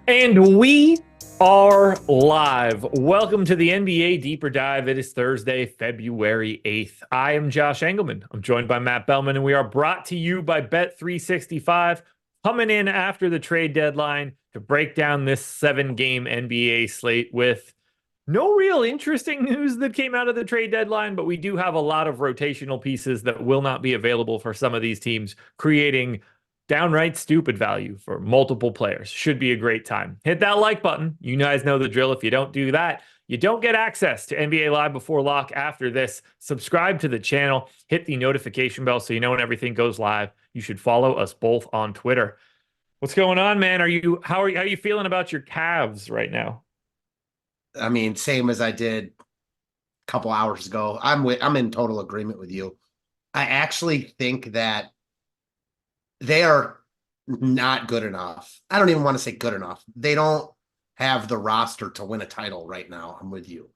And we are live. Welcome to the NBA Deeper Dive. It is Thursday, February 8th. I am Josh Engleman. I'm joined by Matt Belman, and we are brought to you by Bet365, coming in after the trade deadline to break down this 7-game NBA slate with no real interesting news that came out of the trade deadline, but we do have a lot of rotational pieces that will not be available for some of these teams, creating downright stupid value for multiple players. Should be a great time. Hit that like button. You guys know the drill. If you don't do that, you don't get access to NBA Live before lock after this. Subscribe to the channel. Hit the notification bell so you know when everything goes live. You should follow us both on Twitter. What's going on, man? How are you feeling about your Cavs right now? I mean, same as I did a couple hours ago. I'm in total agreement with you. I actually think that they are not good enough. I don't even want to say good enough. They don't have the roster to win a title right now. I'm with you.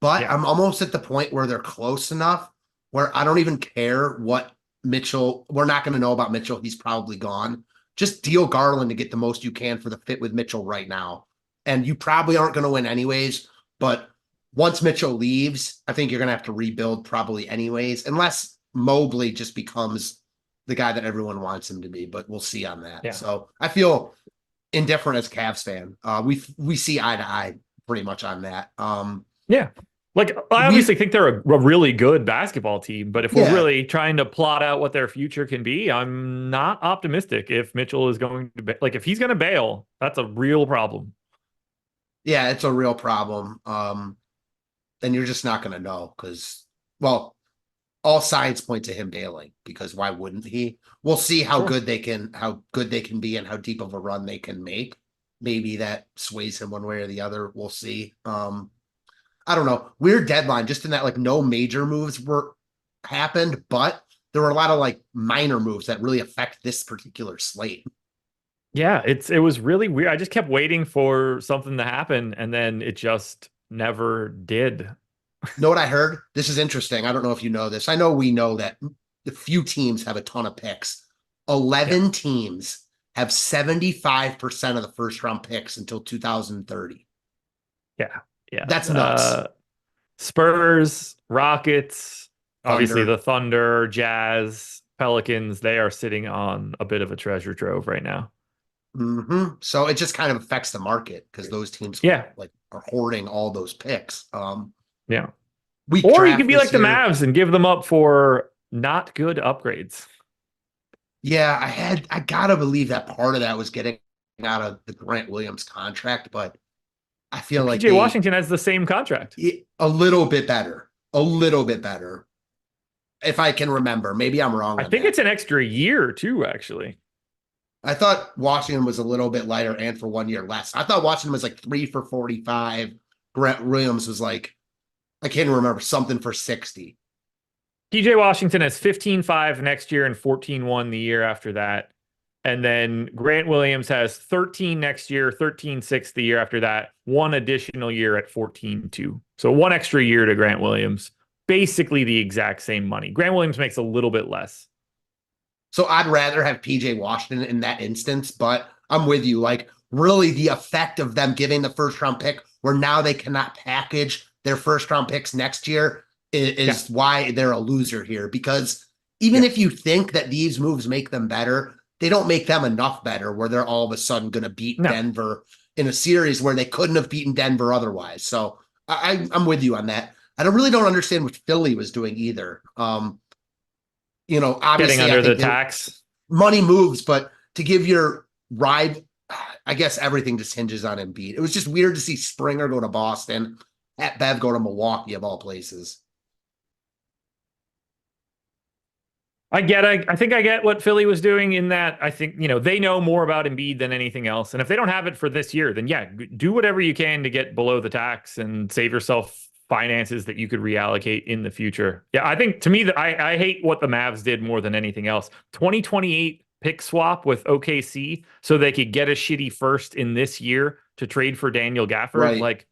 But yeah. I'm almost at the point where they're close enough where I don't even care what Mitchell, we're not going to know about Mitchell. He's probably gone. Just deal Garland to get the most you can for the fit with Mitchell right now. And you probably aren't going to win anyways. But once Mitchell leaves, I think you're going to have to rebuild probably anyways, unless Mobley just becomes the guy that everyone wants him to be, but we'll see on that. Yeah. So I feel indifferent as a Cavs fan. We see eye to eye pretty much on that. Yeah. Like, I obviously think they're a really good basketball team, but if we're really trying to plot out what their future can be, I'm not optimistic if Mitchell is going to, if he's going to bail, that's a real problem. Yeah, it's a real problem. And you're just not going to know because, well, all signs point to him bailing because why wouldn't he? We'll see how good they can be and how deep of a run they can make. Maybe that sways him one way or the other. We'll see. I don't know. Weird deadline, just in that like no major moves happened, but there were a lot of like minor moves that really affect this particular slate. Yeah, it was really weird. I just kept waiting for something to happen, and then it just never did. Know what I heard? This is interesting. I don't know if you know this. I know we know that the few teams have a ton of picks. 11 teams have 75% of the first round picks until 2030. Yeah. That's nuts. Spurs, Rockets, obviously the Thunder, Jazz, Pelicans, they are sitting on a bit of a treasure trove right now. So it just kind of affects the market because those teams are hoarding all those picks. Yeah. Or you could be like the Mavs and give them up for not good upgrades. Yeah, I gotta believe that part of that was getting out of the Grant Williams contract, but I feel like PJ Washington has the same contract. A little bit better. A little bit better. If I can remember. Maybe I'm wrong. I think it's an extra year too, actually. I thought Washington was a little bit lighter and for 1 year less. I thought Washington was like 3 for 45. Grant Williams was like, I can't remember, something for 60. PJ Washington has 15-5 next year and 14-1 the year after that. And then Grant Williams has 13 next year, 13-6 the year after that, one additional year at 14-2. So one extra year to Grant Williams, basically the exact same money. Grant Williams makes a little bit less. So I'd rather have PJ Washington in that instance, but I'm with you. Like, really the effect of them giving the first round pick where now they cannot package their first round picks next year is why they're a loser here. Because even if you think that these moves make them better, they don't make them enough better where they're all of a sudden going to beat Denver in a series where they couldn't have beaten Denver otherwise. So I'm with you on that. I really don't understand what Philly was doing either. Obviously getting under the tax. Money moves, but to give your rival, I guess everything just hinges on Embiid. It was just weird to see Springer go to Boston, at Bev go to Milwaukee of all places. I think I get what Philly was doing in that. I think, they know more about Embiid than anything else. And if they don't have it for this year, then do whatever you can to get below the tax and save yourself finances that you could reallocate in the future. Yeah, I think to me that I hate what the Mavs did more than anything else. 2028 pick swap with OKC so they could get a shitty first in this year to trade for Daniel Gafford. Right. Like,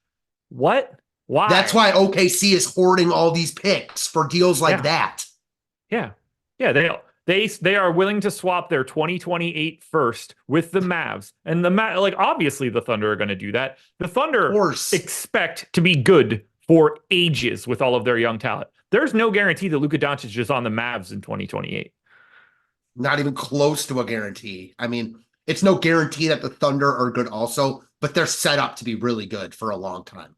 what? Why? That's why OKC is hoarding all these picks for deals like that. Yeah. Yeah, They are willing to swap their 2028 first with the Mavs. And like obviously the Thunder are going to do that. The Thunder expect to be good for ages with all of their young talent. There's no guarantee that Luka Doncic is on the Mavs in 2028. Not even close to a guarantee. I mean, it's no guarantee that the Thunder are good also, but they're set up to be really good for a long time.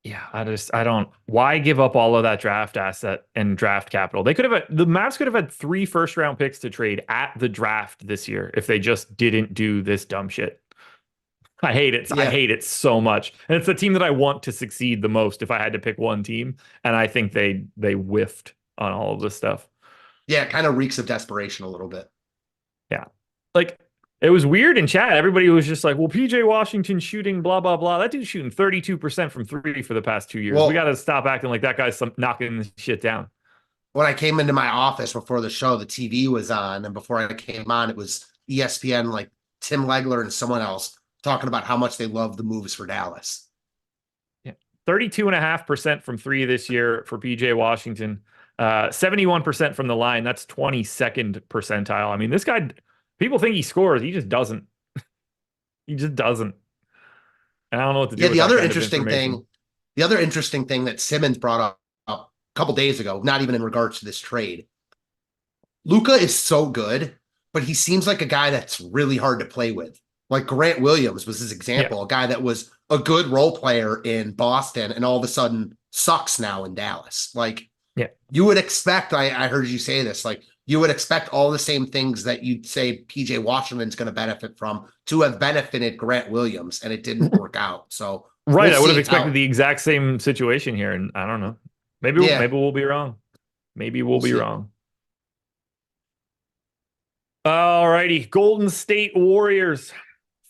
Yeah, I don't. Why give up all of that draft asset and draft capital? The Mavs could have had 3 first-round picks to trade at the draft this year if they just didn't do this dumb shit. I hate it. Yeah. I hate it so much. And it's the team that I want to succeed the most if I had to pick one team. And I think they whiffed on all of this stuff. Yeah, it kind of reeks of desperation a little bit. Yeah. Like, it was weird in chat. Everybody was just like, well, PJ Washington shooting, blah, blah, blah. That dude's shooting 32% from 3 for the past 2 years. Well, we got to stop acting like that guy's knocking this shit down. When I came into my office before the show, the TV was on. And before I came on, it was ESPN, like Tim Legler and someone else talking about how much they love the moves for Dallas. Yeah. 32.5% from 3 this year for PJ Washington. 71% from the line. That's 22nd percentile. I mean, this guy... People think he scores. He just doesn't. He just doesn't. And I don't know what to do. Yeah, the other interesting thing that Simmons brought up a couple days ago, not even in regards to this trade. Luka is so good, but he seems like a guy that's really hard to play with. Like Grant Williams was his example, a guy that was a good role player in Boston and all of a sudden sucks now in Dallas. Like, you would expect, I heard you say this, like, you would expect all the same things that you'd say PJ Washington's going to benefit from to have benefited Grant Williams, and it didn't work out. So right, I would have expected the exact same situation here, and I don't know. Maybe we'll be wrong. Maybe we'll be wrong. All righty, Golden State Warriors,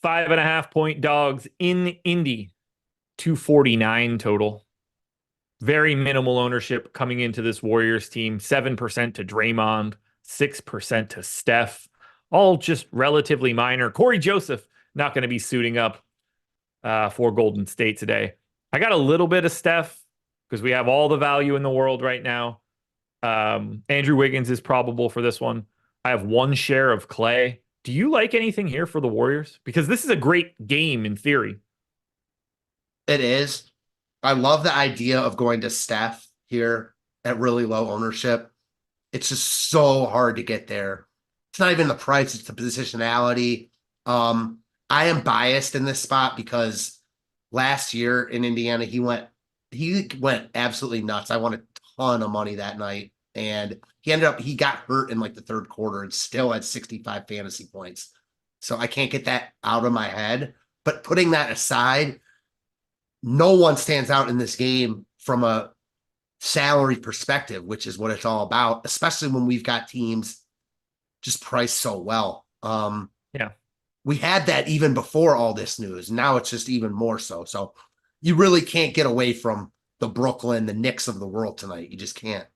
5.5-point dogs in Indy, 249 total. Very minimal ownership coming into this Warriors team. 7% to Draymond, 6% to Steph. All just relatively minor. Corey Joseph not going to be suiting up for Golden State today. I got a little bit of Steph because we have all the value in the world right now. Andrew Wiggins is probable for this one. I have 1 share of Clay. Do you like anything here for the Warriors? Because this is a great game in theory. It is. I love the idea of going to Steph here at really low ownership. It's just so hard to get there. It's not even the price, it's the positionality. I am biased in this spot because last year in Indiana, he went absolutely nuts. I won a ton of money that night. And he got hurt in like the 3rd quarter and still had 65 fantasy points. So I can't get that out of my head. But putting that aside, no one stands out in this game from a salary perspective, which is what it's all about, especially when we've got teams just priced so well. We had that even before all this news. Now it's just even more so. So you really can't get away from the Brooklyn, the Knicks of the world tonight. You just can't.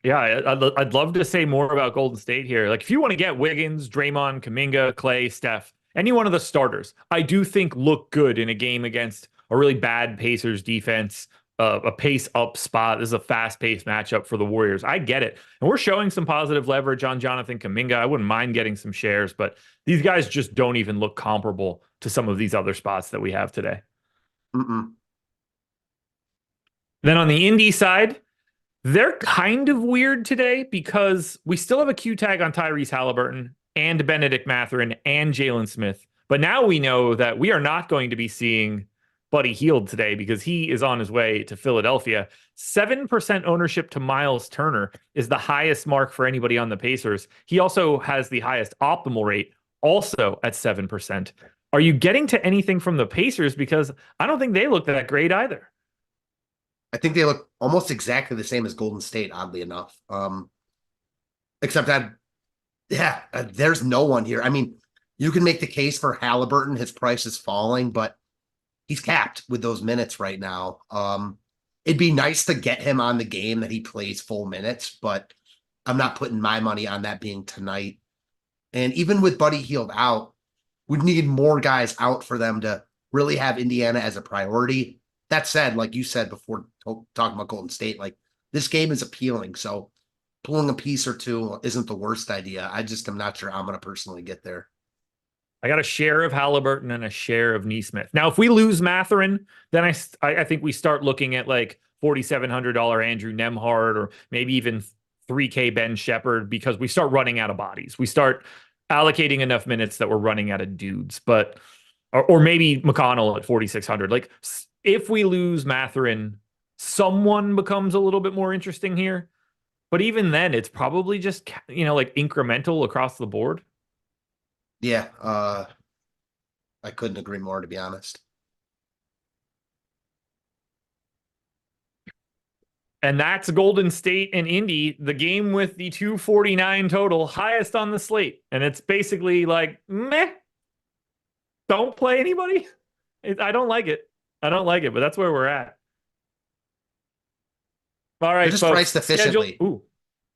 Yeah, I'd love to say more about Golden State here. Like, if you want to get Wiggins, Draymond, Kuminga, Clay, Steph, any one of the starters, I do think look good in a game against a really bad Pacers defense, a pace up spot. This is a fast-paced matchup for the Warriors. I get it. And we're showing some positive leverage on Jonathan Kuminga. I wouldn't mind getting some shares, but these guys just don't even look comparable to some of these other spots that we have today. Then on the Indy side, they're kind of weird today because we still have a Q tag on Tyrese Halliburton and Benedict Mathurin and Jalen Smith. But now we know that we are not going to be seeing Buddy Hield today because he is on his way to Philadelphia. 7% ownership to Miles Turner is the highest mark for anybody on the Pacers. He also has the highest optimal rate, also at 7%. Are you getting to anything from the Pacers? Because I don't think they look that great either. I think they look almost exactly the same as Golden State, oddly enough. Except that, there's no one here. I mean, you can make the case for Halliburton. His price is falling, but he's capped with those minutes right now. It'd be nice to get him on the game that he plays full minutes, but I'm not putting my money on that being tonight. And even with Buddy Hield out, we'd need more guys out for them to really have Indiana as a priority. That said, like you said before, talking about Golden State, like this game is appealing. So pulling a piece or two isn't the worst idea. I just am not sure I'm going to personally get there. I got a share of Halliburton and a share of Neesmith. Now, if we lose Mathurin, then I think we start looking at like $4,700 Andrew Nemhard or maybe even 3K Ben Shepherd because we start running out of bodies. We start allocating enough minutes that we're running out of dudes. But or maybe McConnell at 4,600. Like if we lose Mathurin, someone becomes a little bit more interesting here. But even then, it's probably just like incremental across the board. Yeah, I couldn't agree more, to be honest. And that's Golden State and Indy, the game with the 249 total, highest on the slate. And it's basically like, meh, don't play anybody. I don't like it. I don't like it, but that's where we're at. All right, they're just folks, priced efficiently. Ooh.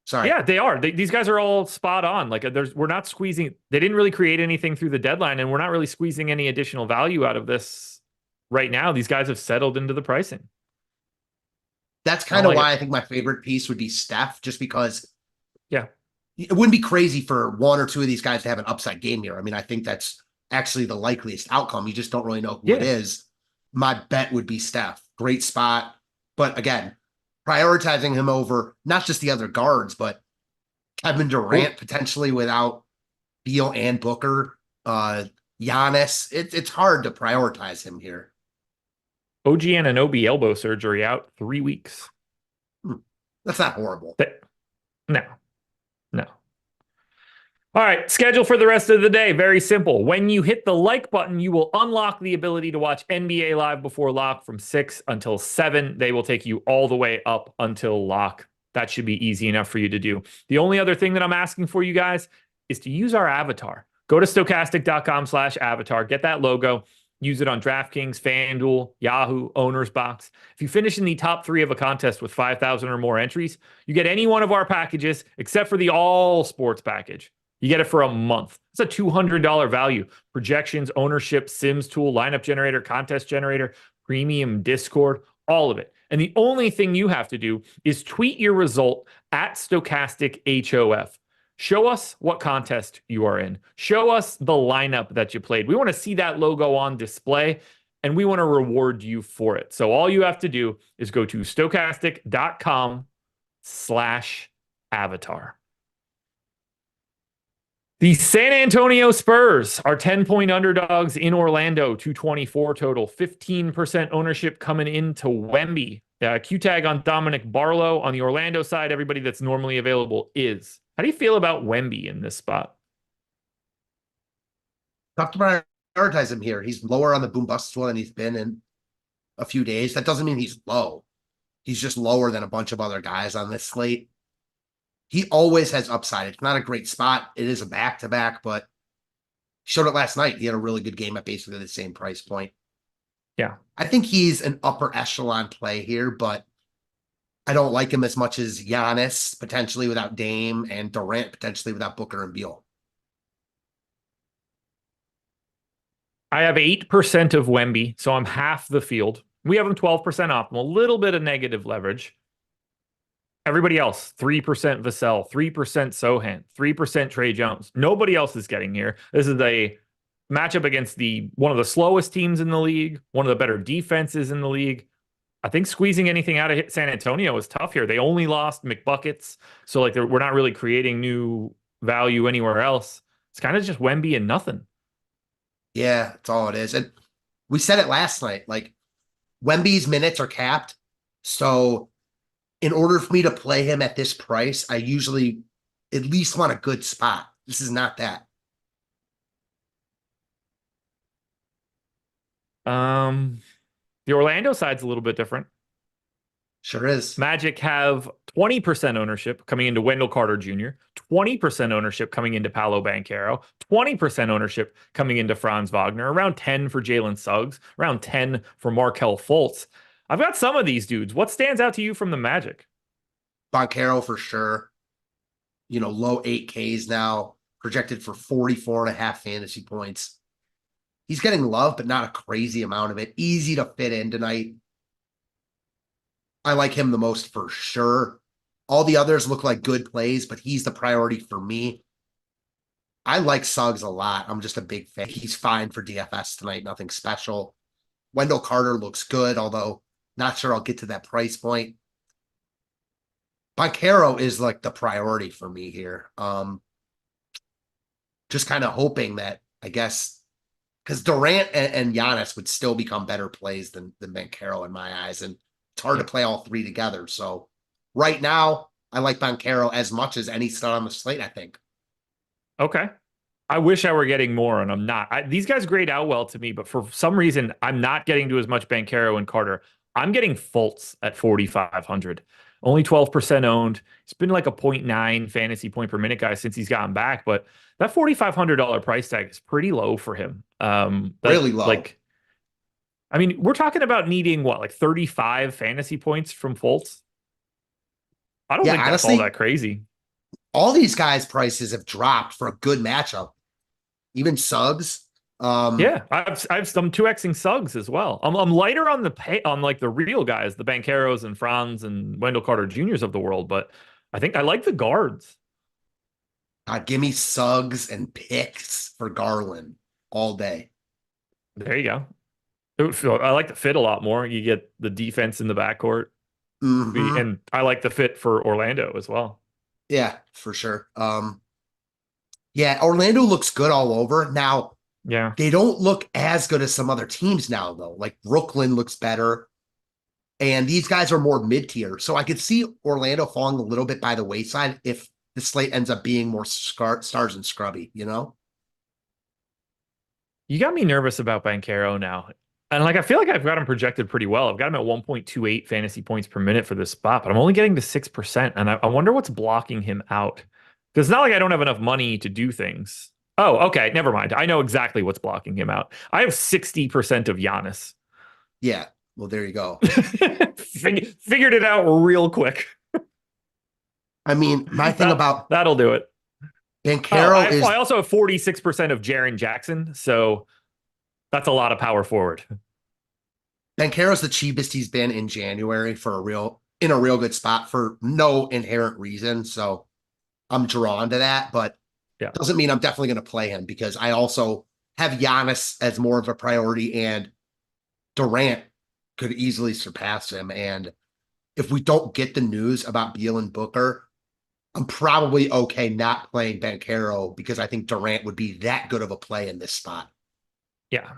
Sorry. Yeah, they are. These guys are all spot on. Like we're not squeezing. They didn't really create anything through the deadline, and we're not really squeezing any additional value out of this right now. These guys have settled into the pricing. That's kind of why I think my favorite piece would be Steph, just because it wouldn't be crazy for one or two of these guys to have an upside game here. I mean, I think that's actually the likeliest outcome. You just don't really know who it is. My bet would be Steph. Great spot. But again, prioritizing him over not just the other guards, but Kevin Durant potentially without Beal and Booker, Giannis. It's hard to prioritize him here. OG Anunoby elbow surgery out 3 weeks. That's not horrible. No. All right, schedule for the rest of the day. Very simple. When you hit the like button, you will unlock the ability to watch NBA Live before lock from 6 until 7. They will take you all the way up until lock. That should be easy enough for you to do. The only other thing that I'm asking for you guys is to use our avatar. Go to stokastic.com/avatar, get that logo, use it on DraftKings, FanDuel, Yahoo, Owner's Box. If you finish in the top 3 of a contest with 5,000 or more entries, you get any one of our packages except for the all sports package. You get it for a month. It's a $200 value. Projections, ownership, Sims tool, lineup generator, contest generator, premium Discord, all of it. And the only thing you have to do is tweet your result at Stokastic HOF. Show us what contest you are in. Show us the lineup that you played. We want to see that logo on display, and we want to reward you for it. So all you have to do is go to stokastic.com/avatar. The San Antonio Spurs are 10-point underdogs in Orlando, 224 total, 15% ownership coming into Wemby. Q-tag on Dominic Barlow. On the Orlando side, everybody that's normally available is. How do you feel about Wemby in this spot? Tough to prioritize him here. He's lower on the boom bust one than he's been in a few days. That doesn't mean he's low. He's just lower than a bunch of other guys on this slate. He always has upside. It's not a great spot. It is a back-to-back, but he showed it last night. He had a really good game at basically the same price point. Yeah. I think he's an upper echelon play here, but I don't like him as much as Giannis, potentially without Dame, and Durant, potentially without Booker and Beal. I have 8% of Wemby, so I'm half the field. We have him 12% optimal, a little bit of negative leverage. Everybody else, 3% Vassell, 3% Sohan, 3% Trey Jones. Nobody else is getting here. This is a matchup against one of the slowest teams in the league, one of the better defenses in the league. I think squeezing anything out of San Antonio is tough here. They only lost McBuckets, so like we're not really creating new value anywhere else. It's kind of just Wemby and nothing. Yeah, that's all it is. And we said it last night, like Wemby's minutes are capped. So in order for me to play him at this price, I usually at least want a good spot. This is not that. The Orlando side's a little bit different. Sure is. Magic have 20% ownership coming into Wendell Carter Jr., 20% ownership coming into Paolo Banchero, 20% ownership coming into Franz Wagner, around 10 for Jalen Suggs, around 10 for Markelle Fultz. I've got some of these dudes. What stands out to you from the Magic? Banchero for sure. Low 8Ks now, projected for 44.5 fantasy points. He's getting love, but not a crazy amount of it. Easy to fit in tonight. I like him the most for sure. All the others look like good plays, but he's the priority for me. I like Suggs a lot. I'm just a big fan. He's fine for DFS tonight, nothing special. Wendell Carter looks good, although not sure I'll get to that price point. Banchero is like the priority for me here. Just kind of hoping that, I guess, because Durant and Giannis would still become better plays than Banchero in my eyes. And it's hard to play all three together. So right now, I like Banchero as much as any star on the slate, I think. Okay. I wish I were getting more, and I'm not. These guys grade out well to me, but for some reason, I'm not getting to as much Banchero and Carter. I'm getting Fultz at 4,500. Only 12% owned. It's been like a 0.9 fantasy point per minute guy since he's gotten back, but that $4,500 price tag is pretty low for him. Really low. Like, I mean, we're talking about needing what, like 35 fantasy points from Fultz? I don't think honestly, that's all that crazy. All these guys' prices have dropped for a good matchup. Even Suggs. Yeah, I'm 2xing Suggs as well. I'm lighter on the pay on like the real guys, the Bancheros and Franz and Wendell Carter Jr.'s of the world, but I think I like the guards. Give me Suggs and picks for Garland all day. There you go. I like the fit a lot more. You get the defense in the backcourt. Mm-hmm. And I like the fit for Orlando as well. Yeah, for sure. Yeah, Orlando looks good all over. Now, yeah, they don't look as good as some other teams now, though. Like Brooklyn looks better. And these guys are more mid-tier. So I could see Orlando falling a little bit by the wayside if the slate ends up being more stars and scrubby, you know? You got me nervous about Banchero now. And like I feel like I've got him projected pretty well. I've got him at 1.28 fantasy points per minute for this spot, but I'm only getting to 6%. And I wonder what's blocking him out. Because it's not like I don't have enough money to do things. Oh, okay. Never mind. I know exactly what's blocking him out. I have 60% of Giannis. Yeah. Well, there you go. Figured it out real quick. I mean, my thing about that'll do it. Banchero is. I also have 46% of Jaren Jackson, so that's a lot of power forward. Banchero's the cheapest he's been in January for a real good spot for no inherent reason. So I'm drawn to that, but yeah, doesn't mean I'm definitely going to play him because I also have Giannis as more of a priority and Durant could easily surpass him. And if we don't get the news about Beal and Booker, I'm probably okay not playing Banchero because I think Durant would be that good of a play in this spot. Yeah.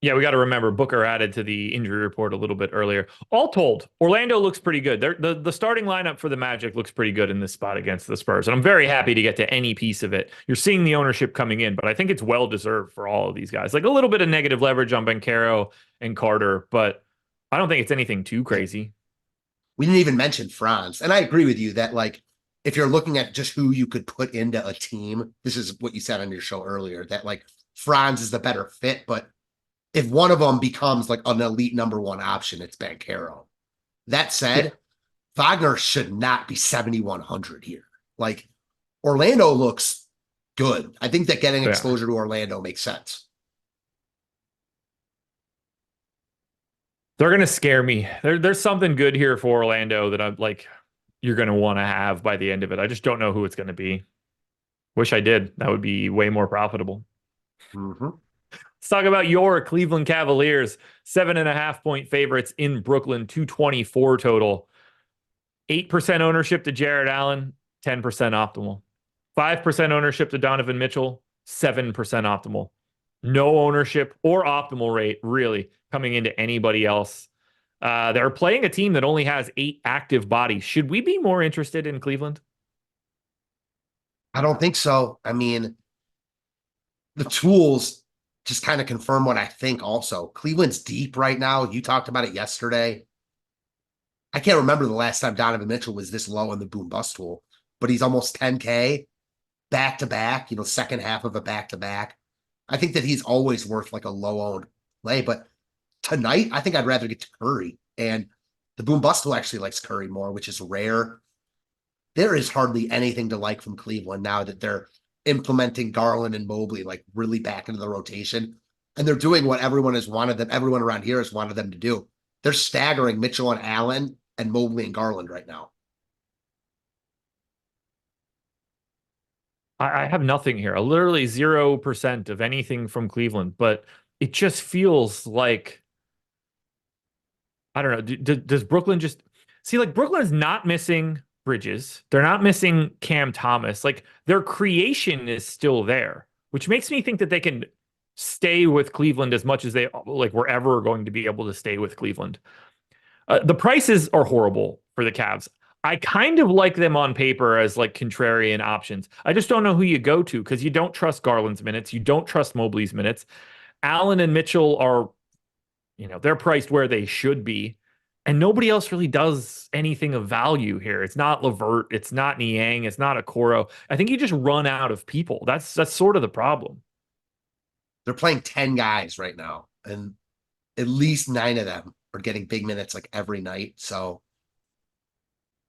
Yeah, we got to remember Booker added to the injury report a little bit earlier. All told, Orlando looks pretty good. The starting lineup for the Magic looks pretty good in this spot against the Spurs. And I'm very happy to get to any piece of it. You're seeing the ownership coming in, but I think it's well-deserved for all of these guys. Like a little bit of negative leverage on Banchero and Carter, but I don't think it's anything too crazy. We didn't even mention Franz. And I agree with you that like, if you're looking at just who you could put into a team, this is what you said on your show earlier, that like Franz is the better fit, but if one of them becomes like an elite number one option, it's Banchero. That said, Wagner should not be 7,100 here. Like Orlando looks good. I think that getting exposure to Orlando makes sense. They're going to scare me. There's something good here for Orlando that I'm like, you're going to want to have by the end of it. I just don't know who it's going to be. Wish I did. That would be way more profitable. Mm-hmm. Let's talk about your Cleveland Cavaliers. 7.5 point favorites in Brooklyn, 224 total. 8% ownership to Jared Allen, 10% optimal. 5% ownership to Donovan Mitchell, 7% optimal. No ownership or optimal rate, really, coming into anybody else. They're playing a team that only has 8 active bodies. Should we be more interested in Cleveland? I don't think so. I mean, the tools just kind of confirm what I think also. Cleveland's deep right now. You talked about it yesterday. I can't remember the last time Donovan Mitchell was this low in the boom bust tool, but he's almost 10K back to back, second half of a back to back. I think that he's always worth like a low owned play, but tonight I think I'd rather get to Curry, and the boom bust tool actually likes Curry more, which is rare. There is hardly anything to like from Cleveland now that they're implementing Garland and Mobley like really back into the rotation. And they're doing what everyone around here has wanted them to do. They're staggering Mitchell and Allen and Mobley and Garland right now. I have nothing here. Literally 0% of anything from Cleveland, but it just feels like I don't know. Does Brooklyn just see like Brooklyn is not missing Bridges. They're not missing Cam Thomas. Like their creation is still there, which makes me think that they can stay with Cleveland as much as they like were ever going to be able to stay with Cleveland. The prices are horrible for the Cavs. I kind of like them on paper as like contrarian options. I just don't know who you go to because you don't trust Garland's minutes. You don't trust Mobley's minutes. Allen and Mitchell are, they're priced where they should be. And nobody else really does anything of value here. It's not Levert. It's not Niang. It's not Okoro. I think you just run out of people. That's sort of the problem. They're playing 10 guys right now, and at least 9 of them are getting big minutes like every night. So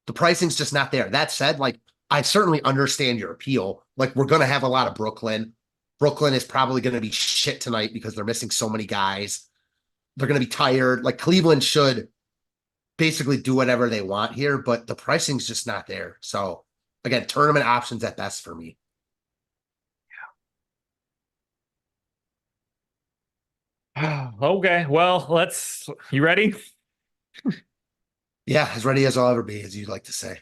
the pricing's just not there. That said, like, I certainly understand your appeal. Like, we're going to have a lot of Brooklyn. Brooklyn is probably going to be shit tonight because they're missing so many guys. They're going to be tired. Like, Cleveland should basically do whatever they want here, but the pricing's just not there. So, again, tournament options at best for me. Okay, well, you ready? Yeah, as ready as I'll ever be, as you like to say.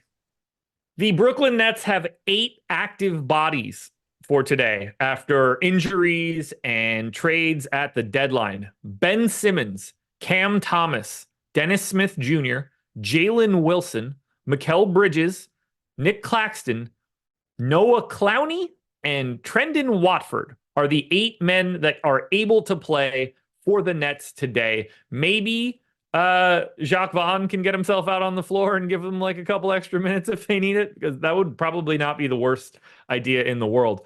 The Brooklyn Nets have 8 active bodies for today after injuries and trades at the deadline. Ben Simmons, Cam Thomas, Dennis Smith Jr., Jalen Wilson, Mikal Bridges, Nick Claxton, Noah Clowney, and Trendon Watford are the 8 men that are able to play for the Nets today. Maybe Jacques Vaughn can get himself out on the floor and give them like a couple extra minutes if they need it, because that would probably not be the worst idea in the world.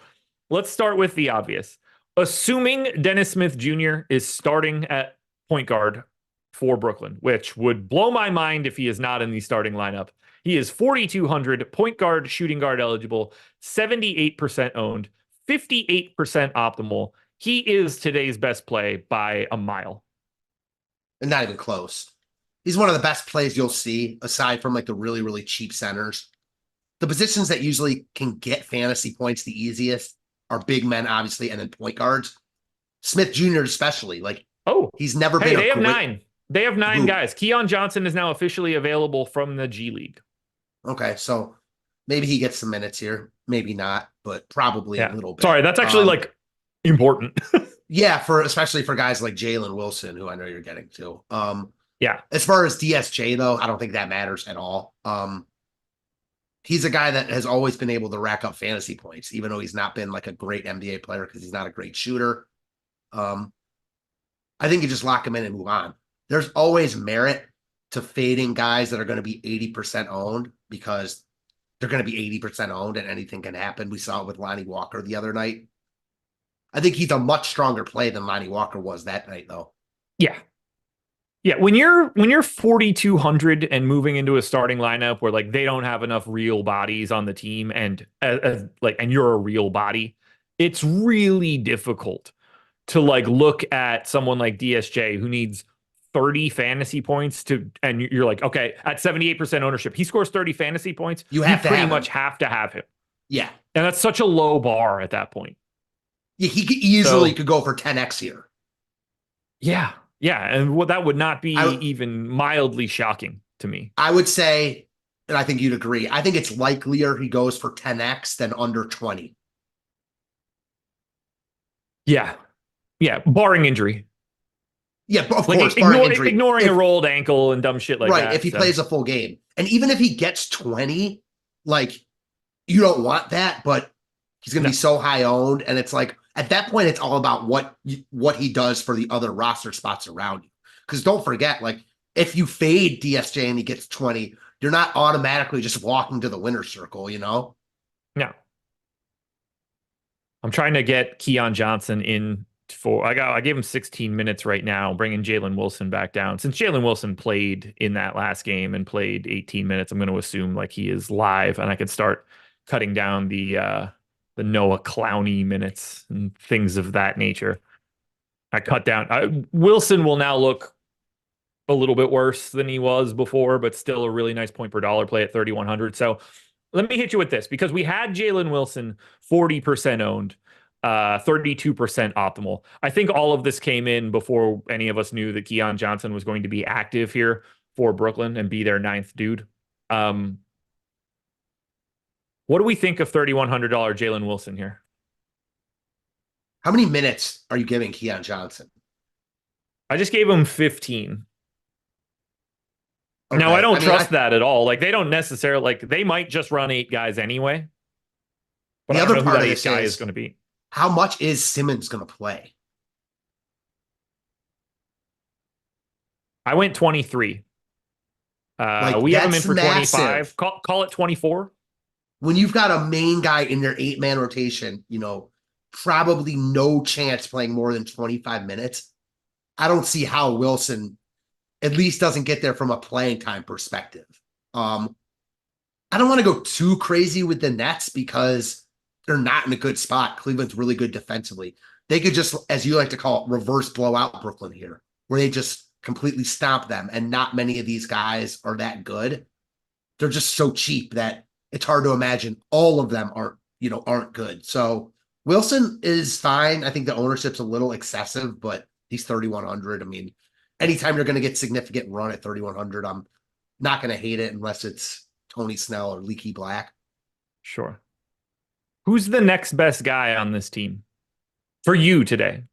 Let's start with the obvious. Assuming Dennis Smith Jr. is starting at point guard for Brooklyn, which would blow my mind if he is not in the starting lineup. He is 4,200 point guard, shooting guard eligible, 78% owned, 58% optimal. He is today's best play by a mile. And not even close. He's one of the best plays you'll see, aside from like the really, really cheap centers. The positions that usually can get fantasy points the easiest are big men, obviously, and then point guards. Smith Jr. especially. Like, he's never been. They have 9. They have 9 guys. Keon Johnson is now officially available from the G League. Okay, so maybe he gets some minutes here. Maybe not, but probably a little bit. Sorry, that's actually like important. Yeah, especially for guys like Jalen Wilson, who I know you're getting to. Yeah. As far as DSJ, though, I don't think that matters at all. He's a guy that has always been able to rack up fantasy points, even though he's not been like a great NBA player because he's not a great shooter. I think you just lock him in and move on. There's always merit to fading guys that are going to be 80% owned because they're going to be 80% owned and anything can happen. We saw it with Lonnie Walker the other night. I think he's a much stronger play than Lonnie Walker was that night, though. Yeah. Yeah. When you're 4,200 and moving into a starting lineup where like they don't have enough real bodies on the team and and you're a real body, it's really difficult to like look at someone like DSJ who needs 30 fantasy points and you're like, okay, at 78% ownership, he scores 30 fantasy points. You pretty much have to have him. Yeah. And that's such a low bar at that point. Yeah, he could could go for 10x here. Yeah. Yeah. And that would not be even mildly shocking to me. I would say, and I think you'd agree, I think it's likelier he goes for 10x than under 20. Yeah. Yeah. Barring injury. Yeah, of course, barring injury. Ignoring a rolled ankle and dumb shit like that. Right, if he plays a full game. And even if he gets 20, like, you don't want that, but he's going to be so high owned. And it's like, at that point, it's all about what he does for the other roster spots around you. Because don't forget, like, if you fade DSJ and he gets 20, you're not automatically just walking to the winner's circle, you know? No. I'm trying to get Keon Johnson in I gave him 16 minutes right now, bringing Jalen Wilson back down. Since Jalen Wilson played in that last game and played 18 minutes, I'm going to assume like he is live and I could start cutting down the Noah Clowney minutes and things of that nature. I cut down. Wilson will now look a little bit worse than he was before, but still a really nice point per dollar play at 3,100. So let me hit you with this because we had Jalen Wilson 40% owned, 32% optimal. I think all of this came in before any of us knew that Keon Johnson was going to be active here for Brooklyn and be their ninth dude. Um, what do we think of $3,100 Jalen Wilson here? How many minutes are you giving Keon Johnson? I just gave him 15. Okay. Now, I don't trust that at all. Like, they don't necessarily, like, they might just run 8 guys anyway. But the I don't other know part who of that this guy is going to be. How much is Simmons going to play? I went 23. We have him in for massive. 25. Call it 24. When you've got a main guy in your 8-man rotation, probably no chance playing more than 25 minutes. I don't see how Wilson at least doesn't get there from a playing time perspective. I don't want to go too crazy with the Nets because they're not in a good spot. Cleveland's really good defensively. They could just, as you like to call it, reverse blow out Brooklyn here, where they just completely stomp them. And not many of these guys are that good. They're just so cheap that it's hard to imagine all of them aren't good. So Wilson is fine. I think the ownership's a little excessive, but he's 3,100. I mean, anytime you're going to get significant run at 3,100, I'm not going to hate it unless it's Tony Snell or Leaky Black. Sure. Who's the next best guy on this team for you today?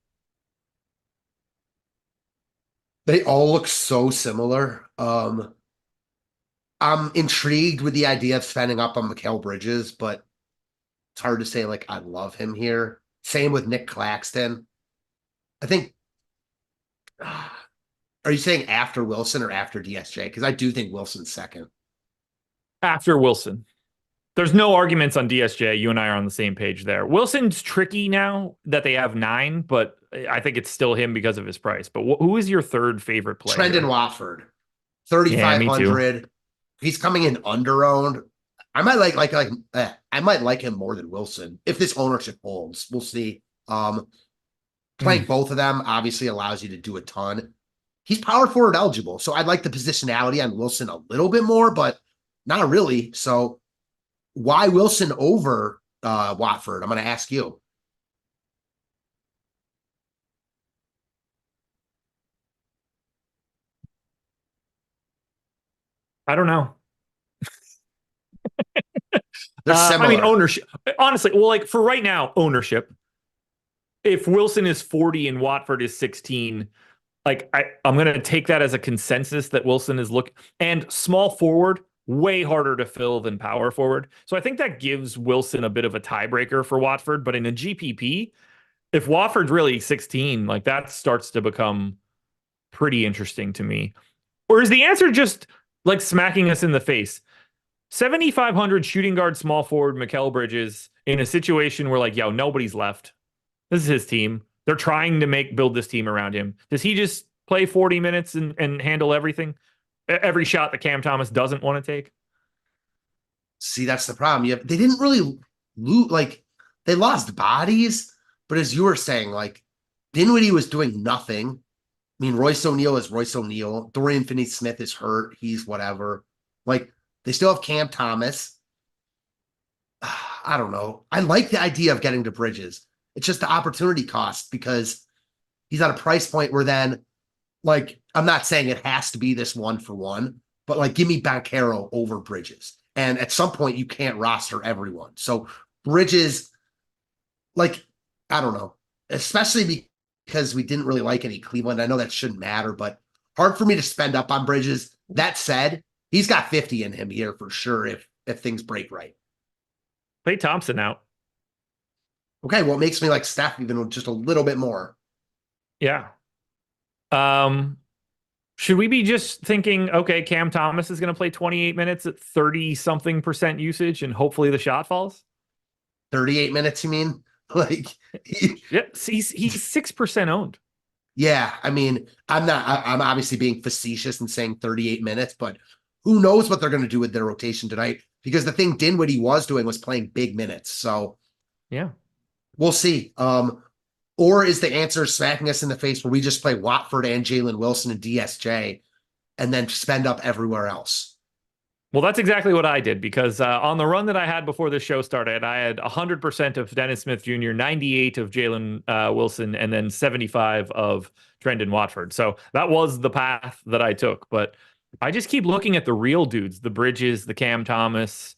They all look so similar. I'm intrigued with the idea of spending up on Mikal Bridges, but it's hard to say, like, I love him here. Same with Nick Claxton. I think, are you saying after Wilson or after DSJ? Because I do think Wilson's second. After Wilson. There's no arguments on DSJ. You and I are on the same page there. Wilson's tricky now that they have 9, but I think it's still him because of his price. But who is your third favorite player? Trendon Watford, 3,500. Yeah, he's coming in under-owned. I might I might like him more than Wilson if this ownership holds. We'll see. Playing both of them obviously allows you to do a ton. He's power forward eligible, so I'd like the positionality on Wilson a little bit more, but not really. So why Wilson over Watford? I'm going to ask you. I don't know. They're similar. I mean, ownership. Honestly, well, like for right now, ownership. If Wilson is 40 and Watford is 16, like I'm going to take that as a consensus that Wilson is and small forward, way harder to fill than power forward. So I think that gives Wilson a bit of a tiebreaker for Watford. But in a GPP, if Watford's really 16, like that starts to become pretty interesting to me. Or is the answer just like smacking us in the face? 7,500 shooting guard, small forward, Mikal Bridges in a situation where like, nobody's left. This is his team. They're trying to build this team around him. Does he just play 40 minutes and handle everything? Every shot that Cam Thomas doesn't want to take? See, that's the problem. They didn't really loot, like they lost bodies, but as you were saying, like Dinwiddie was doing nothing. I mean, Royce O'Neal is Royce O'Neal. Dorian Finney-Smith is hurt. He's whatever. Like they still have Cam Thomas. I don't know. I like the idea of getting to Bridges. It's just the opportunity cost because he's at a price point where then, like, I'm not saying it has to be this 1-for-1, but like, give me Banchero over Bridges. And at some point, you can't roster everyone. So Bridges, like, I don't know, especially because we didn't really like any Cleveland. I know that shouldn't matter, but hard for me to spend up on Bridges. That said, he's got 50 in him here for sure if things break right. Klay Thompson out. Okay, well, it makes me like Steph even just a little bit more. Yeah. Should we be just thinking, okay, Cam Thomas is going to play 28 minutes at 30-something% usage and hopefully the shot falls? 38 minutes, you mean? Like, he's 6% owned. Yeah, I mean, I'm obviously being facetious and saying 38 minutes, but who knows what they're going to do with their rotation tonight? Because the thing Dinwiddie was doing was playing big minutes. So, yeah. We'll see. Or is the answer smacking us in the face where we just play Watford and Jalen Wilson and DSJ and then spend up everywhere else? Well, that's exactly what I did because on the run that I had before the show started, I had 100% of Dennis Smith Jr., 98 of Jalen Wilson, and then 75 of Trendon Watford. So that was the path that I took. But I just keep looking at the real dudes, the Bridges, the Cam Thomas,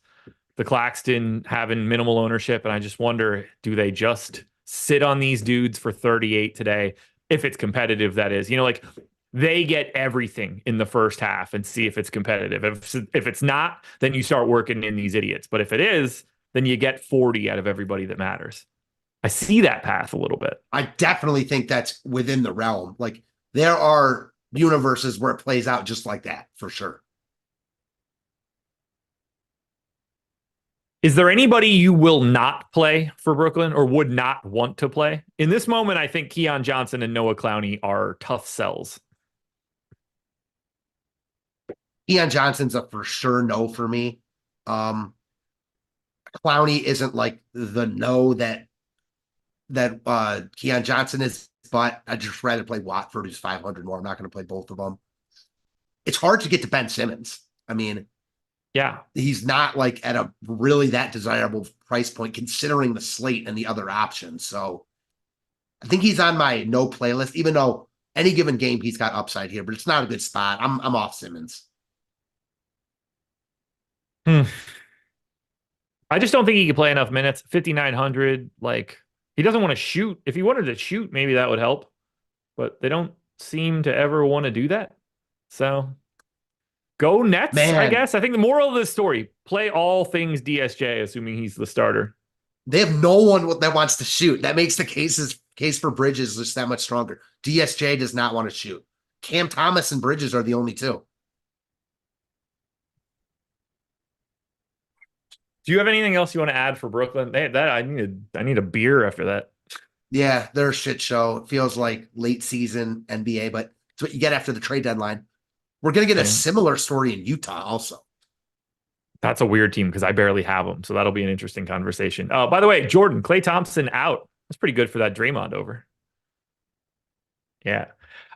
the Claxton having minimal ownership. And I just wonder, do they just sit on these dudes for 38 today? If it's competitive, that is. Like they get everything in the first half and see if it's competitive. If it's not, then you start working in these idiots. But if it is, then you get 40 out of everybody that matters. I see that path a little bit. I definitely think that's within the realm. Like there are universes where it plays out just like that for sure. Is there anybody you will not play for Brooklyn or would not want to play? In this moment, I think Keon Johnson and Noah Clowney are tough sells. Keon Johnson's a for sure no for me. Clowney isn't like the no that Keon Johnson is, but I'd just rather play Watford, who's 500 more. I'm not going to play both of them. It's hard to get to Ben Simmons. I mean, yeah, he's not like at a really that desirable price point considering the slate and the other options. So I think he's on my no playlist, even though any given game he's got upside here, but it's not a good spot. I'm off Simmons. I just don't think he can play enough minutes. 5,900, like he doesn't want to shoot. If he wanted to shoot, maybe that would help, but they don't seem to ever want to do that. So go Nets, Man, I guess. I think the moral of this story, play all things DSJ, assuming he's the starter. they have no one that wants to shoot. That makes the case for Bridges just that much stronger. DSJ does not want to shoot. Cam Thomas and Bridges are the only two. Do you have anything else you want to add for Brooklyn? I need a beer after that. Yeah, they're a shit show. It feels like late season NBA, but it's what you get after the trade deadline. We're going to get a similar story in Utah also. That's a weird team because I barely have them. So that'll be an interesting conversation. By the way, Jordan, Klay Thompson out. That's pretty good for that Draymond over. Yeah.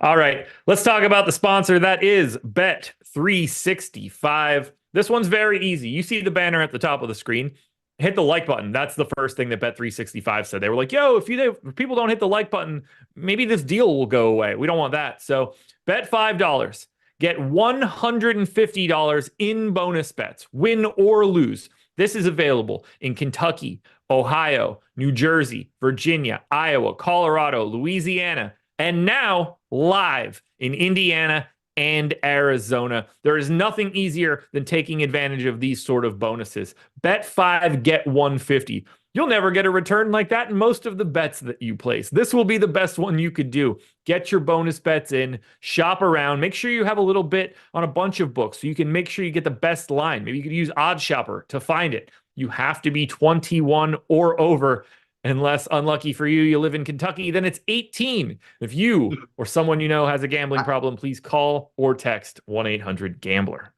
All right. Let's talk about the sponsor. That is Bet 365. This one's very easy. You see the banner at the top of the screen. Hit the like button. That's the first thing that Bet 365 said. They were like, yo, if people don't hit the like button, maybe this deal will go away. We don't want that. So bet $5. Get $150 in bonus bets, win or lose. This is available in Kentucky, Ohio, New Jersey, Virginia, Iowa, Colorado, Louisiana, and now live in Indiana and Arizona. There is nothing easier than taking advantage of these sort of bonuses. Bet 5, get 150. You'll never get a return like that in most of the bets that you place. This will be the best one you could do. Get your bonus bets in, shop around, make sure you have a little bit on a bunch of books so you can make sure you get the best line. Maybe you could use OddsShopper to find it. You have to be 21 or over. Unless, unlucky for you, you live in Kentucky, then it's 18. If you or someone you know has a gambling problem, please call or text 1-800-GAMBLER.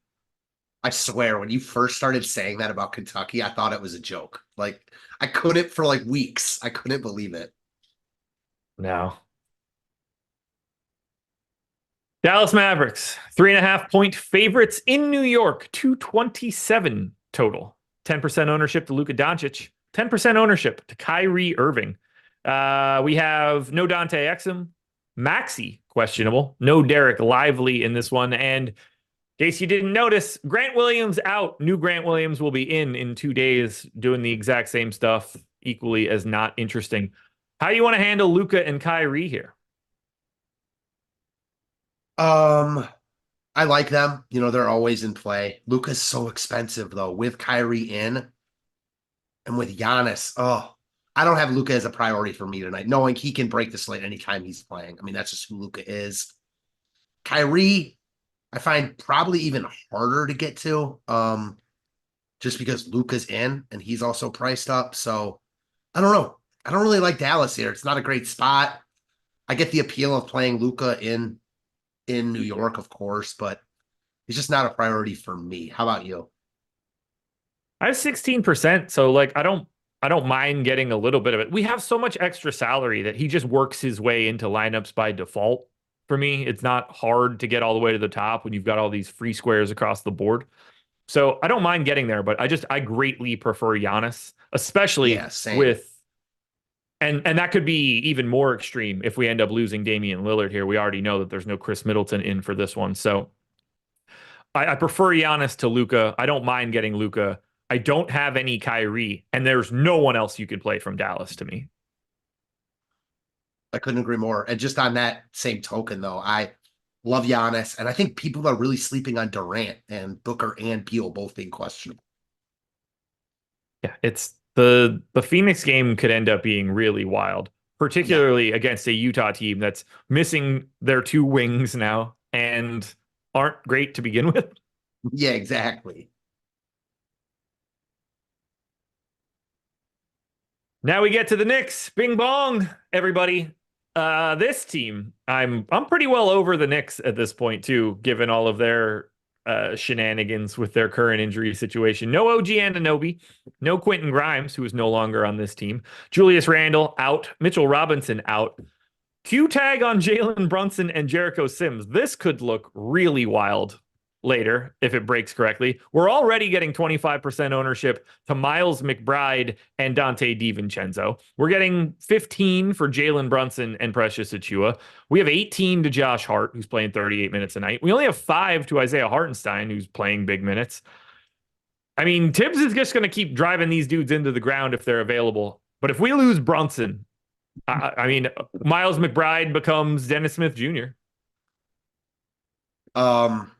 I swear, when you first started saying that about Kentucky, I thought it was a joke. Like, I couldn't for like weeks. I couldn't believe it. No. Dallas Mavericks, 3.5-point favorites in New York, 227 total. 10% ownership to Luka Doncic. 10% ownership to Kyrie Irving. We have no Dante Exum. Maxey, questionable. No Derek Lively in this one. And in case you didn't notice, Grant Williams out. New Grant Williams will be in 2 days doing the exact same stuff, equally as not interesting. How do you want to handle Luka and Kyrie here? I like them. You know, they're always in play. Luka's so expensive, though, with Kyrie in. And with Giannis, I don't have Luka as a priority for me tonight, knowing he can break the slate anytime he's playing. I mean, that's just who Luka is. Kyrie, I find probably even harder to get to, just because Luka's in and he's also priced up. So I don't know. I don't really like Dallas here. It's not a great spot. I get the appeal of playing Luka in New York, of course, but it's just not a priority for me. How about you? I have 16%, so like I don't mind getting a little bit of it. We have so much extra salary that he just works his way into lineups by default. For me, it's not hard to get all the way to the top when you've got all these free squares across the board. So I don't mind getting there, but I greatly prefer Giannis, especially Yeah, same. with and that could be even more extreme if we end up losing Damian Lillard here. We already know that there's no Chris Middleton in for this one. So I prefer Giannis to Luka. I don't mind getting Luka. I don't have any Kyrie, and there's no one else you could play from Dallas to me. I couldn't agree more. And just on that same token, though, I love Giannis, and I think people are really sleeping on Durant and Booker and Beal both being questionable. Yeah, it's the Phoenix game could end up being really wild, Yeah, particularly against a Utah team that's missing their two wings now and aren't great to begin with. yeah, exactly. Now we get to the Knicks. Bing bong, everybody. This team, I'm pretty well over the Knicks at this point too, given all of their shenanigans with their current injury situation. No OG Anunoby, no Quentin Grimes, who is no longer on this team. Julius Randle out, Mitchell Robinson out. Q tag on Jalen Brunson and Jericho Sims. This could look really wild later if it breaks correctly. We're already getting 25% ownership to Miles McBride and Dante DiVincenzo. We're getting 15 for Jalen Brunson and Precious Achiuwa. We have 18 to Josh Hart, who's playing 38 minutes a night. We only have 5 to Isaiah Hartenstein, who's playing big minutes. I mean, Tibbs is just going to keep driving these dudes into the ground if they're available. But if we lose Brunson, I mean, Miles McBride becomes Dennis Smith Jr. Um,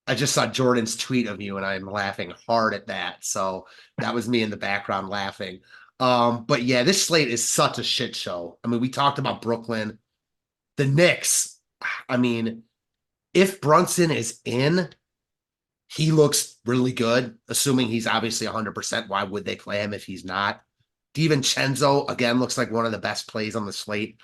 I just saw Jordan's tweet of you, and I'm laughing hard at that. So that was me in the background laughing. But yeah, this slate is such a shit show. I mean, we talked about Brooklyn, the Knicks. I mean, if Brunson is in, he looks really good, assuming he's obviously 100%. Why would they play him if he's not? DiVincenzo, again, looks like one of the best plays on the slate.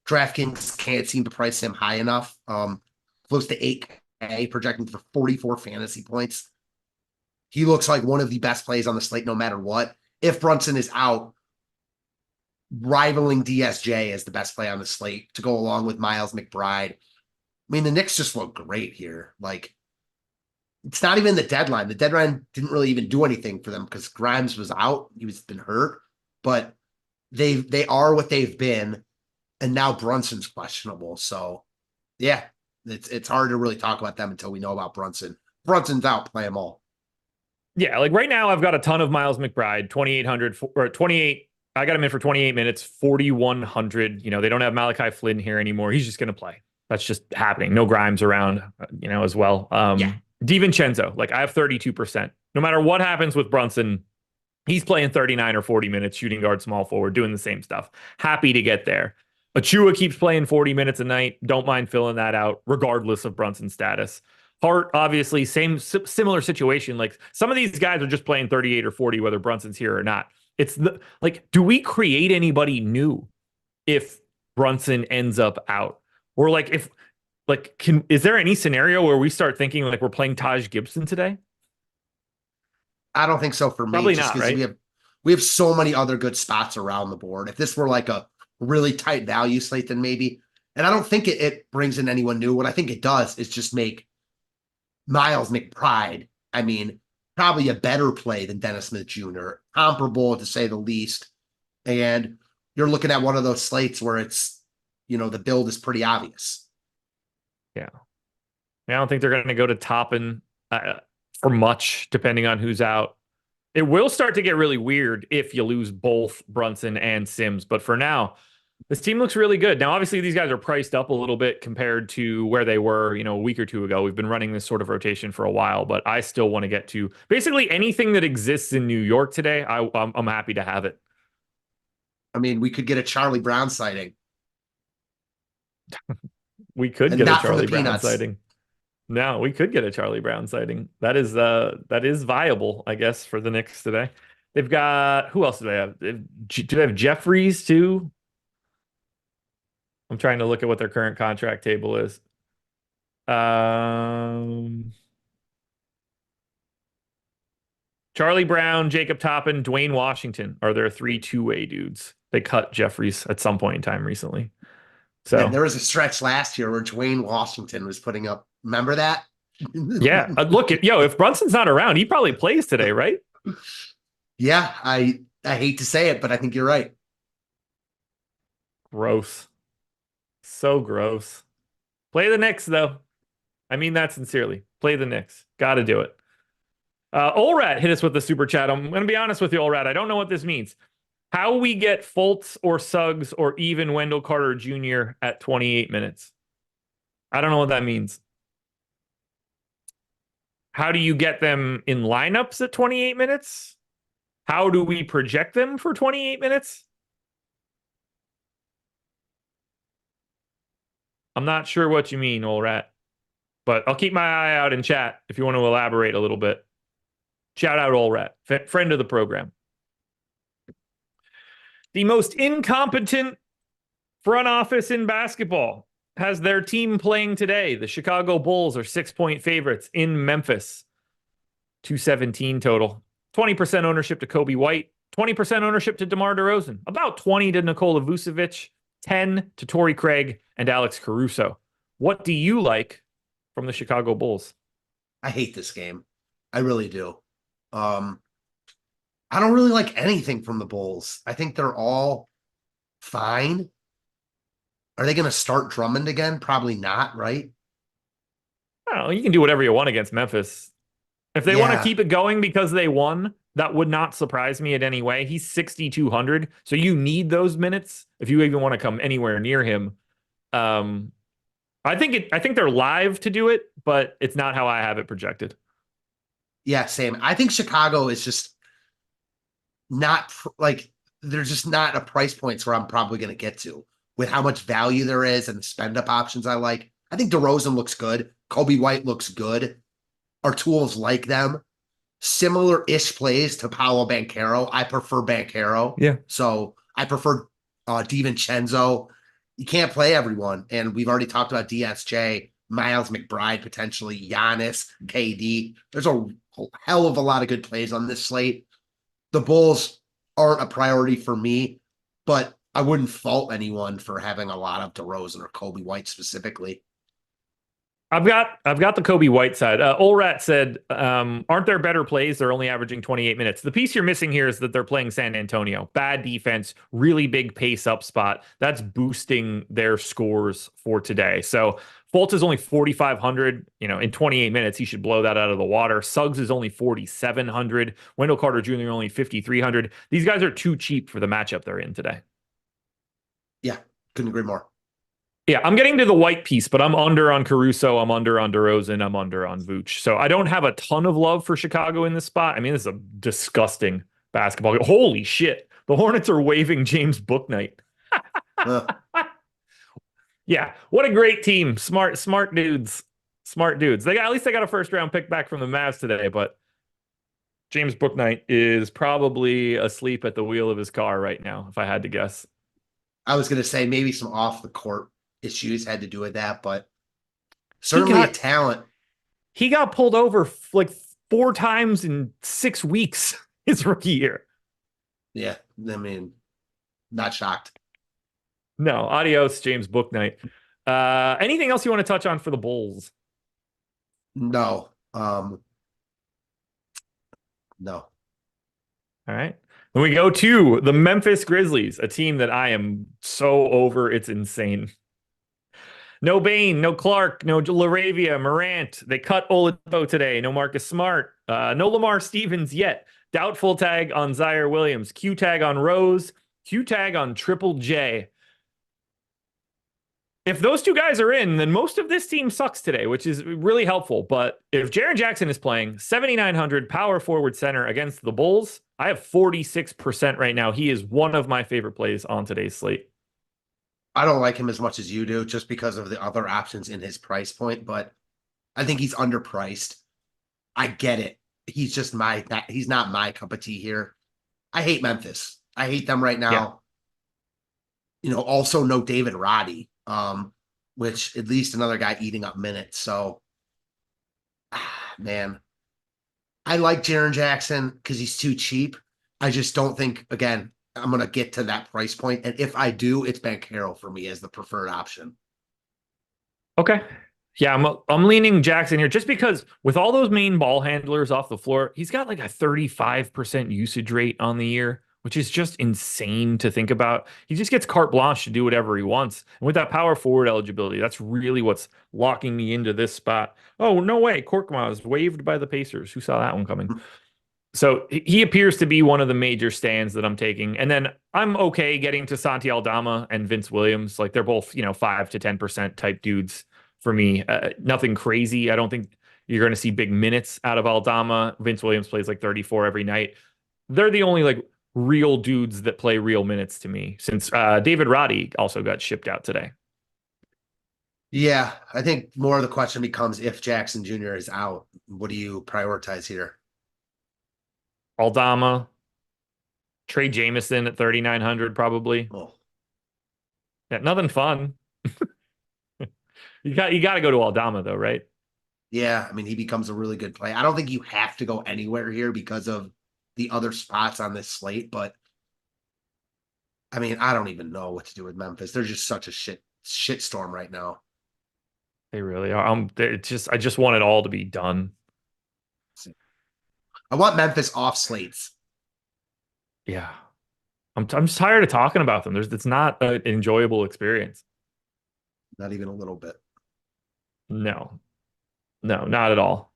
DraftKings can't seem to price him high enough. Close to 8K, projecting for 44 fantasy points. He looks like one of the best plays on the slate no matter what. If Brunson is out, rivaling DSJ as the best play on the slate to go along with Miles McBride. I mean, the Knicks just look great here. Like, it's not even the deadline. The deadline didn't really even do anything for them because Grimes was out. He was been hurt, but they are what they've been, and now Brunson's questionable. So, yeah, it's hard to really talk about them until we know about Brunson. Brunson's out. Play them all. Yeah, like right now, I've got a ton of Miles McBride, 2,800 or 28. I got him in for 28 minutes, 4,100. You know, they don't have Malachi Flynn here anymore. He's just going to play. That's just happening. No Grimes around, you know, as well. Yeah. DiVincenzo, like I have 32%. No matter what happens with Brunson, he's playing 39 or 40 minutes, shooting guard, small forward, doing the same stuff. Happy to get there. Achiuwa keeps playing 40 minutes a night. Don't mind filling that out, regardless of Brunson's status. Hart, obviously, similar situation. Like some of these guys are just playing 38 or 40, whether Brunson's here or not. It's the like, do we create anybody new if Brunson ends up out? Or like if is there any scenario where we start thinking like we're playing Taj Gibson today? I don't think so for me. Probably Just not, because right? we have so many other good spots around the board. If this were like a really tight value slate, then maybe. And I don't think it brings in anyone new. What I think it does is just make Miles McBride, I mean, probably a better play than Dennis Smith Jr., comparable to say the least. And you're looking at one of those slates where it's, the build is pretty obvious. Yeah. I don't think they're going to go to Toppin for much, depending on who's out. It will start to get really weird if you lose both Brunson and Sims. But for now, this team looks really good. Now, obviously, these guys are priced up a little bit compared to where they were, a week or two ago. We've been running this sort of rotation for a while, but I still want to get to basically anything that exists in New York today. I'm happy to have it. I mean, we could get a Charlie Brown sighting. We could And get a not for the Charlie Brown peanuts. sighting. No, we could get a Charlie Brown sighting. That is viable, I guess, for the Knicks today. They've got who else do they have? Do they have Jeffries too? I'm trying to look at what their current contract table is. Charlie Brown, Jacob Toppin, Dwayne Washington are their 3 two-way dudes. They cut Jeffries at some point in time recently. And So there was a stretch last year where Dwayne Washington was putting up. Remember that? Yeah. Look, if Brunson's not around, he probably plays today, right? Yeah, I hate to say it, but I think you're right. Gross. So gross. Play the Knicks, though. I mean that sincerely. Play the Knicks. Got to do it. Olrat hit us with the super chat. I'm going to be honest with you, Olrat. I don't know what this means. How we get Fultz or Suggs or even Wendell Carter Jr. at 28 minutes? I don't know what that means. How do you get them in lineups at 28 minutes? How do we project them for 28 minutes? I'm not sure what you mean, Olrat, but I'll keep my eye out in chat if you want to elaborate a little bit. Shout out Olrat, friend of the program. The most incompetent front office in basketball has their team playing today. The Chicago Bulls are 6-point favorites in Memphis. 217 total. 20% ownership to Kobe White. 20% ownership to DeMar DeRozan. About 20 to Nikola Vucevic. 10 to Torrey Craig and Alex Caruso. What do you like from the Chicago Bulls? I hate this game. I really do. I don't really like anything from the Bulls. I think they're all fine. Are they going to start Drummond again? Probably not, right? I don't know. You can do whatever you want against Memphis. If they want to keep it going because they won, that would not surprise me in any way. He's 6,200, so you need those minutes if you even want to come anywhere near him. I think they're live to do it, but it's not how I have it projected. Yeah, same. I think Chicago is just not like they're just not a price points where I'm probably going to get to with how much value there is and the spend up options I like. I think DeRozan looks good. Kobe White looks good. Our tools like them. Similar-ish plays to Paolo Banchero. I prefer Banchero. Yeah. So I prefer DiVincenzo. You can't play everyone. And we've already talked about DSJ, Miles McBride, potentially Giannis, KD. There's a hell of a lot of good plays on this slate. The Bulls aren't a priority for me, but I wouldn't fault anyone for having a lot of DeRozan or Kobe White specifically. I've got the Kobe White side. Olrat said, aren't there better plays? They're only averaging 28 minutes. The piece you're missing here is that they're playing San Antonio. Bad defense, really big pace up spot. That's boosting their scores for today. So Fultz is only 4,500. In 28 minutes, he should blow that out of the water. Suggs is only 4,700. Wendell Carter Jr. only 5,300. These guys are too cheap for the matchup they're in today. Yeah, couldn't agree more. Yeah, I'm getting to the White piece, but I'm under on Caruso, I'm under on DeRozan, I'm under on Vooch. So I don't have a ton of love for Chicago in this spot. I mean, this is a disgusting basketball game. Holy shit. The Hornets are waving James Bouknight. Yeah, what a great team. Smart dudes. Smart dudes. At least they got a first round pick back from the Mavs today, but James Bouknight is probably asleep at the wheel of his car right now, if I had to guess. I was going to say maybe some off the court issues had to do with that, but certainly a talent. He got pulled over like 4 times in 6 weeks his rookie year. Yeah, I mean, not shocked. No, adios, James Bouknight. Anything else you want to touch on for the Bulls? No. No. All right. Then we go to the Memphis Grizzlies, a team that I am so over. It's insane. No Bane, no Clark, no LaRavia, Morant. They cut Oladipo today. No Marcus Smart. No Lamar Stevens yet. Doubtful tag on Zaire Williams. Q tag on Rose. Q tag on Triple J. If those two guys are in, then most of this team sucks today, which is really helpful. But if Jaren Jackson is playing 7,900 power forward center against the Bulls, I have 46% right now. He is one of my favorite plays on today's slate. I don't like him as much as you do just because of the other options in his price point, but I think he's underpriced. I get it. He's just he's not my cup of tea here. I hate Memphis. I hate them right now. Yeah. Also no David Roddy, which at least another guy eating up minutes. So, man, I like Jaren Jackson because he's too cheap. I just don't think, again, I'm going to get to that price point. And if I do, it's Banchero for me as the preferred option. Okay. Yeah, I'm leaning Jackson here just because with all those main ball handlers off the floor, he's got like a 35% usage rate on the year, which is just insane to think about. He just gets carte blanche to do whatever he wants. And with that power forward eligibility, that's really what's locking me into this spot. Oh, no way. Korkmaz waived by the Pacers. Who saw that one coming? So he appears to be one of the major stands that I'm taking. And then I'm okay getting to Santi Aldama and Vince Williams. Like they're both, 5 to 10% type dudes for me. Nothing crazy. I don't think you're going to see big minutes out of Aldama. Vince Williams plays like 34 every night. They're the only like real dudes that play real minutes to me since David Roddy also got shipped out today. Yeah, I think more of the question becomes if Jackson Jr. is out, what do you prioritize here? Aldama, Trey Jameson at 3,900 probably. Oh. Yeah, nothing fun. You got to go to Aldama though, right? Yeah, I mean, he becomes a really good play. I don't think you have to go anywhere here because of the other spots on this slate, but I mean, I don't even know what to do with Memphis. They're just such a shit storm right now. They really are. I just want it all to be done. I want Memphis off slates. Yeah. I'm just tired of talking about them. It's not an enjoyable experience. Not even a little bit. No, not at all.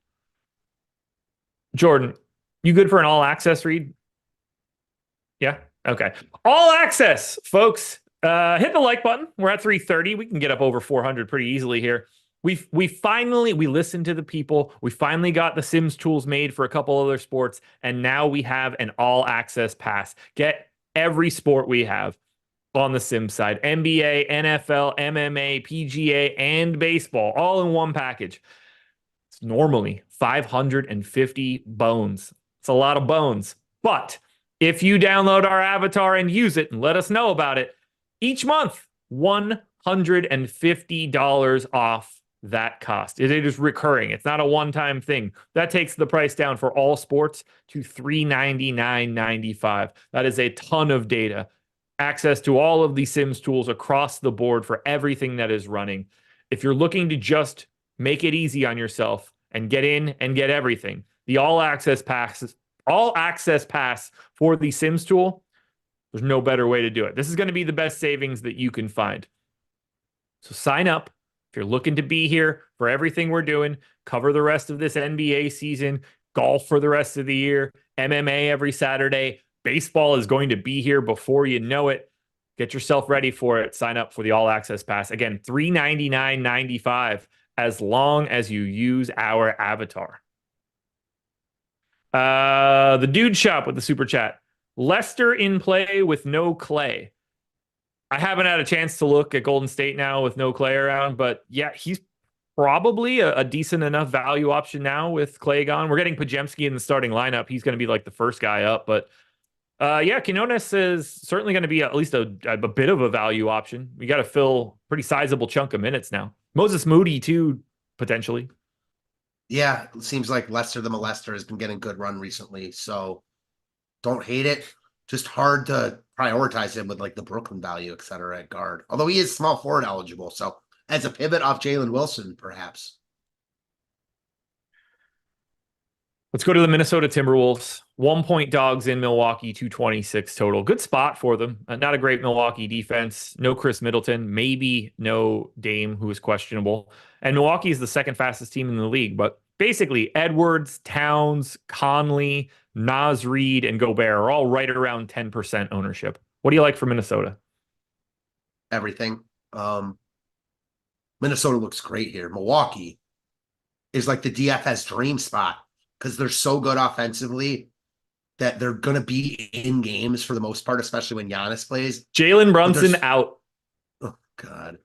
Jordan, you good for an all access read? Yeah. Okay. All access, folks. Hit the like button. We're at 330. We can get up over 400 pretty easily here. We finally listened to the people. We finally got the Sims tools made for a couple other sports, and now we have an all access pass. Get every sport we have on the Sims side: NBA, NFL, MMA, PGA, and baseball, all in one package. It's normally 550 bones. It's a lot of bones, but if you download our avatar and use it and let us know about it, each month, $150 off that cost. It is recurring. It's not a one-time thing. That takes the price down for all sports to $399.95. That is a ton of data. Access to all of the Sims tools across the board for everything that is running. If you're looking to just make it easy on yourself and get in and get everything, the all access pass for the Sims tool, there's no better way to do it. This is going to be the best savings that you can find. So sign up if you're looking to be here for everything we're doing, cover the rest of this NBA season, golf for the rest of the year, MMA every Saturday. Baseball is going to be here before you know it. Get yourself ready for it. Sign up for the all access pass. Again, $399.95 as long as you use our avatar. The dude shop with the super chat. Leicester in play with no Clay. I haven't had a chance to look at Golden State now with no Clay around, but yeah, he's probably a decent enough value option now with Clay gone. We're getting Pajemski in the starting lineup. He's going to be like the first guy up, but yeah, Quinones is certainly going to be at least a bit of a value option. We got to fill pretty sizable chunk of minutes now. Moses Moody too, potentially. Yeah, it seems like Lester the Molester has been getting good run recently, so don't hate it. Just hard to prioritize him with like the Brooklyn value, et cetera, at guard. Although he is small forward eligible, so as a pivot off Jalen Wilson, perhaps. Let's go to the Minnesota Timberwolves. 1-point dogs in Milwaukee, 226 total. Good spot for them. Not a great Milwaukee defense. No Chris Middleton. Maybe no Dame, who is questionable. And Milwaukee is the second fastest team in the league. But basically, Edwards, Towns, Conley, Naz Reid, and Gobert are all right around 10% ownership. What do you like for Minnesota? Everything. Minnesota looks great here. Milwaukee is like the DFS dream spot because they're so good offensively that they're going to be in games for the most part, especially when Giannis plays. Jalen Brunson out. Oh, God.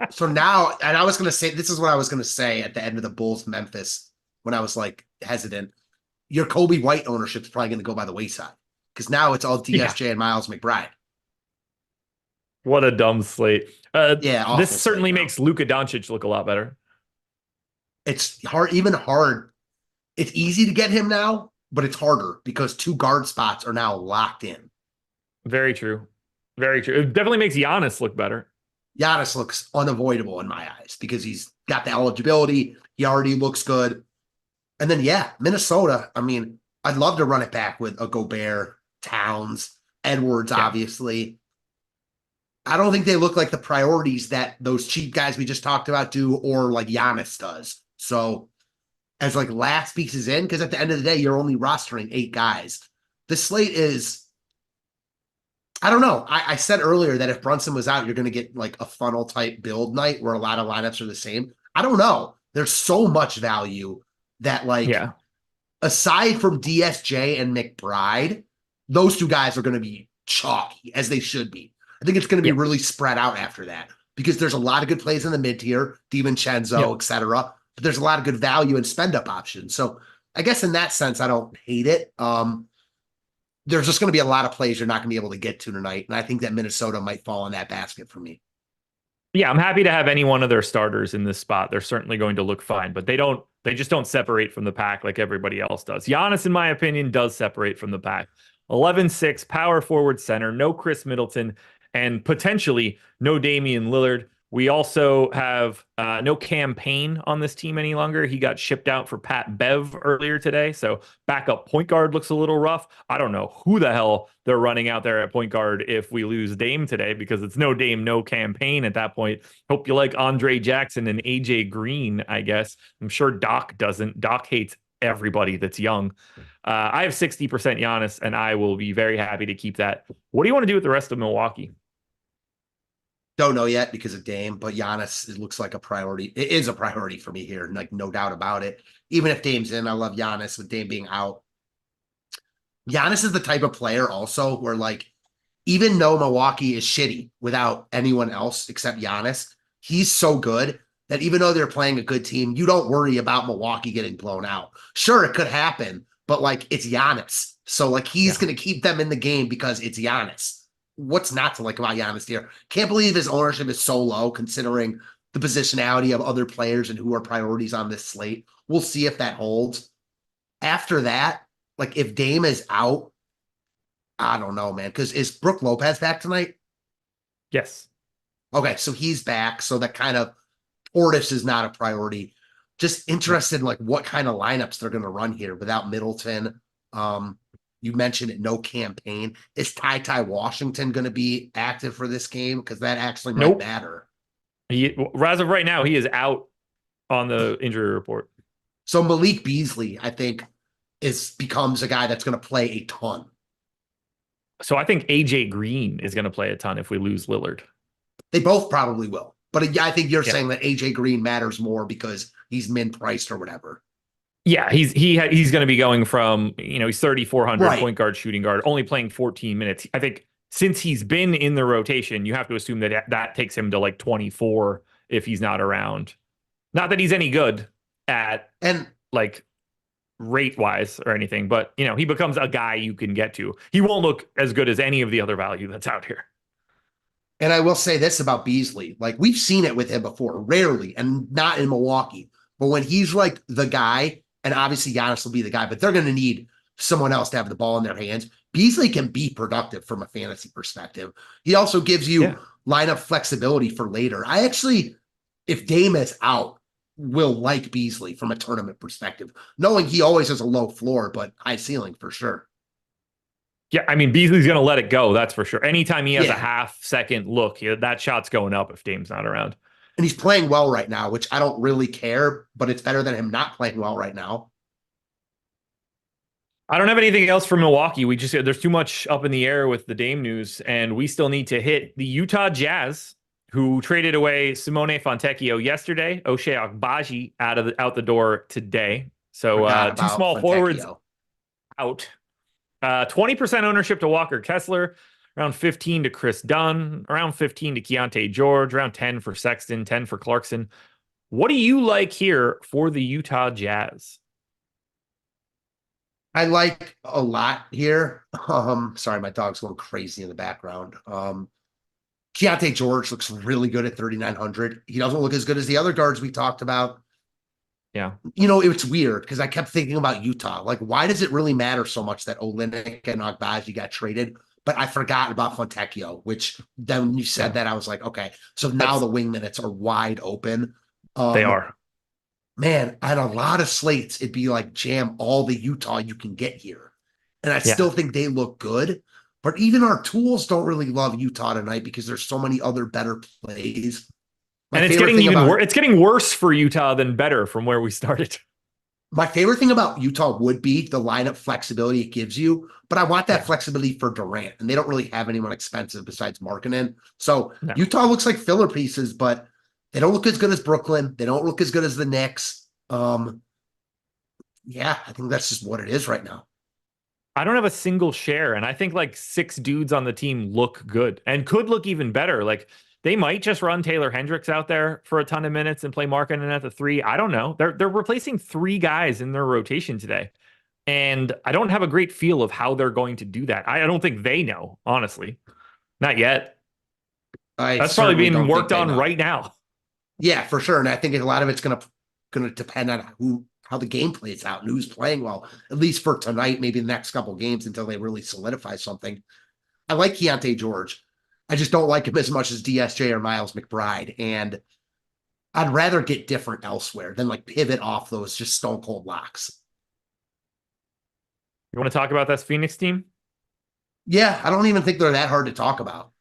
So now, and I was going to say, this is what I was going to say at the end of the Bulls Memphis when I was like hesitant. Your Kobe White ownership is probably going to go by the wayside because now it's all DSJ and Miles McBride. What a dumb slate. Yeah, this certainly makes Luka Doncic look a lot better. It's hard. It's easy to get him now, but it's harder because 2 guard spots are now locked in. Very true. Very true. It definitely makes Giannis look better. Giannis looks unavoidable in my eyes because he's got the eligibility. He already looks good. And then, yeah, Minnesota. I mean, I'd love to run it back with a Gobert, Towns, Edwards, Yeah. obviously. I don't think they look like the priorities that those cheap guys we just talked about do, or like Giannis does. So as like last pieces in, because at the end of the day, you're only rostering 8 guys. The slate is, I don't know. I said earlier that if Brunson was out, you're going to get like a funnel type build night where a lot of lineups are the same. I don't know. There's so much value that like, Yeah. aside from DSJ and McBride, those 2 guys are going to be chalky as they should be. I think it's going to be really spread out after that because there's a lot of good plays in the mid tier, DiVincenzo, et cetera. But there's a lot of good value and spend up options. So I guess in that sense, I don't hate it. There's just going to be a lot of plays you're not going to be able to get to tonight. And I think that Minnesota might fall in that basket for me. Yeah, I'm happy to have any one of their starters in this spot. They're certainly going to look fine, but they just don't separate from the pack like everybody else does. Giannis, in my opinion, does separate from the pack. 11-6, power forward center, no Chris Middleton, and potentially no Damian Lillard. We also have no campaign on this team any longer. He got shipped out for Pat Bev earlier today. So backup point guard looks a little rough. I don't know who the hell they're running out there at point guard if we lose Dame today, because it's no Dame, no campaign at that point. Hope you like Andre Jackson and AJ Green, I guess. I'm sure Doc doesn't. Doc hates everybody that's young. I have 60% Giannis, and I will be very happy to keep that. What do you want to do with the rest of Milwaukee? Don't know yet because of Dame, but Giannis, it looks like a priority. It is a priority for me here, like no doubt about it. Even if Dame's in, I love Giannis. With Dame being out, Giannis is the type of player also where like, even though Milwaukee is shitty without anyone else except Giannis, he's so good that even though they're playing a good team, you don't worry about Milwaukee getting blown out. Sure, it could happen, but like it's Giannis. So like he's going to keep them in the game because it's Giannis. What's not to like about Giannis here? Can't believe his ownership is so low considering the positionality of other players and who are priorities on this slate. We'll see if that holds. After that, like if Dame is out, I don't know, man. Because is Brook Lopez back tonight? Yes. Okay, so he's back. So that kind of Portis is not a priority. Just interested in like what kind of lineups they're going to run here without Middleton. You mentioned it, no campaign. Is Ty Washington going to be active for this game? Because that actually might matter. As of right now, he is out on the injury report. So Malik Beasley, I think, becomes a guy that's going to play a ton. So I think AJ Green is going to play a ton if we lose Lillard. They both probably will. But I think you're saying that AJ Green matters more because he's min priced or whatever. Yeah, he's going to be going from, he's 3,400 point guard, shooting guard, only playing 14 minutes. I think since he's been in the rotation, you have to assume that takes him to like 24 if he's not around. Not that he's any good at like rate wise or anything, but he becomes a guy you can get to. He won't look as good as any of the other value that's out here. And I will say this about Beasley. Like we've seen it with him before, rarely, and not in Milwaukee. But when he's like the guy, and obviously Giannis will be the guy, but they're going to need someone else to have the ball in their hands. Beasley can be productive from a fantasy perspective. He also gives you lineup flexibility for later. I actually, if Dame is out, will like Beasley from a tournament perspective, knowing he always has a low floor, but high ceiling for sure. Yeah, I mean, Beasley's going to let it go. That's for sure. Anytime he has a half-second look, that shot's going up if Dame's not around. And he's playing well right now, which I don't really care, but it's better than him not playing well right now. I don't have anything else for Milwaukee. There's too much up in the air with the Dame news, and we still need to hit the Utah Jazz, who traded away Simone Fontecchio yesterday, Ochai Agbaji out the door today. So two small Fontecchio. Forwards out. 20% ownership to Walker Kessler, around 15 to Chris Dunn, around 15 to Keontae George, around 10 for Sexton, 10 for Clarkson. What do you like here for the Utah Jazz? I like a lot here. Sorry, my dog's going crazy in the background. Keontae George looks really good at 3,900. He doesn't look as good as the other guards we talked about. Yeah. It's weird because I kept thinking about Utah. Like, why does it really matter so much that Olynyk and Agbaji got traded? but I forgot about Fontecchio, which then when you said that, I was like, okay. So now the wing minutes are wide open. They are. Man, on a lot of slates, it'd be like jam all the Utah you can get here. And I still think they look good. But even our tools don't really love Utah tonight because there's so many other better plays. And it's getting even worse. It's getting worse for Utah than better from where we started. My favorite thing about Utah would be the lineup flexibility it gives you, but I want that flexibility for Durant, and they don't really have anyone expensive besides Markkanen. So Utah looks like filler pieces, but they don't look as good as Brooklyn. They don't look as good as the Knicks. I think that's just what it is right now. I don't have a single share, and I think like 6 dudes on the team look good and could look even better. Like they might just run Taylor Hendricks out there for a ton of minutes and play Markkanen at the 3. I don't know. They're replacing 3 guys in their rotation today. And I don't have a great feel of how they're going to do that. I don't think they know, honestly. Not yet. That's probably being worked on right now. Yeah, for sure. And I think a lot of it's going to depend on how the game plays out and who's playing well, at least for tonight, maybe the next couple of games until they really solidify something. I like Keontae George. I just don't like him as much as DSJ or Miles McBride. And I'd rather get different elsewhere than like pivot off those just stone cold locks. You want to talk about this Phoenix team? Yeah, I don't even think they're that hard to talk about.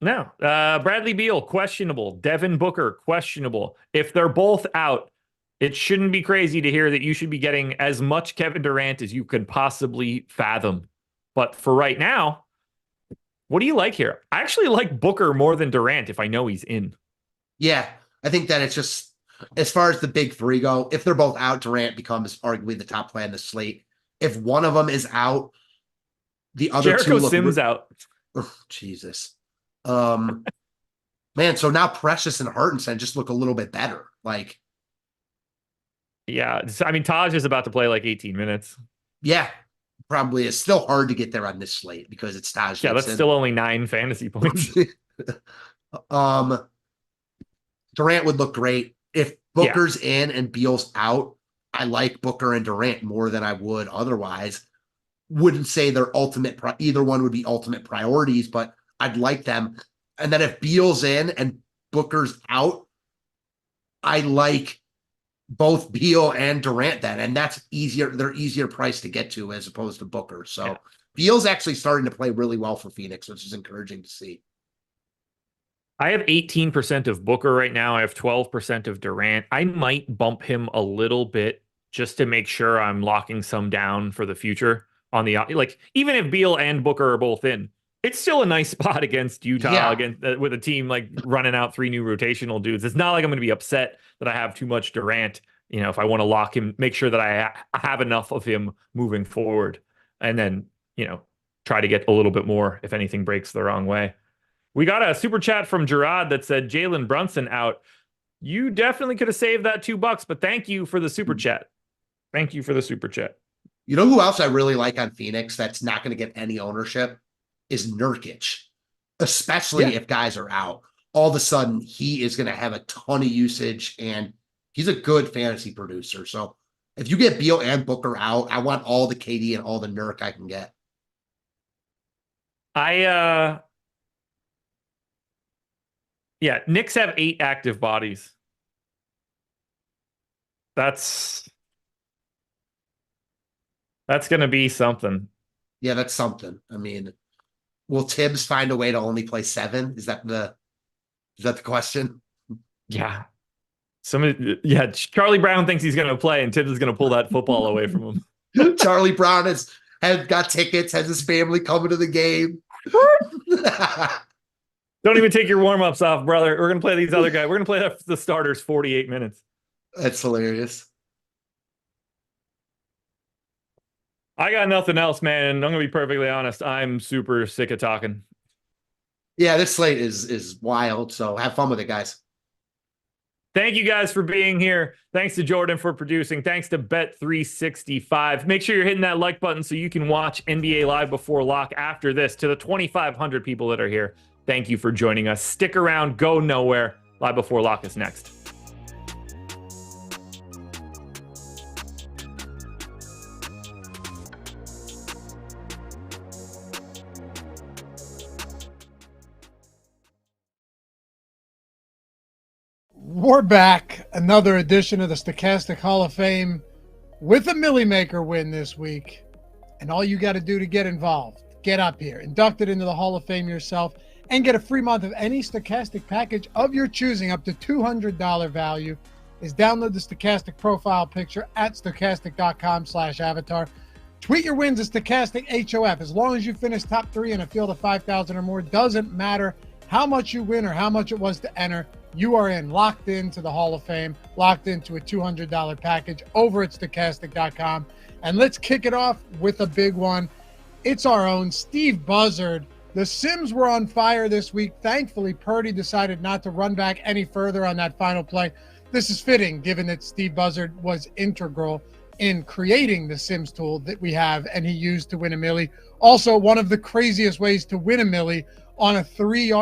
No. Bradley Beal, questionable. Devin Booker, questionable. If they're both out, it shouldn't be crazy to hear that you should be getting as much Kevin Durant as you could possibly fathom. But for right now, what do you like here? I actually like Booker more than Durant if I know he's in. Yeah, I think that it's just, as far as the big 3 go, if they're both out, Durant becomes arguably the top play on the slate. If one of them is out, the other Jericho 2 look Sims out. Oh, Jesus. Man, so now Precious and Hartenstein just look a little bit better. Like, yeah, I mean, Taj is about to play like 18 minutes. Yeah, probably. It's still hard to get there on this slate because it's Taj. Yeah, that's still only 9 fantasy points. Durant would look great. If Booker's in and Beal's out, I like Booker and Durant more than I would otherwise. Wouldn't say they're either one would be ultimate priorities, but I'd like them. And then if Beal's in and Booker's out, I like both Beal and Durant then. And that's easier. They're easier price to get to as opposed to Booker. So Beal's actually starting to play really well for Phoenix, which is encouraging to see. I have 18% of Booker right now. I have 12% of Durant. I might bump him a little bit just to make sure I'm locking some down for the future on the, like, even if Beal and Booker are both in, it's still a nice spot against Utah with a team like running out 3 new rotational dudes. It's not like I'm going to be upset that I have too much Durant. You know, if I want to lock him, make sure that I have enough of him moving forward, and then, you know, try to get a little bit more if anything breaks the wrong way. We got a super chat from Gerard that said Jalen Brunson out. You definitely could have saved that $2, but thank you for the super chat. Thank you for the super chat. You know who else I really like on Phoenix that's not going to get any ownership is Nurkic, especially if guys are out. All of a sudden, he is going to have a ton of usage, and he's a good fantasy producer. So if you get Beal and Booker out, I want all the KD and all the Nurk I can get. Knicks have 8 active bodies. That's going to be something. Yeah, that's something. I mean, will Tibbs find a way to only play 7? Is that the question? Yeah. Charlie Brown thinks he's going to play, and Tibbs is going to pull that football away from him. Charlie Brown has got tickets, has his family coming to the game. Don't even take your warm-ups off, brother. We're going to play these other guys. We're going to play the starters 48 minutes. That's hilarious. I got nothing else, man. I'm going to be perfectly honest. I'm super sick of talking. Yeah, this slate is wild. So have fun with it, guys. Thank you guys for being here. Thanks to Jordan for producing. Thanks to Bet365. Make sure you're hitting that like button so you can watch NBA Live Before Lock after this. To the 2,500 people that are here, thank you for joining us. Stick around. Go nowhere. Live Before Lock is next. We're back. Another edition of the Stokastic Hall of Fame with a Millie Maker win this week. And all you got to do to get involved, get up here, inducted into the Hall of Fame yourself, and get a free month of any Stokastic package of your choosing up to $200 value is download the Stokastic profile picture at stokastic.com/avatar. Tweet your wins at Stokastic HOF. As long as you finish top 3 in a field of 5,000 or more, doesn't matter how much you win or how much it was to enter. You are locked into the Hall of Fame, locked into a $200 package over at Stokastic.com. And let's kick it off with a big one. It's our own Steve Buzzard. The Sims were on fire this week. Thankfully, Purdy decided not to run back any further on that final play. This is fitting, given that Steve Buzzard was integral in creating the Sims tool that we have and he used to win a millie. Also, one of the craziest ways to win a millie on a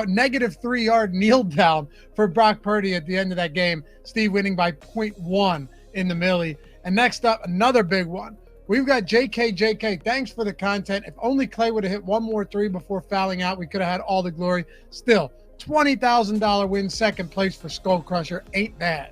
negative 3-yard kneel down for Brock Purdy at the end of that game. Steve winning by 0.1 in the millie. And next up, another big one. We've got JK. Thanks for the content. If only Clay would have hit one more 3 before fouling out, we could have had all the glory. Still, $20,000 win, second place for Skull Crusher. Ain't bad.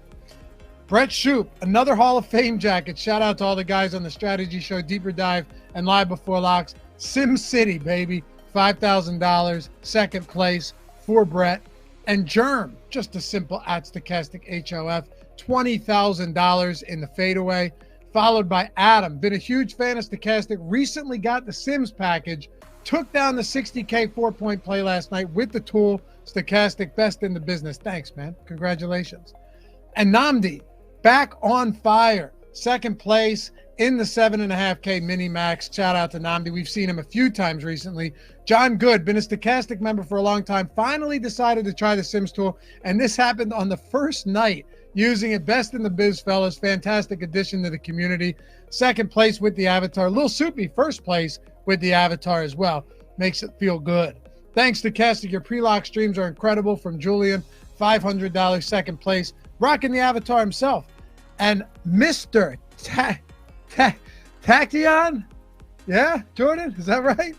Brett Shoup, another Hall of Fame jacket. Shout out to all the guys on the strategy show, Deeper Dive, and Live Before Locks. Sim City, baby. $5,000, second place for Brett. And Germ, just a simple at Stokastic HOF, $20,000 in the fadeaway, followed by Adam. Been a huge fan of Stokastic, recently got the Sims package, took down the 60K 4-point play last night with the tool. Stokastic, best in the business. Thanks, man. Congratulations. And Namdi, back on fire, second place in the 7.5K mini max. Shout out to Namdi. We've seen him a few times recently. John Good, been a Stokastic member for a long time, finally decided to try the Sims tool, and this happened on the first night using it. Best in the biz, fellas. Fantastic addition to the community. Second place with the avatar. Lil Soupy, first place with the avatar as well. Makes it feel good. Thanks to Stokastic. Your pre-lock streams are incredible. From Julian, $500, second place. Rocking the avatar himself. And Mr. Tachyon? Yeah, Jordan, is that right?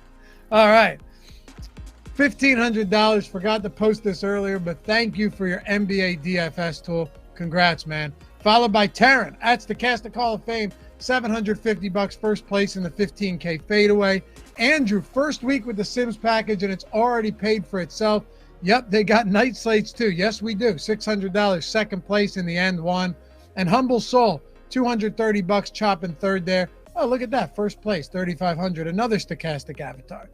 All right. $1,500. Forgot to post this earlier, but thank you for your NBA DFS tool. Congrats, man. Followed by Taryn at Stokastic Hall of Fame, $750, first place in the 15K fadeaway. Andrew, first week with the Sims package, and it's already paid for itself. Yep, they got night slates too. Yes, we do. $600, second place in the end one. And Humble Soul, $230, chopping third there. Oh, look at that. First place, $3,500. Another Stokastic avatar.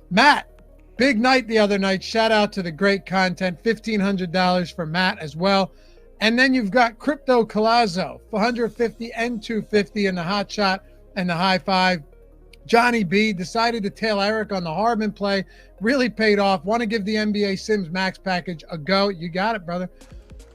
Matt, big night the other night. Shout out to the great content. $1,500 for Matt as well. And then you've got Crypto Colazzo, $150 and $250 in the hot shot and the high five. Johnny B decided to tail Eric on the Hardman play. Really paid off. Want to give the NBA Sims Max package a go. You got it, brother.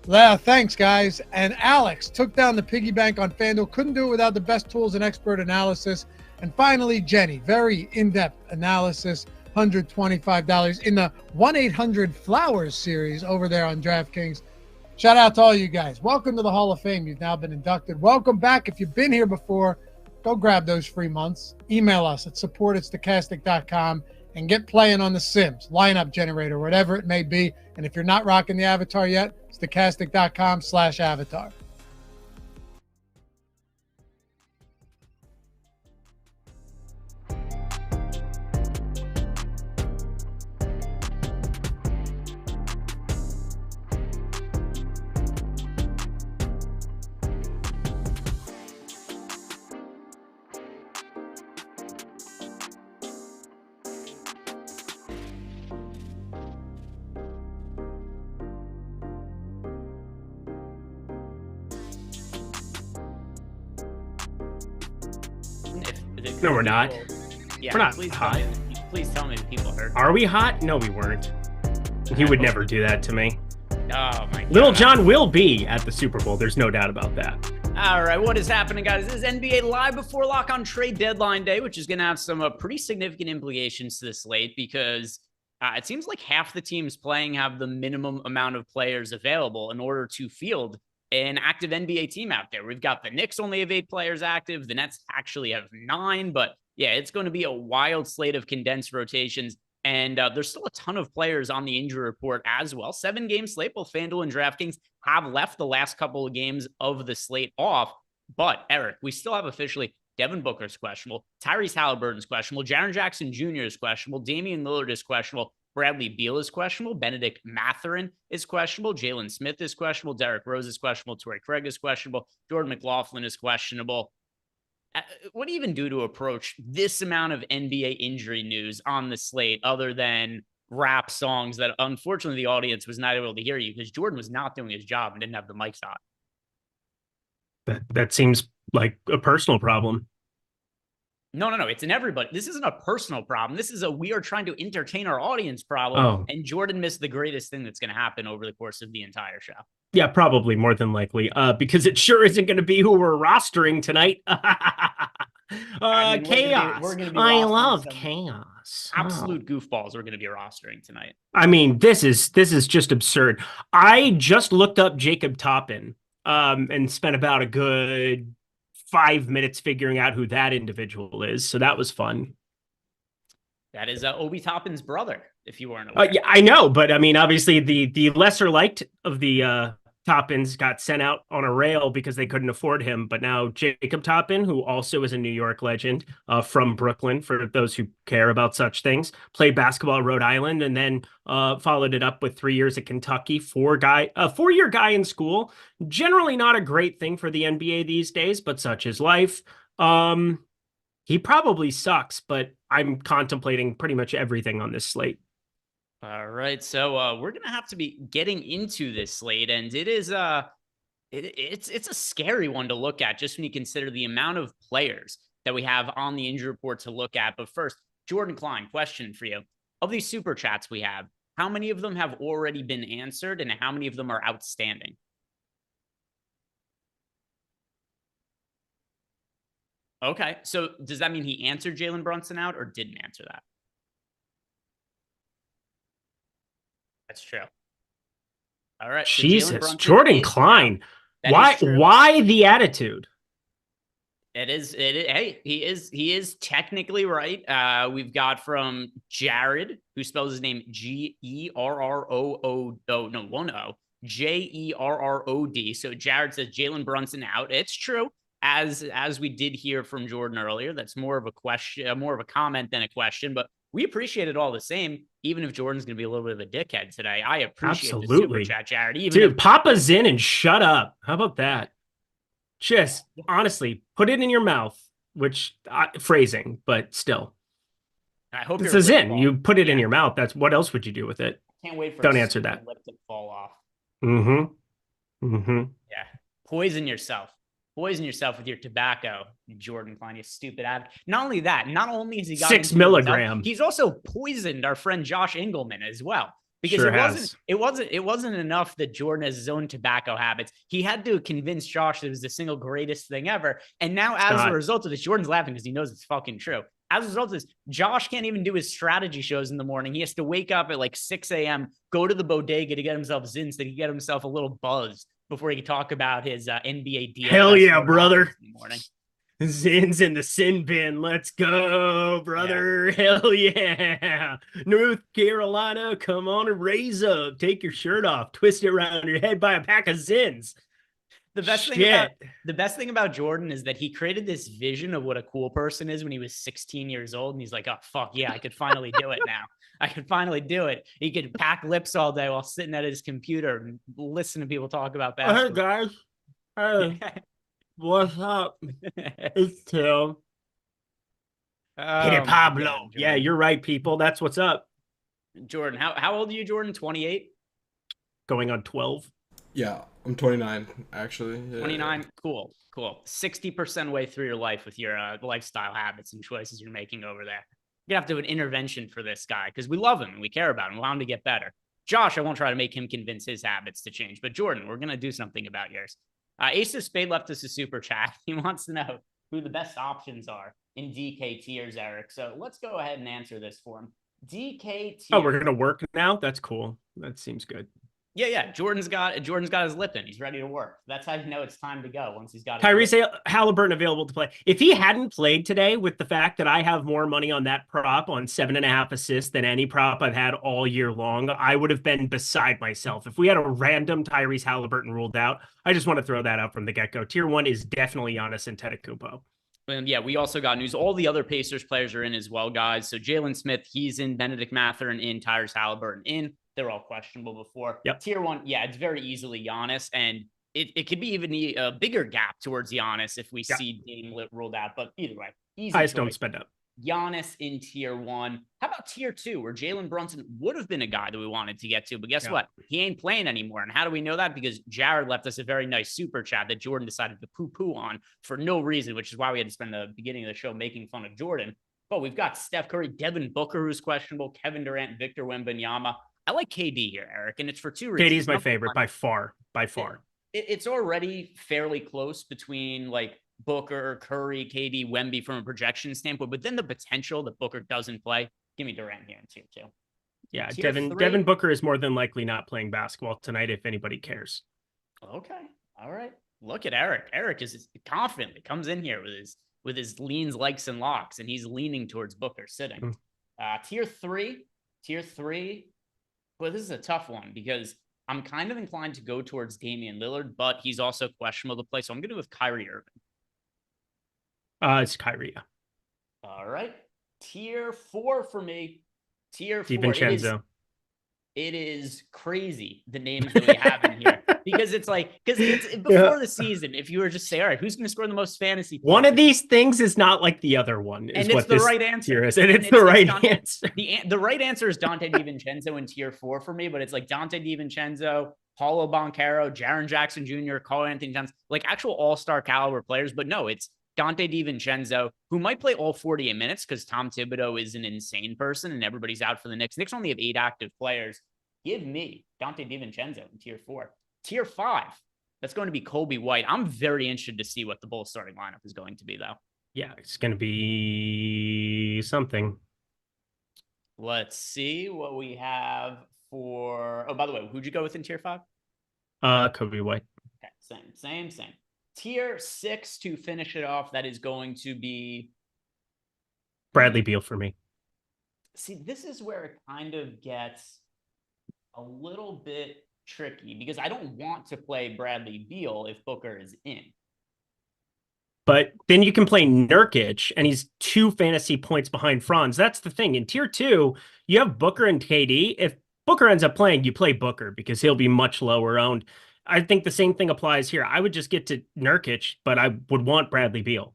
Yeah, thanks, guys. And Alex took down the piggy bank on FanDuel. Couldn't do it without the best tools and expert analysis. And finally, Jenny, very in-depth analysis, $125 in the 1-800-Flowers series over there on DraftKings. Shout out to all you guys. Welcome to the Hall of Fame. You've now been inducted. Welcome back. If you've been here before, go grab those free months. Email us at support@stokastic.com and get playing on the Sims, lineup generator, whatever it may be. And if you're not rocking the avatar yet, stokastic.com/avatar. No, we're not. Yeah, we're not please hot. Please tell me the people heard. Are we hot? No, we weren't. He would never do that to me. Oh my God. Little John will be at the Super Bowl. There's no doubt about that. All right, what is happening, guys? This is NBA Live Before Lock on trade deadline day, which is going to have some pretty significant implications to this slate because it seems like half the teams playing have the minimum amount of players available in order to field an active NBA team out there. We've got the Knicks only have 8 players active. The Nets actually have 9, but yeah, it's going to be a wild slate of condensed rotations. And there's still a ton of players on the injury report as well. 7-game slate. Both FanDuel and DraftKings have left the last couple of games of the slate off. But, Eric, we still have officially Devin Booker's questionable. Tyrese Halliburton's questionable. Jaren Jackson Jr. is questionable. Damian Lillard is questionable. Bradley Beal is questionable. Benedict Mathurin is questionable. Jalen Smith is questionable. Derrick Rose is questionable. Torrey Craig is questionable. Jordan McLaughlin is questionable. What do you even do to approach this amount of NBA injury news on the slate other than rap songs that unfortunately the audience was not able to hear you because Jordan was not doing his job and didn't have the mics on? That seems like a personal problem. No. It's in everybody. This isn't a personal problem. This is we are trying to entertain our audience problem. Oh. And Jordan missed the greatest thing that's going to happen over the course of the entire show. Yeah, probably more than likely. Because it sure isn't going to be who we're rostering tonight. Chaos. I love chaos. Absolute goofballs we're going to be rostering tonight. I mean, this is just absurd. I just looked up Jacob Toppin and spent about a good 5 minutes figuring out who that individual is. So that was fun. That is Obi Toppin's brother, if you weren't aware. Yeah, I know, but I mean, obviously the lesser liked of the Toppins got sent out on a rail because they couldn't afford him. But now Jacob Toppin, who also is a New York legend from Brooklyn, for those who care about such things, played basketball at Rhode Island and then followed it up with 3 years at Kentucky. 4-year guy in school. Generally not a great thing for the NBA these days, but such is life. He probably sucks, but I'm contemplating pretty much everything on this slate. All right, so we're gonna have to be getting into this slate, and it is it's a scary one to look at just when you consider the amount of players that we have on the injury report to look at. But first, Jordan Klein, question for you: of these super chats we have, how many of them have already been answered, and how many of them are outstanding? Okay, so does that mean he answered Jalen Brunson out or didn't answer that? That's true. All right. So Jesus, Jordan Klein. Why the attitude? Hey, he is technically right. We've got from Jared, who spells his name Jerrod. So Jared says Jalen Brunson out. It's true. As we did hear from Jordan earlier, that's more of a question, more of a comment than a question, but we appreciate it all the same, even if Jordan's going to be a little bit of a dickhead today. I appreciate the super chat, Jared. Dude, Papa's in and shut up. How about that? Just honestly, put it in your mouth, which phrasing, but still. I hope this is in. You put it in your mouth. That's what else would you do with it? Can't wait for don't answer that. Lip to fall off. Yeah. Poison yourself. Poison yourself with your tobacco, Jordan Klein, you stupid ad. Not only that, not only has he got 6 milligrams, he's also poisoned our friend Josh Engleman as well. Because it wasn't enough that Jordan has his own tobacco habits. He had to convince Josh that it was the single greatest thing ever. And now, as a result of this, Jordan's laughing because he knows it's fucking true. As a result of this, Josh can't even do his strategy shows in the morning. He has to wake up at like 6 a.m., go to the bodega to get himself zins, so he can get himself a little buzzed before he can talk about his NBA DFS. Hell yeah, brother. In the morning. Zins in the sin bin. Let's go, brother. Yeah. Hell yeah. North Carolina, come on and raise up. Take your shirt off. Twist it around your head by a pack of Zins. The best thing about Jordan is that he created this vision of what a cool person is when he was 16 years old. And he's like, oh, fuck yeah, I could finally do it now. I could finally do it. He could pack lips all day while sitting at his computer and listen to people talk about basketball. Hey, guys. Hey, what's up? It's Tim. Hit it, Pablo. God, yeah, you're right, people. That's what's up. Jordan, how old are you, Jordan? 28? Going on 12. Yeah, I'm 29, actually. Yeah. 29? Cool. 60% way through your life with your lifestyle habits and choices you're making over there. You're going to have to do an intervention for this guy because we love him and we care about him. We want him to get better. Josh, I won't try to make him convince his habits to change. But Jordan, we're going to do something about yours. Ace of Spade left us a super chat. He wants to know who the best options are in DK tiers, Eric. So let's go ahead and answer this for him. DK tiers. Oh, we're going to work now? That's cool. That seems good. Yeah. Jordan's got his lip in. He's ready to work. That's how you know it's time to go once he's got his Tyrese Halliburton available to play. If he hadn't played today, with the fact that I have more money on that prop on 7.5 assists than any prop I've had all year long, I would have been beside myself. If we had a random Tyrese Halliburton ruled out, I just want to throw that out from the get-go. Tier 1 is definitely Giannis Antetokounmpo. And yeah, we also got news. All the other Pacers players are in as well, guys. So Jalen Smith, he's in. Benedict Mathurin in. Tyrese Halliburton in. They're all questionable before. Yep. Tier 1, yeah, it's very easily Giannis. And it could be even a bigger gap towards Giannis if we see Dame ruled out. But either way, easy. I just don't spend up. Giannis in tier 1. How about tier 2, where Jalen Brunson would have been a guy that we wanted to get to? But guess what? He ain't playing anymore. And how do we know that? Because Jared left us a very nice super chat that Jordan decided to poo-poo on for no reason, which is why we had to spend the beginning of the show making fun of Jordan. But we've got Steph Curry, Devin Booker, who's questionable, Kevin Durant, Victor Wembanyama. I like KD here, Eric, and it's for 2 reasons. KD's my favorite by far. It's already fairly close between like Booker, Curry, KD, Wemby from a projection standpoint, but then the potential that Booker doesn't play. Give me Durant here in tier 2. Yeah, Devin Booker is more than likely not playing basketball tonight if anybody cares. Okay. All right. Look at Eric. Eric is confidently comes in here with his leans, likes, and locks, and he's leaning towards Booker sitting. Tier 3. Well, this is a tough one because I'm kind of inclined to go towards Damian Lillard, but he's also questionable to play. So I'm going to go with Kyrie Irving. It's Kyrie. Yeah. All right. Tier 4 for me. Tier 4. DiVincenzo. It is crazy the names that we have in here because it's before the season. If you were just say, all right, who's going to score the most fantasy points? One of these things is not like the other one. And it's the right answer. And it's the right answer. The right answer is Dante DiVincenzo in tier 4 for me, but it's like Dante DiVincenzo, Paulo Banchero, Jaren Jackson Jr., Carl Anthony Towns, like actual all-star caliber players. But no, it's Dante DiVincenzo, who might play all 48 minutes because Tom Thibodeau is an insane person and everybody's out for the Knicks. Knicks only have 8 active players. Give me Dante DiVincenzo in tier 4. Tier 5, that's going to be Kobe White. I'm very interested to see what the Bulls starting lineup is going to be, though. Yeah, it's going to be something. Let's see what we have for... Oh, by the way, who'd you go with in tier 5? Kobe White. Okay, same. Tier 6 to finish it off, that is going to be Bradley Beal for me. See, this is where it kind of gets a little bit tricky because I don't want to play Bradley Beal if Booker is in. But then you can play Nurkic, and he's 2 fantasy points behind Franz. That's the thing. In tier 2, you have Booker and KD. If Booker ends up playing, you play Booker because he'll be much lower owned. I think the same thing applies here. I would just get to Nurkic, but I would want Bradley Beal.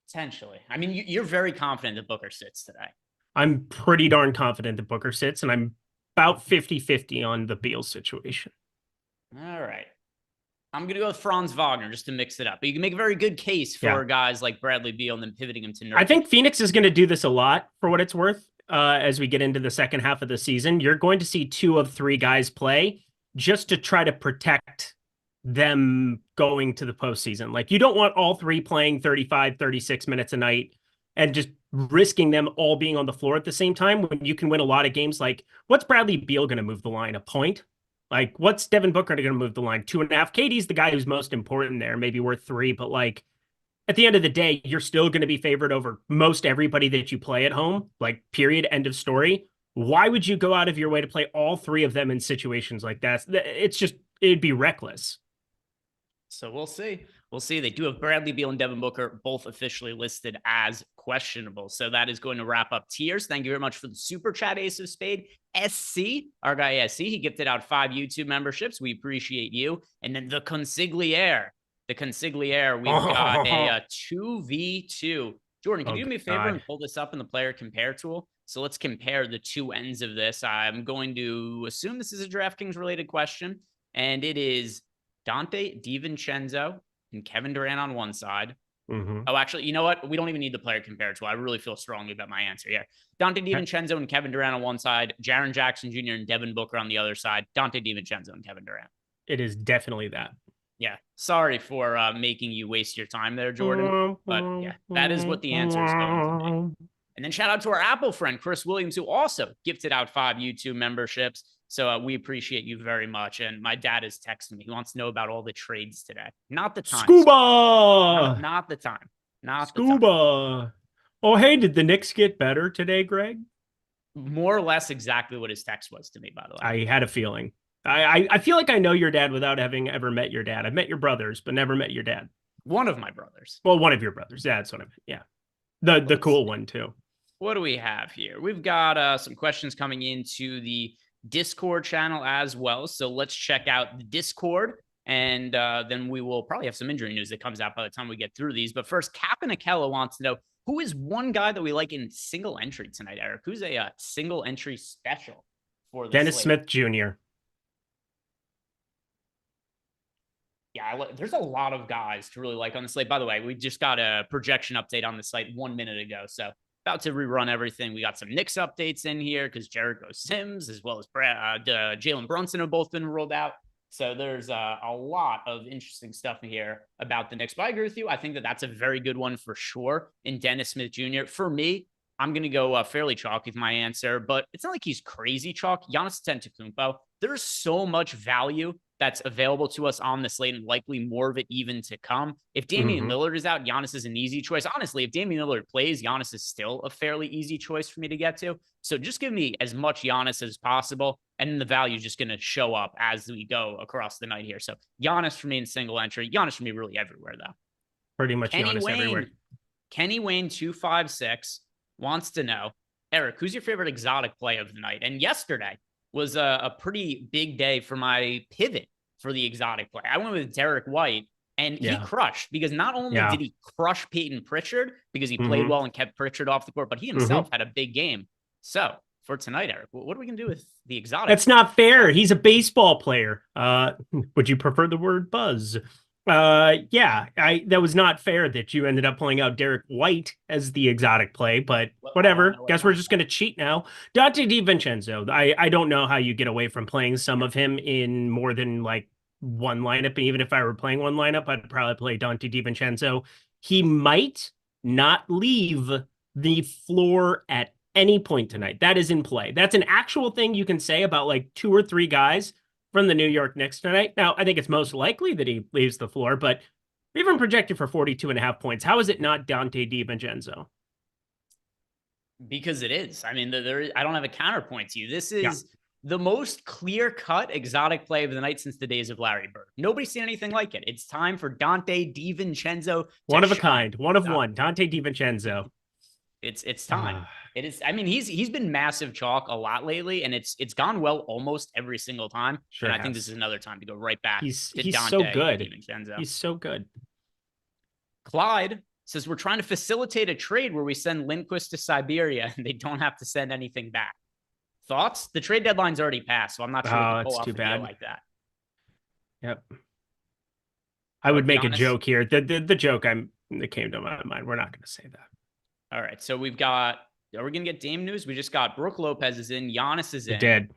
Potentially. I mean, you're very confident that Booker sits today. I'm pretty darn confident that Booker sits, and I'm about 50-50 on the Beal situation. All right. I'm going to go with Franz Wagner just to mix it up. But you can make a very good case for guys like Bradley Beal and then pivoting him to Nurkic. I think Phoenix is going to do this a lot for what it's worth. As we get into the second half of the season, you're going to see 2 of 3 guys play just to try to protect them going to the postseason. Like, you don't want all 3 playing 35, 36 minutes a night and just risking them all being on the floor at the same time when you can win a lot of games. Like, what's Bradley Beal going to move the line? A point? Like, what's Devin Booker going to move the line? 2.5. KD's the guy who's most important there, maybe worth 3, but like, at the end of the day, you're still going to be favored over most everybody that you play at home, like, period, end of story. Why would you go out of your way to play all 3 of them in situations like that? It'd be reckless. So we'll see. They do have Bradley Beal and Devin Booker both officially listed as questionable. So that is going to wrap up tiers. Thank you very much for the super chat, Ace of Spade. SC, our guy SC, he gifted out 5 YouTube memberships. We appreciate you. And then the Consigliere, we've got a 2v2. Jordan, can you do me a favor and pull this up in the player compare tool? So let's compare the 2 ends of this. I'm going to assume this is a DraftKings related question, and it is Dante DiVincenzo and Kevin Durant on one side. Mm-hmm. Oh, actually, you know what? We don't even need the player compared to. I really feel strongly about my answer here. Dante DiVincenzo and Kevin Durant on one side, Jaren Jackson Jr. and Devin Booker on the other side, Dante DiVincenzo and Kevin Durant. It is definitely that. Yeah. Sorry for making you waste your time there, Jordan. But yeah, that is what the answer is going to be. And then shout out to our Apple friend, Chris Williams, who also gifted out 5 YouTube memberships. So we appreciate you very much. And my dad is texting me. He wants to know about all the trades today. Not the time. Scuba! Not the time. Not Scuba! the time. Oh, hey, did the Knicks get better today, Greg? More or less exactly what his text was to me, by the way. I had a feeling. I feel like I know your dad without having ever met your dad. I've met your brothers, but never met your dad. One of my brothers. Well, one of your brothers. Yeah, that's what I meant. Yeah. The cool one, too. What do we have here? We've got some questions coming into the Discord channel as well. So let's check out the Discord. And then we will probably have some injury news that comes out by the time we get through these. But first, Captain Akella wants to know, who is one guy that we like in single entry tonight, Eric? Who's a single entry special for the Dennis Smith Jr. Yeah, there's a lot of guys to really like on the slate. By the way, we just got a projection update on the site 1 minute ago. So about to rerun everything. We got some Knicks updates in here because Jericho Sims as well as Jalen Brunson have both been rolled out. So there's a lot of interesting stuff in here about the Knicks. But I agree with you. I think that that's a very good one for sure in Dennis Smith Jr. For me, I'm going to go fairly chalk with my answer, but it's not like he's crazy chalk. Giannis Antetokounmpo, there's so much value that's available to us on the slate and likely more of it even to come. If Damian Lillard is out, Giannis is an easy choice. Honestly, if Damian Lillard plays, Giannis is still a fairly easy choice for me to get to. So just give me as much Giannis as possible, and then the value is just going to show up as we go across the night here. So Giannis for me in single entry. Giannis for me really everywhere, though. Pretty much Giannis everywhere. Kenny Wayne 256 wants to know, Eric, who's your favorite exotic play of the night? And yesterday was a pretty big day for my pivot for the exotic play. I went with Derek White, and he crushed because not only did he crush Peyton Pritchard because he played well and kept Pritchard off the court, but he himself had a big game. So for tonight, Eric, what are we going to do with the exotic? That's not fair. He's a baseball player. Would you prefer the word buzz? That was not fair that you ended up pulling out Derek White as the exotic play, but whatever. Guess we're just going to cheat now. Dante DiVincenzo. I don't know how you get away from playing some of him in more than like one lineup. Even if I were playing one lineup, I'd probably play Dante DiVincenzo. He might not leave the floor at any point tonight. That is in play. That's an actual thing you can say about like 2 or 3 guys from the New York Knicks tonight. Now, I think it's most likely that he leaves the floor, but even projected for 42.5 points. How is it not Dante DiVincenzo? Because it is. I mean, I don't have a counterpoint to you. This is the most clear-cut exotic play of the night since the days of Larry Bird. Nobody's seen anything like it. It's time for Dante DiVincenzo. One of a kind. One of one. Dante DiVincenzo. It's time. It is. I mean, he's been massive chalk a lot lately, and it's gone well almost every single time. Sure, and I think this is another time to go right back. He's Dante so good. DiVincenzo. He's so good. Clyde says we're trying to facilitate a trade where we send Lindquist to Siberia and they don't have to send anything back. Thoughts? The trade deadline's already passed, so I'm not sure we can pull off a deal like that. Yep. I would make a joke here. The joke that came to my mind. We're not going to say that. All right, so we've got. Are we going to get Dame news? We just got Brooke Lopez is in. Giannis is in. Dead.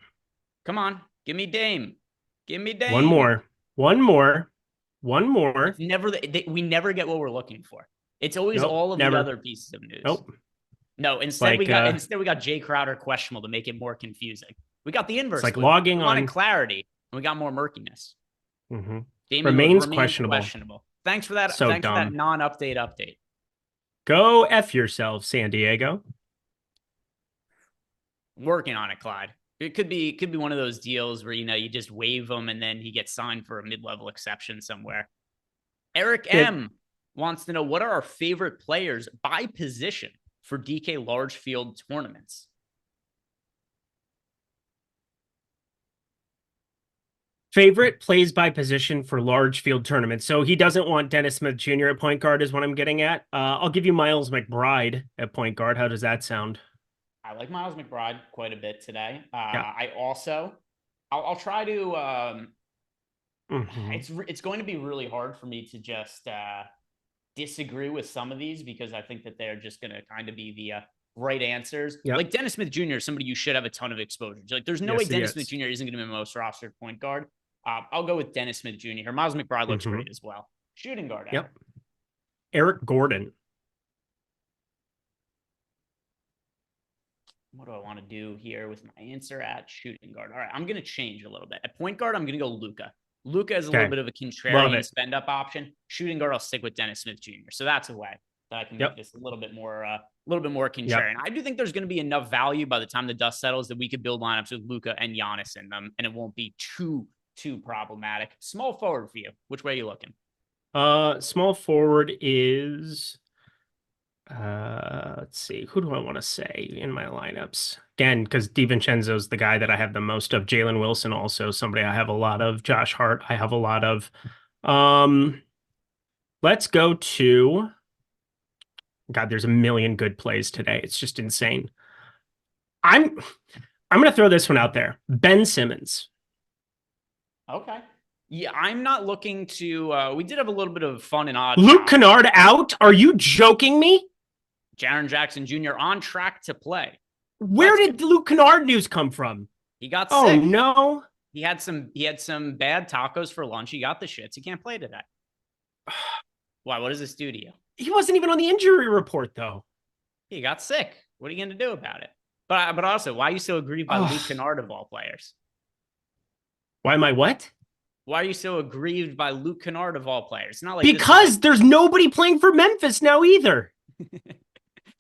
Come on. Give me Dame. Give me Dame. One more. We never get what we're looking for. It's always all of the other pieces of news. No, instead we got Jay Crowder questionable to make it more confusing. We got the inverse. It's like logging on clarity, and we got more murkiness. Remains questionable. Thanks for that. So thanks dumb. for that non-update update. Go F yourself, San Diego. Working on it, Clyde. It could be one of those deals where, you just waive him and then he gets signed for a mid-level exception somewhere. Eric M wants to know, what are our favorite players by position for DK large field tournaments? Favorite plays by position for large field tournaments. So he doesn't want Dennis Smith Jr. at point guard is what I'm getting at. I'll give you Miles McBride at point guard. How does that sound? I like Miles McBride quite a bit today. I'll try to, it's going to be really hard for me to just disagree with some of these because I think that they're just going to kind of be the right answers. Like Dennis Smith Jr. is somebody you should have a ton of exposure to. Like there's no way Dennis Smith Jr. isn't going to be my most rostered point guard. I'll go with Dennis Smith Jr. here. Miles McBride looks great as well. Shooting guard. Eric Gordon. what do I want to do here with my answer at shooting guard? All right, I'm going to change a little bit. At point guard, I'm going to go Luka. Luka is a little bit of a contrarian spend up option. Shooting guard, I'll stick with Dennis Smith Jr. So that's a way that I can make this a little bit more contrarian. I do think there's going to be enough value by the time the dust settles that we could build lineups with Luka and Giannis in them, and it won't be too problematic. Small forward for you. Which way are you looking? Small forward is let's see, who do I want to say in my lineups? Again, because DiVincenzo's the guy that I have the most of. Jalen Wilson also somebody I have a lot of. Josh Hart I have a lot of. Let's go to God, there's a million good plays today. It's just insane. I'm gonna throw this one out there. Ben Simmons. Okay. Yeah, I'm not looking to we did have a little bit of fun and odd. Luke Kennard out? Are you joking me? Jaren Jackson Jr. on track to play. Where did Luke Kennard news come from? He got sick. Oh no. He had some bad tacos for lunch. He got the shits. He can't play today. Why? What does this do to you? He wasn't even on the injury report though. He got sick. What are you going to do about it? But also, why are you so aggrieved by Luke Kennard of all players? Why am I what? Why are you so aggrieved by Luke Kennard of all players? It's not like because there's nobody playing for Memphis now either.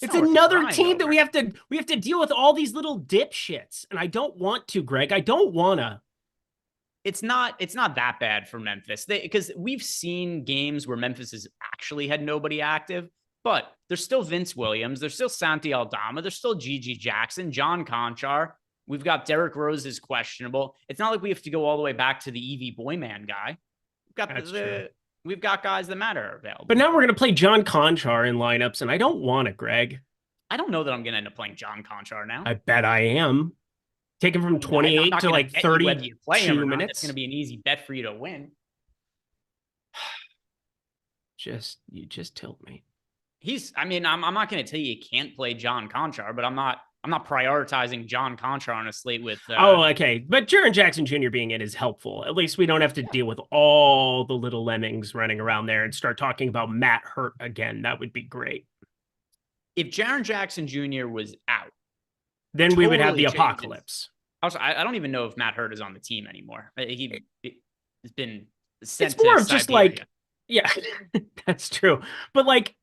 It's another team that we have to deal with all these little dipshits, and I don't want to, Greg. I don't wanna. It's not that bad for Memphis because we've seen games where Memphis has actually had nobody active, but there's still Vince Williams, there's still Santi Aldama, there's still Gigi Jackson, John Conchar. We've got Derrick Rose is questionable. It's not like we have to go all the way back to the Evie Boyman guy. We've got guys that matter available. But now we're going to play John Conchar in lineups, and I don't want it, Greg. I don't know that I'm going to end up playing John Conchar now. I bet I am. Take him from 28 to like 32 minutes. It's going to be an easy bet for you to win. You just tilt me. I'm not going to tell you can't play John Conchar, but I'm not prioritizing John Conchar on a slate with. Okay. But Jaren Jackson Jr. being in is helpful. At least we don't have to deal with all the little lemmings running around there and start talking about Matt Hurt again. That would be great. If Jaren Jackson Jr. was out, then we would have the apocalypse. Also, I don't even know if Matt Hurt is on the team anymore. He's been sent it's more to of just Siberia. like, yeah, that's true. But like,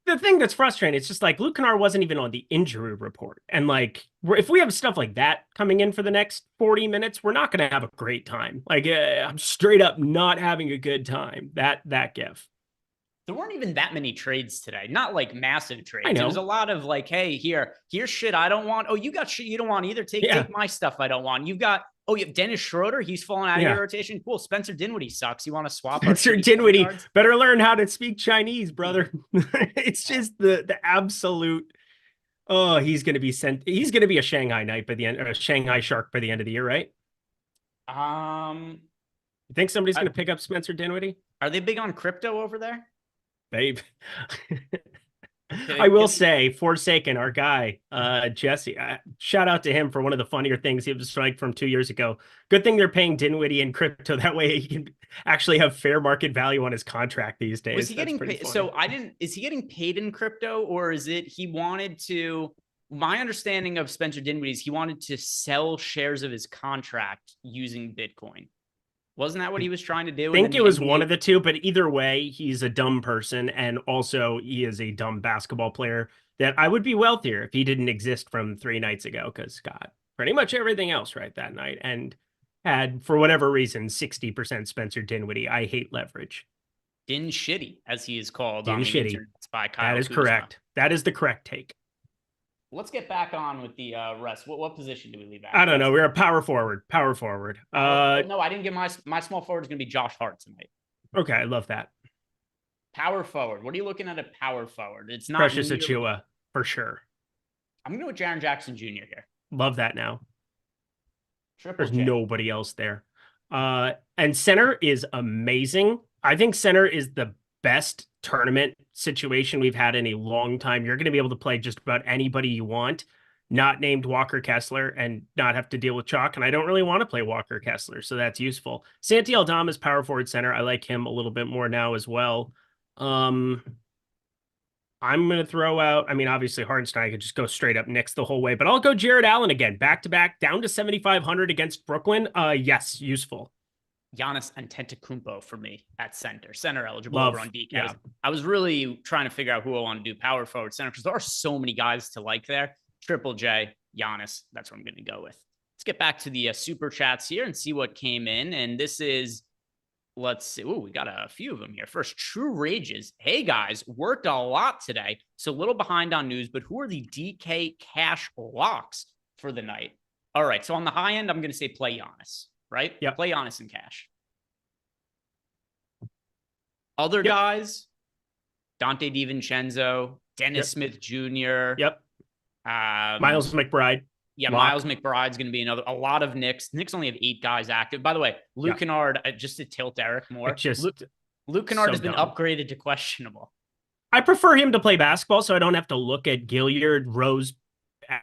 the thing that's frustrating, it's just like Luke Kennard wasn't even on the injury report. And like, if we have stuff like that coming in for the next 40 minutes, we're not going to have a great time. Like, I'm straight up not having a good time. That gif. There weren't even that many trades today. Not like massive trades. I know. It was a lot of like, hey, here's shit I don't want. Oh, you got shit you don't want either. Take my stuff I don't want. You have Dennis Schroeder. He's falling out of your rotation. Cool. Spencer Dinwiddie sucks. You want to swap? Spencer Dinwiddie better learn how to speak Chinese, brother. It's just the absolute. Oh, he's going to be sent. He's going to be a Shanghai Knight by the end, or a Shanghai Shark by the end of the year, right? You think somebody's going to pick up Spencer Dinwiddie? Are they big on crypto over there? Babe. I will say, Forsaken, our guy, Jesse, shout out to him for one of the funnier things he was like from 2 years ago. Good thing they're paying Dinwiddie in crypto. That way he can actually have fair market value on his contract these days. Was he getting paid? So is he getting paid in crypto, or is it he wanted to? My understanding of Spencer Dinwiddie is he wanted to sell shares of his contract using Bitcoin. Wasn't that what he was trying to do? I think it was one of the two, but either way, he's a dumb person. And also he is a dumb basketball player that I would be wealthier if he didn't exist from 3 nights ago, because got pretty much everything else right that night and had, for whatever reason, 60% Spencer Dinwiddie. I hate leverage. Din Shitty, as he is called. Din Shitty. By Kyle that is Kuzma. Correct. That is the correct take. Let's get back on with the rest. What position do we leave out? I don't know. We're a power forward. Power forward. No, I didn't get my small forward is going to be Josh Hart tonight. Okay, I love that. Power forward. What are you looking at power forward? It's not Precious Achiuwa for sure. I'm going to go with Jaren Jackson Jr. here. Love that now. Triple There's J. nobody else there. And center is amazing. I think center is the best tournament situation we've had in a long time. You're going to be able to play just about anybody you want, not named Walker Kessler, and not have to deal with chalk. And I don't really want to play Walker Kessler, so that's useful. Santi Aldama is power forward center. I like him a little bit more now as well. I'm going to throw out, I mean, obviously Hardenstein could just go straight up Knicks the whole way, but I'll go Jared Allen again, back to back, down to 7,500 against Brooklyn. Yes, useful. Giannis Antetokounmpo for me at center. Center eligible Love. over on DK. Yeah. I was really trying to figure out who I want to do power forward center because there are so many guys to like there. Triple J, Giannis. That's what I'm going to go with. Let's get back to the super chats here and see what came in. And this is, let's see. Oh, we got a few of them here. First, True Rages. Hey guys, worked a lot today. So a little behind on news, but who are the DK cash locks for the night? All right. So on the high end, I'm going to say play Giannis, right? Yeah. Play Giannis in cash. Other guys, Dante DiVincenzo, Dennis Smith Jr. Yep. Miles McBride. Yeah, lock. Miles McBride's going to be a lot of Knicks. Knicks only have 8 guys active. By the way, Luke Kennard, just to tilt Eric more, Luke Kennard has been upgraded to questionable. I prefer him to play basketball, so I don't have to look at Gilliard, Rose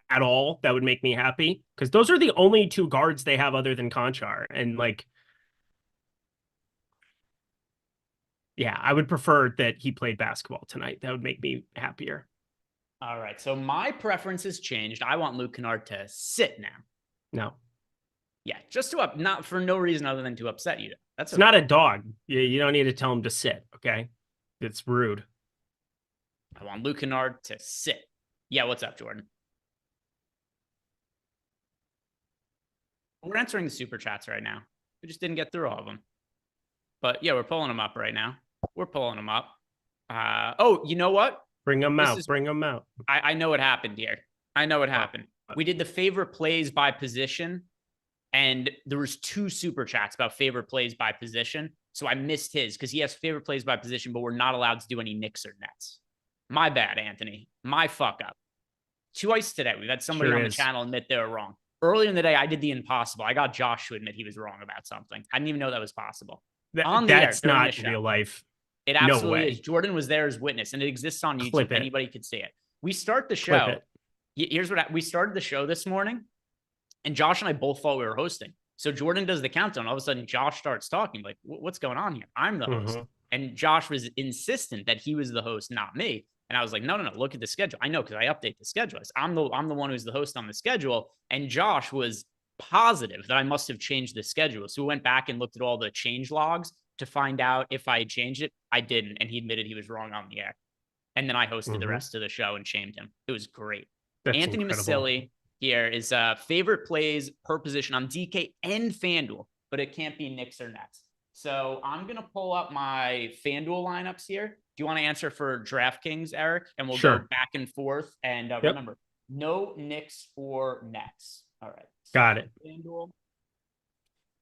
at all. That would make me happy, because those are the only 2 guards they have other than Conchar. And like, yeah, I would prefer that he played basketball tonight. That would make me happier. All right, so my preference has changed. I want Luke Kennard to sit now. No. Yeah, just to not for no reason other than to upset you. It's not a dog. You don't need to tell him to sit, okay? It's rude. I want Luke Kennard to sit. Yeah, what's up, Jordan? We're answering the super chats right now. We just didn't get through all of them. But yeah, we're pulling them up right now. We're pulling them up. Oh, you know what? Bring them out. Bring them out. I know what happened here. I know what happened. We did the favorite plays by position, and there was 2 super chats about favorite plays by position. So I missed his because he has favorite plays by position, but we're not allowed to do any Knicks or Nets. My bad, Anthony. My fuck up. Twice today, we've had somebody on the channel admit they were wrong. Earlier in the day, I did the impossible. I got Josh to admit he was wrong about something. I didn't even know that was possible. That's not real life. It absolutely is. Jordan was there as witness, and it exists on YouTube. Anybody could see it. We start the show. Here's what we started the show this morning, and Josh and I both thought we were hosting. So Jordan does the countdown. All of a sudden, Josh starts talking. Like, what's going on here? I'm the host. And Josh was insistent that he was the host, not me. And I was like, no, look at the schedule. I know, because I update the schedule. I'm the one who's the host on the schedule. And Josh was positive that I must have changed the schedule. So we went back and looked at all the change logs to find out if I had changed it. I didn't. And he admitted he was wrong on the air. And then I hosted the rest of the show and shamed him. It was great. That's Anthony Maselli here is favorite plays per position on DK and FanDuel, but it can't be Knicks or Nets. So I'm going to pull up my FanDuel lineups here. Do you want to answer for DraftKings, Eric? And we'll go back and forth. And remember, no Knicks or Nets. All right. Got it. FanDuel.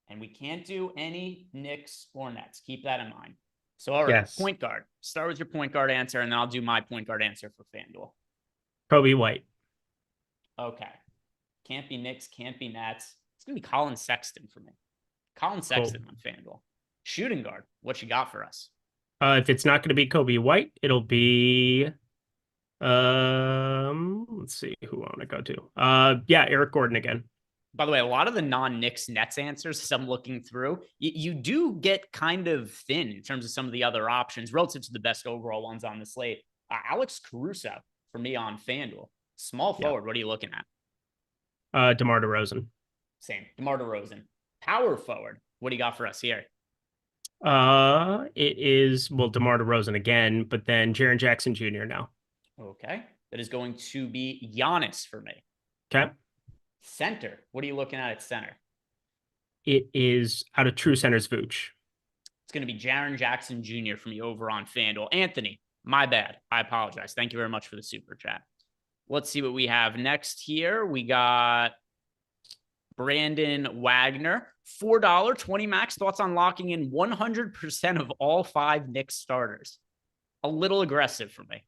And we can't do any Knicks or Nets. Keep that in mind. So, all right, point guard. Start with your point guard answer, and then I'll do my point guard answer for FanDuel. Kobe White. Okay. Can't be Knicks, can't be Nets. It's going to be Colin Sexton for me. Colin Sexton on FanDuel. Shooting guard, what you got for us? If it's not going to be Kobe White, it'll be... let's see who I want to go to. Eric Gordon again. By the way, a lot of the non-Knicks Nets answers, as I'm looking through, you do get kind of thin in terms of some of the other options relative to the best overall ones on the slate. Alex Caruso for me on FanDuel. Small forward, what are you looking at? DeMar DeRozan. Same. DeMar DeRozan. Power forward, what do you got for us here? It is, DeMar DeRozan again, but then Jaren Jackson Jr. now. Okay. That is going to be Giannis for me. Okay. Center. What are you looking at center? It is out of True Center's Vooch. It's going to be Jaren Jackson Jr. from me over on FanDuel. Anthony, my bad. I apologize. Thank you very much for the super chat. Let's see what we have next here. We got Brandon Wagner. $4, 20 max. Thoughts on locking in 100% of all 5 Knicks starters? A little aggressive for me.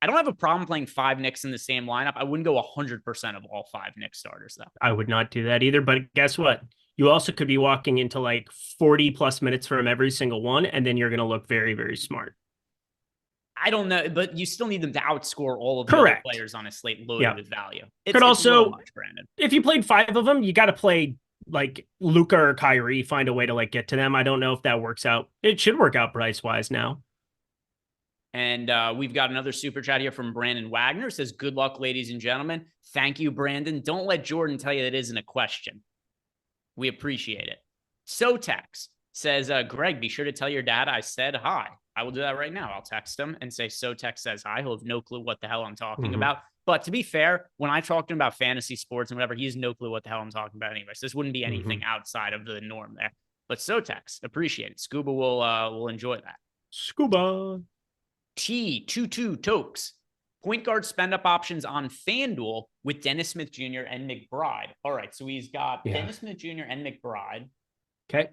I don't have a problem playing 5 Knicks in the same lineup. I wouldn't go 100% of all 5 Knicks starters, though. I would not do that either. But guess what? You also could be walking into like 40 plus minutes from every single one, and then you're going to look very, very smart. I don't know, but you still need them to outscore all of the other players on a slate loaded with value. It's also, much, Brandon. If you played 5 of them, you got to play like Luka or Kyrie, find a way to like get to them. I don't know if that works out. It should work out price-wise now. And we've got another super chat here from Brandon Wagner. It says, good luck, ladies and gentlemen. Thank you, Brandon. Don't let Jordan tell you that isn't a question. We appreciate it. Sotex says, Greg, be sure to tell your dad I said hi. I will do that right now. I'll text him and say, Sotex says hi. He'll have no clue what the hell I'm talking about. But to be fair, when I talked to him about fantasy sports and whatever, he has no clue what the hell I'm talking about anyway. So this wouldn't be anything outside of the norm there. But Sotex, appreciate it. Scuba will enjoy that. Scuba. T22 Tokes. Point guard spend up options on FanDuel with Dennis Smith Jr. and McBride. All right, so he's got Dennis Smith Jr. and McBride. Okay.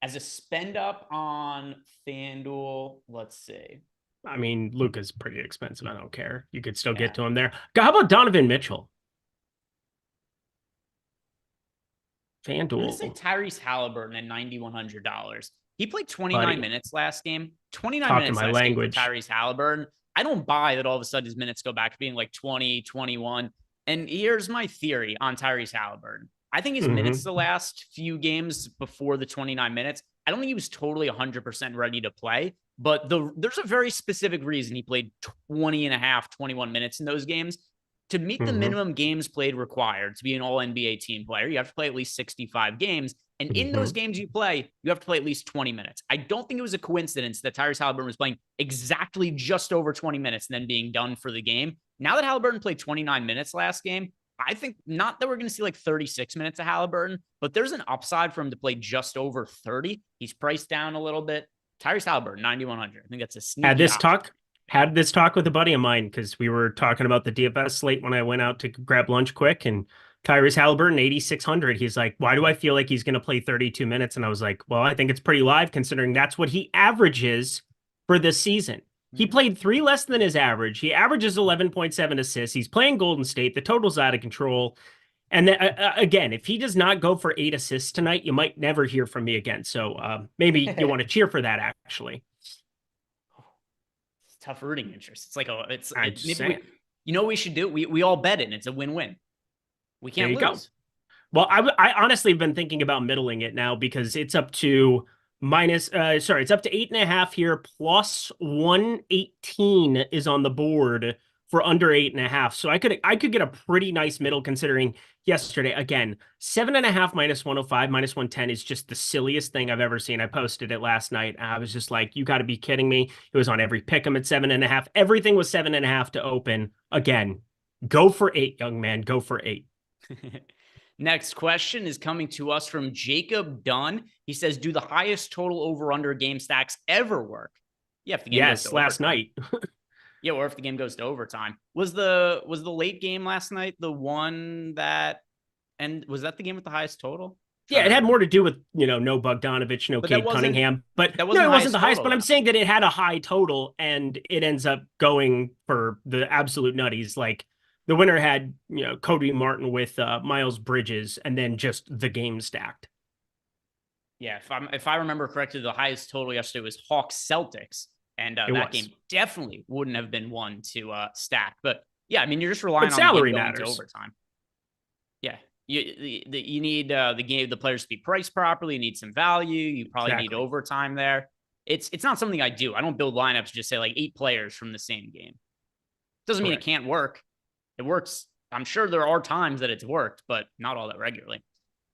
As a spend up on FanDuel, let's see. I mean, Luka's pretty expensive. I don't care. You could still get to him there. How about Donovan Mitchell? FanDuel. I'm going to say Tyrese Halliburton at $9,100. He played 29 minutes last game. 29 minutes last game for Tyrese Halliburton. I don't buy that all of a sudden his minutes go back to being like 20, 21. And here's my theory on Tyrese Halliburton. I think his minutes the last few games before the 29 minutes, I don't think he was totally 100% ready to play. But there's a very specific reason he played 20 and a half, 21 minutes in those games. To meet the minimum games played required to be an all-NBA team player, you have to play at least 65 games. And in those games you play, you have to play at least 20 minutes. I don't think it was a coincidence that Tyrese Halliburton was playing exactly just over 20 minutes and then being done for the game. Now that Halliburton played 29 minutes last game, I think not that we're going to see like 36 minutes of Halliburton, but there's an upside for him to play just over 30. He's priced down a little bit. Tyrese Halliburton, 9,100. I think that's a sneaky Had this talk with a buddy of mine because we were talking about the DFS slate when I went out to grab lunch quick, and Tyrese Halliburton, 8,600. He's like, why do I feel like he's going to play 32 minutes? And I was like, well, I think it's pretty live considering that's what he averages for this season. He played 3 less than his average. He averages 11.7 assists. He's playing Golden State. The total's out of control. And then, again, if he does not go for 8 assists tonight, you might never hear from me again. So maybe you want to cheer for that, actually. It's tough rooting interest. It's like, you know what we should do? We all bet it, and it's a win-win. We can't lose. Go. Well, I honestly have been thinking about middling it now because it's up to it's up to 8.5 here. Plus 118 is on the board for under 8.5. So I could get a pretty nice middle considering yesterday. Again, 7.5 minus 105, minus 110 is just the silliest thing I've ever seen. I posted it last night. I was just like, you got to be kidding me. It was on every pick 'em at 7.5. Everything was 7.5 to open. Again, go for 8, young man. Go for 8. Next question is coming to us from Jacob Dunn. He says, do the highest total over-under game stacks ever work? Yeah, if the game goes to last overtime. night. Yeah, or if the game goes to overtime. Was the late game last night the one that, and was that the game with the highest total? Yeah, it had more to do with, no Bogdanovich, no Cade Cunningham. But it wasn't the highest, but I'm saying that it had a high total and it ends up going for the absolute nutties. Like the winner had, Cody Martin with Miles Bridges and then just the game stacked. Yeah, if I remember correctly, the highest total yesterday was Hawks Celtics. And that game definitely wouldn't have been one to stack. But yeah, I mean, you're just relying on salary the game matters. Going to overtime. Yeah, you need the players to be priced properly. You need some value. You probably need overtime there. It's not something I do. I don't build lineups to just say like 8 players from the same game. Doesn't mean it can't work. It works. I'm sure there are times that it's worked, but not all that regularly.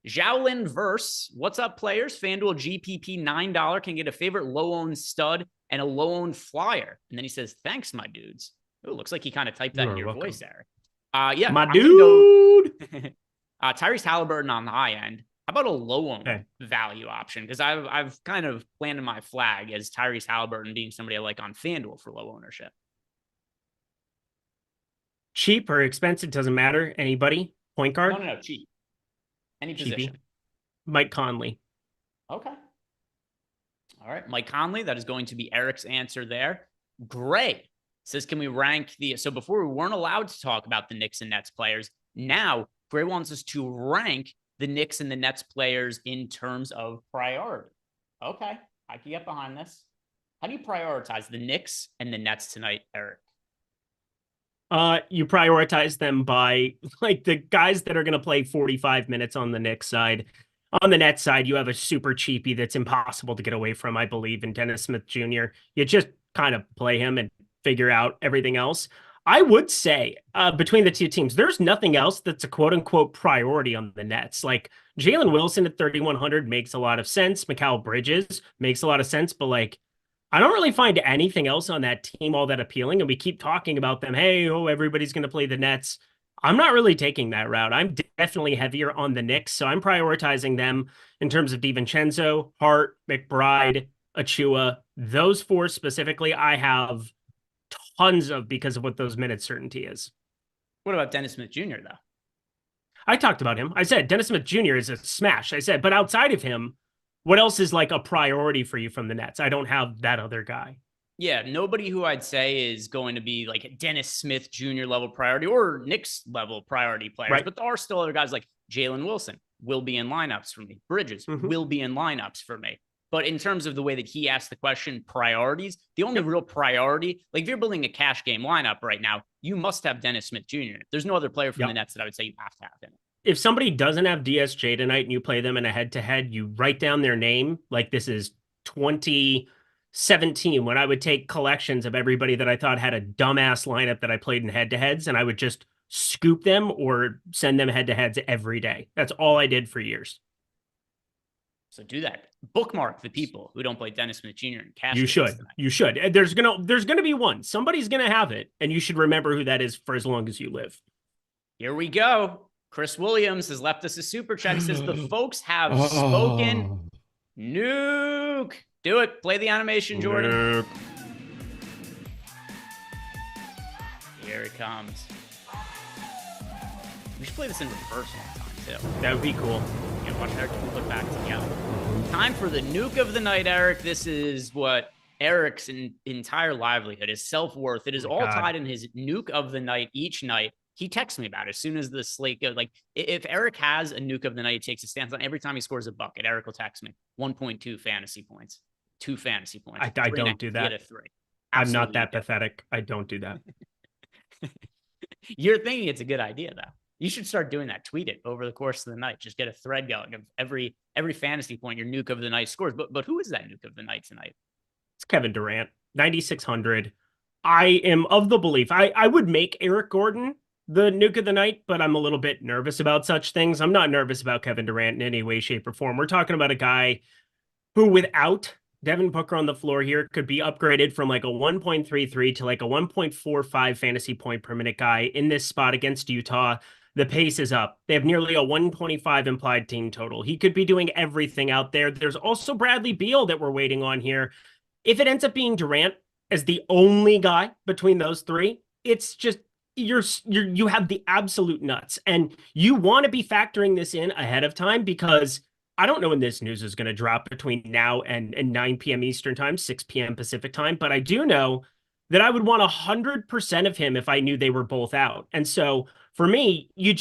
Zhaolin Verse, what's up, players? FanDuel GPP $9 can get a favorite low-owned stud and a low-owned flyer. And then he says, thanks, my dudes. Oh, looks like he kind of typed that in your voice, Eric. Yeah, my dude. Tyrese Halliburton on the high end. How about a low-owned value option? Because I've kind of planted my flag as Tyrese Halliburton being somebody I like on FanDuel for low ownership. Cheap or expensive, doesn't matter. Anybody? Point guard? No, cheap. Any position. Mike Conley. Okay. All right. Mike Conley, that is going to be Eric's answer there. Gray says, can we rank so before we weren't allowed to talk about the Knicks and Nets players. Now, Gray wants us to rank the Knicks and the Nets players in terms of priority. Okay. I can get behind this. How do you prioritize the Knicks and the Nets tonight, Eric? You prioritize them by like the guys that are going to play 45 minutes on the Knicks side. On the Nets side, you have a super cheapie that's impossible to get away from, I believe, in Dennis Smith Jr. You just kind of play him and figure out everything else. I would say between the two teams, there's nothing else that's a quote unquote priority on the Nets. Like Jalen Wilson at 3,100 makes a lot of sense. Mikal Bridges makes a lot of sense, but like, I don't really find anything else on that team all that appealing. And we keep talking about them. Hey, everybody's going to play the Nets. I'm not really taking that route. I'm definitely heavier on the Knicks. So I'm prioritizing them in terms of DiVincenzo, Hart, McBride, Achua. Those four specifically, I have tons of because of what those minute certainty is. What about Dennis Smith Jr., though? I talked about him. I said Dennis Smith Jr. is a smash. I said, but outside of him, what else is like a priority for you from the Nets? I don't have that other guy. Yeah, nobody who I'd say is going to be like a Dennis Smith Jr. level priority or Knicks level priority players. Right. But there are still other guys like Jalen Wilson will be in lineups for me. Bridges will be in lineups for me. But in terms of the way that he asked the question, priorities, the only real priority, like if you're building a cash game lineup right now, you must have Dennis Smith Jr. There's no other player from the Nets that I would say you have to have in it. If somebody doesn't have DSJ tonight and you play them in a head-to-head, you write down their name like this is 2017 when I would take collections of everybody that I thought had a dumbass lineup that I played in head-to-heads, and I would just scoop them or send them head-to-heads every day. That's all I did for years. So do that. Bookmark the people who don't play Dennis Smith Jr. in cash. You should. You should. There's gonna be one. Somebody's gonna have it, and you should remember who that is for as long as you live. Here we go. Chris Williams has left us a super chat. He says the folks have spoken. Nuke. Do it. Play the animation, Jordan. Nuke. Here it comes. We should play this in reverse all the time, too. That would be cool. Yeah, watch Eric put back together. Time for the nuke of the night, Eric. This is what Eric's entire livelihood, his self-worth, it is all tied in his nuke of the night each night. He texts me about it as soon as the slate goes. Like, if Eric has a nuke of the night, he takes a stance on every time he scores a bucket, Eric will text me 1.2 fantasy points, 2 fantasy points. I don't do that. Get a 3. I'm not that pathetic. I don't do that. You're thinking it's a good idea, though. You should start doing that. Tweet it over the course of the night. Just get a thread going of every fantasy point your nuke of the night scores. But who is that nuke of the night tonight? It's Kevin Durant, 9,600. I am of the belief I would make Eric Gordon the nuke of the night, but I'm a little bit nervous about such things. I'm not nervous about Kevin Durant in any way, shape, or form. We're talking about a guy who, without Devin Booker on the floor here, could be upgraded from like a 1.33 to like a 1.45 fantasy point per minute guy in this spot against Utah. The pace is up. They have nearly a 125 implied team total. He could be doing everything out there. There's also Bradley Beal that we're waiting on here. If it ends up being Durant as the only guy between those three, it's just you have the absolute nuts, and you want to be factoring this in ahead of time because I don't know when this news is going to drop between now and 9 p.m. Eastern time, 6 p.m. Pacific time. But I do know that I would want 100% of him if I knew they were both out. And so for me, you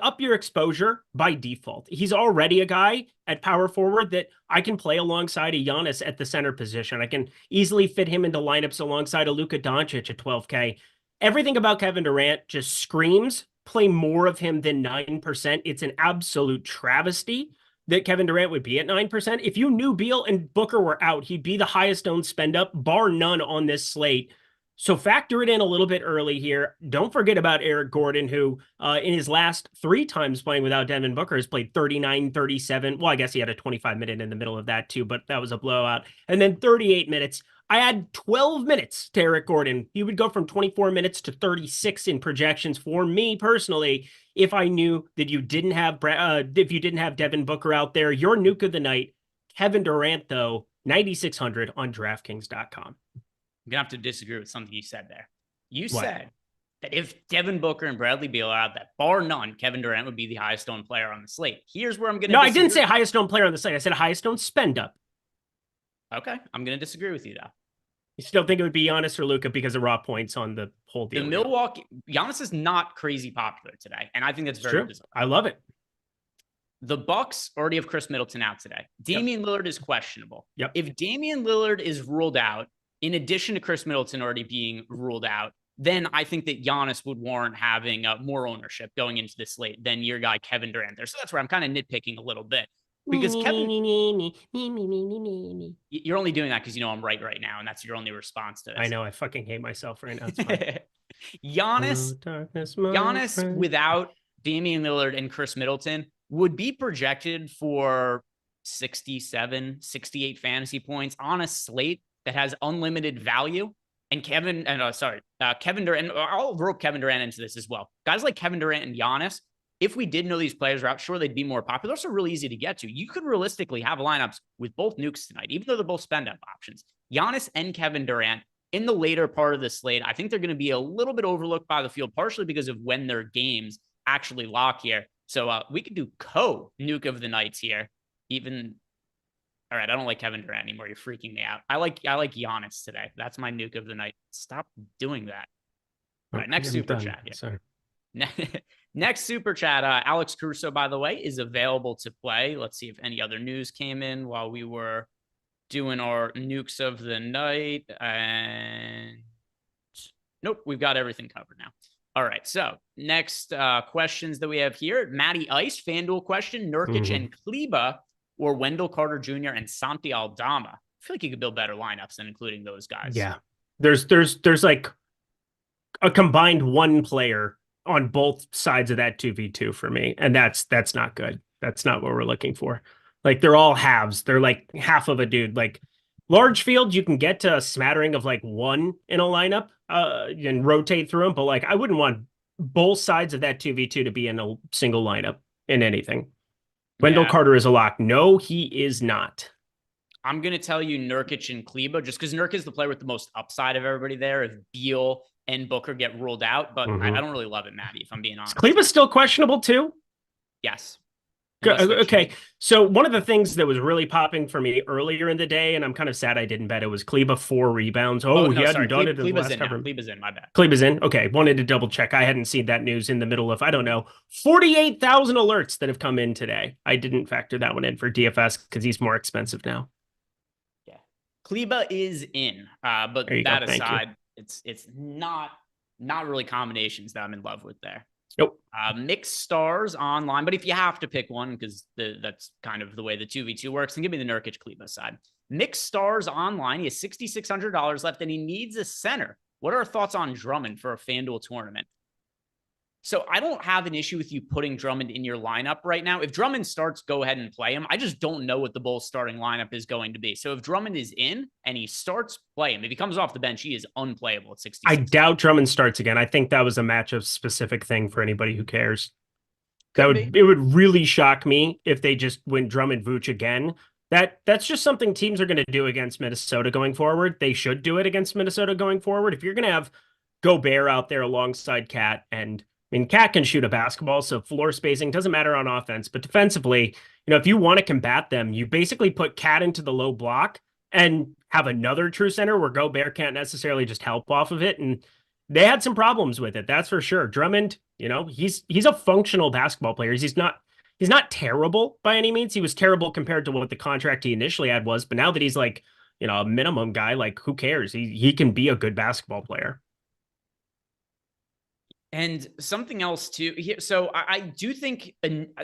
up your exposure by default. He's already a guy at power forward that I can play alongside a Giannis at the center position. I can easily fit him into lineups alongside a Luka Doncic at 12K. Everything about Kevin Durant just screams play more of him than 9%. It's an absolute travesty that Kevin Durant would be at 9%. If you knew Beal and Booker were out, he'd be the highest owned spend up, bar none on this slate. So factor it in a little bit early here. Don't forget about Eric Gordon, who in his last 3 times playing without Devin Booker has played 39, 37. Well, I guess he had a 25-minute in the middle of that too, but that was a blowout. And then 38 minutes. I add 12 minutes to Eric Gordon. He would go from 24 minutes to 36 in projections for me personally. If I knew that you didn't have Devin Booker out there, your nuke of the night, Kevin Durant, though, 9,600 on DraftKings.com. I'm going to have to disagree with something you said there. You said that if Devin Booker and Bradley Beal are out, that bar none, Kevin Durant would be the highest owned player on the slate. Here's where I'm going to disagree. I didn't say highest owned player on the slate. I said highest owned spend up. Okay. I'm going to disagree with you, though. You still think it would be Giannis or Luka because of raw points on the whole deal? Giannis is not crazy popular today, and I think that's very bizarre. I love it. The Bucks already have Chris Middleton out today. Damian Lillard is questionable. Yep. If Damian Lillard is ruled out, in addition to Chris Middleton already being ruled out, then I think that Giannis would warrant having more ownership going into this slate than your guy Kevin Durant there. So that's where I'm kind of nitpicking a little bit. Because Kevin, me. you're only doing that because you know I'm right now, and that's your only response to this. I know. I fucking hate myself right now. It's fine. Giannis without Damian Lillard and Chris Middleton would be projected for 67, 68 fantasy points on a slate that has unlimited value. And Kevin Durant, I'll rope Kevin Durant into this as well. Guys like Kevin Durant and Giannis, if we did know these players are out, sure, they'd be more popular. Those are really easy to get to. You could realistically have lineups with both nukes tonight, even though they're both spend up options. Giannis and Kevin Durant in the later part of the slate, I think they're going to be a little bit overlooked by the field, partially because of when their games actually lock here. So we could do nuke of the nights here. All right, I don't like Kevin Durant anymore. You're freaking me out. I like Giannis today. That's my nuke of the night. Stop doing that. All right, next super chat here. Sorry. Next super chat. Alex Caruso, by the way, is available to play. Let's see if any other news came in while we were doing our nukes of the night. And nope, we've got everything covered now. All right, so next questions that we have here. Matty Ice, FanDuel question, Nurkic and Kleba, or Wendell Carter Jr. and Santi Aldama. I feel like you could build better lineups than including those guys. Yeah. There's like a combined one player on both sides of that 2v2 for me. And that's not good. That's not what we're looking for. Like they're all halves. They're like half of a dude. Like large field, you can get to a smattering of like one in a lineup and rotate through them. But like I wouldn't want both sides of that 2v2 to be in a single lineup in anything. Wendell Carter is a lock. No, he is not. I'm going to tell you Nurkic and Kleba, just because Nurkic is the player with the most upside of everybody there. If Beal and Booker get ruled out, but I don't really love it, Matty, if I'm being honest. Is Kleba still questionable too? Yes. Okay. So one of the things that was really popping for me earlier in the day, and I'm kind of sad I didn't bet it, was Kleba 4 rebounds. He hadn't done it in the last cover. Kleba's in, my bad. Kleba's in? Okay. Wanted to double check. I hadn't seen that news in the middle of, 48,000 alerts that have come in today. I didn't factor that one in for DFS because he's more expensive now. Yeah. Kleba is in, but that aside, it's not really combinations that I'm in love with there. Nope. Mixed stars online, but if you have to pick one, because that's kind of the way the 2v2 works, and give me the Nurkic Kleba side. Mixed stars online. He has $6,600 left, and he needs a center. What are our thoughts on Drummond for a FanDuel tournament? So I don't have an issue with you putting Drummond in your lineup right now. If Drummond starts, go ahead and play him. I just don't know what the Bulls starting lineup is going to be. So if Drummond is in and he starts, play him. If he comes off the bench, he is unplayable at 60. I doubt Drummond starts again. I think that was a matchup specific thing for anybody who cares. It would really shock me if they just went Drummond Vooch again. That's just something teams are going to do against Minnesota going forward. They should do it against Minnesota going forward. If you're going to have Gobert out there alongside Cat, and Cat can shoot a basketball, so floor spacing doesn't matter on offense, but defensively, if you want to combat them, you basically put Cat into the low block and have another true center where Gobert can't necessarily just help off of it. And they had some problems with it. That's for sure. Drummond, he's a functional basketball player. He's not terrible by any means. He was terrible compared to what the contract he initially had was, but now that he's like, a minimum guy, like who cares? He can be a good basketball player. And something else too. So I do think,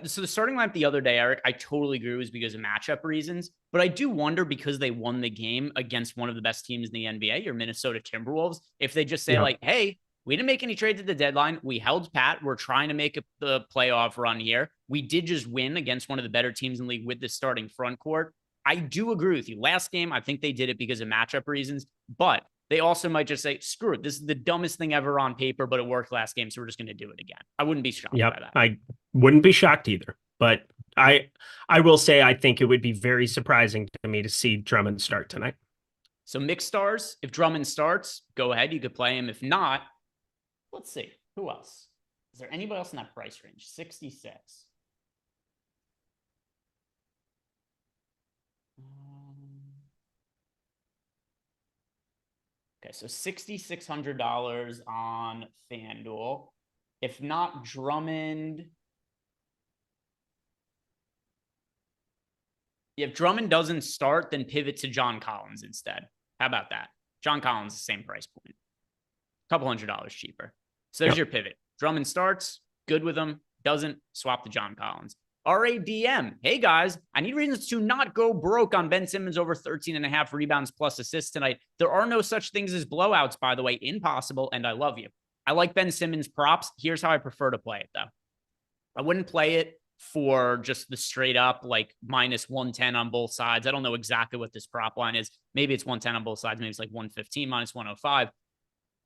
so the starting lineup the other day, Eric, I totally agree was because of matchup reasons, but I do wonder because they won the game against one of the best teams in the NBA, your Minnesota Timberwolves, if they just say like, hey, we didn't make any trades at the deadline. We held pat. We're trying to make the playoff run here. We did just win against one of the better teams in the league with the starting front court. I do agree with you. Last game, I think they did it because of matchup reasons, but they also might just say, screw it. This is the dumbest thing ever on paper, but it worked last game, so we're just going to do it again. I wouldn't be shocked by that. I wouldn't be shocked either. But I will say I think it would be very surprising to me to see Drummond start tonight. So mixed stars. If Drummond starts, go ahead. You could play him. If not, let's see. Who else? Is there anybody else in that price range? 66. Okay, so $6,600 on FanDuel. If not Drummond, if Drummond doesn't start, then pivot to John Collins instead. How about that? John Collins, the same price point. A couple $100 cheaper. So there's your pivot. Drummond starts, good with him. Doesn't, swap to John Collins. RADM. Hey guys, I need reasons to not go broke on Ben Simmons over 13.5 rebounds plus assists tonight. There are no such things as blowouts, by the way. Impossible, and I love you. I like Ben Simmons props. Here's how I prefer to play it, though. I wouldn't play it for just the straight up like minus 110 on both sides. I don't know exactly what this prop line is. Maybe it's 110 on both sides. Maybe it's like 115 minus 105.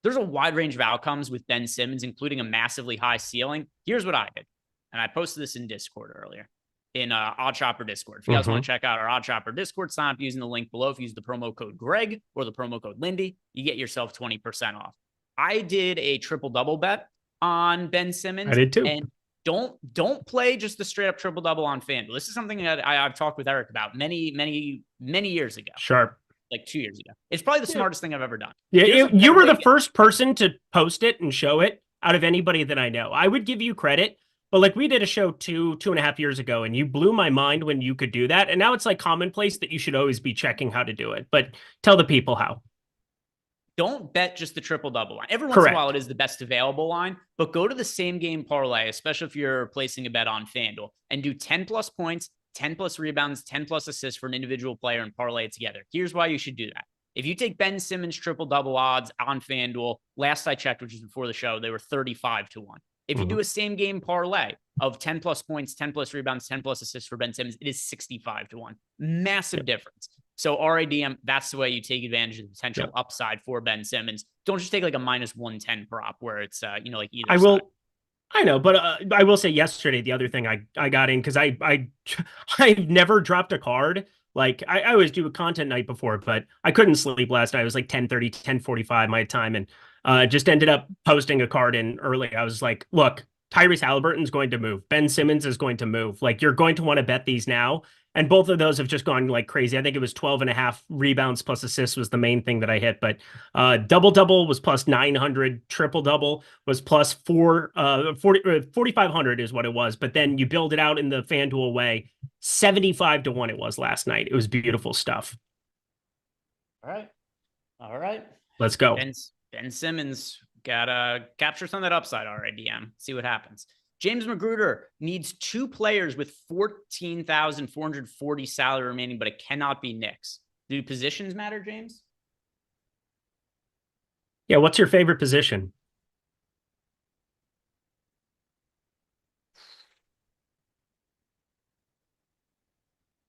There's a wide range of outcomes with Ben Simmons, including a massively high ceiling. Here's what I did. And I posted this in Discord earlier, in Odd Shopper Discord. If you guys want to check out our Odd Shopper Discord, sign up using the link below. If you use the promo code Greg or the promo code Lindy, you get yourself 20% off. I did a triple-double bet on Ben Simmons. I did too. And don't play just the straight-up triple-double on FanDuel. This is something that I've talked with Eric about many years ago. Sharp. Like 2 years ago. It's probably the smartest thing I've ever done. Yeah, you were the first person to post it and show it out of anybody that I know. I would give you credit. But like we did a show 2.5 years ago, and you blew my mind when you could do that. And now it's like commonplace that you should always be checking how to do it. But tell the people how. Don't bet just the triple-double line. Every once in a while, it is the best available line, but go to the same game parlay, especially if you're placing a bet on FanDuel, and do 10+ points, 10+ rebounds, 10+ assists for an individual player and parlay it together. Here's why you should do that. If you take Ben Simmons triple-double odds on FanDuel, last I checked, which was before the show, they were 35-1. If you do a same game parlay of 10+ points, 10+ rebounds, 10+ assists for Ben Simmons, it is 65-1. Massive difference. So RADM, that's the way you take advantage of the potential upside for Ben Simmons. Don't just take like a minus 110 prop where it's, like either side. I know, but I will say yesterday, the other thing I got in, because I've never dropped a card. Like I always do a content night before, but I couldn't sleep last night. It was like 10:30, 10:45 my time. And just ended up posting a card in early. I was like, look, Tyrese Halliburton's going to move. Ben Simmons is going to move. Like, you're going to want to bet these now. And both of those have just gone like crazy. I think it was 12.5 rebounds plus assists was the main thing that I hit. But double-double was plus 900. Triple-double was plus 4,500 is what it was. But then you build it out in the FanDuel way. 75-1 it was last night. It was beautiful stuff. All right. Let's go. Ben Simmons gotta capture some of that upside. All right, DM. See what happens. James Magruder needs 2 players with 14,440 salary remaining, but it cannot be Knicks. Do positions matter, James? Yeah, what's your favorite position?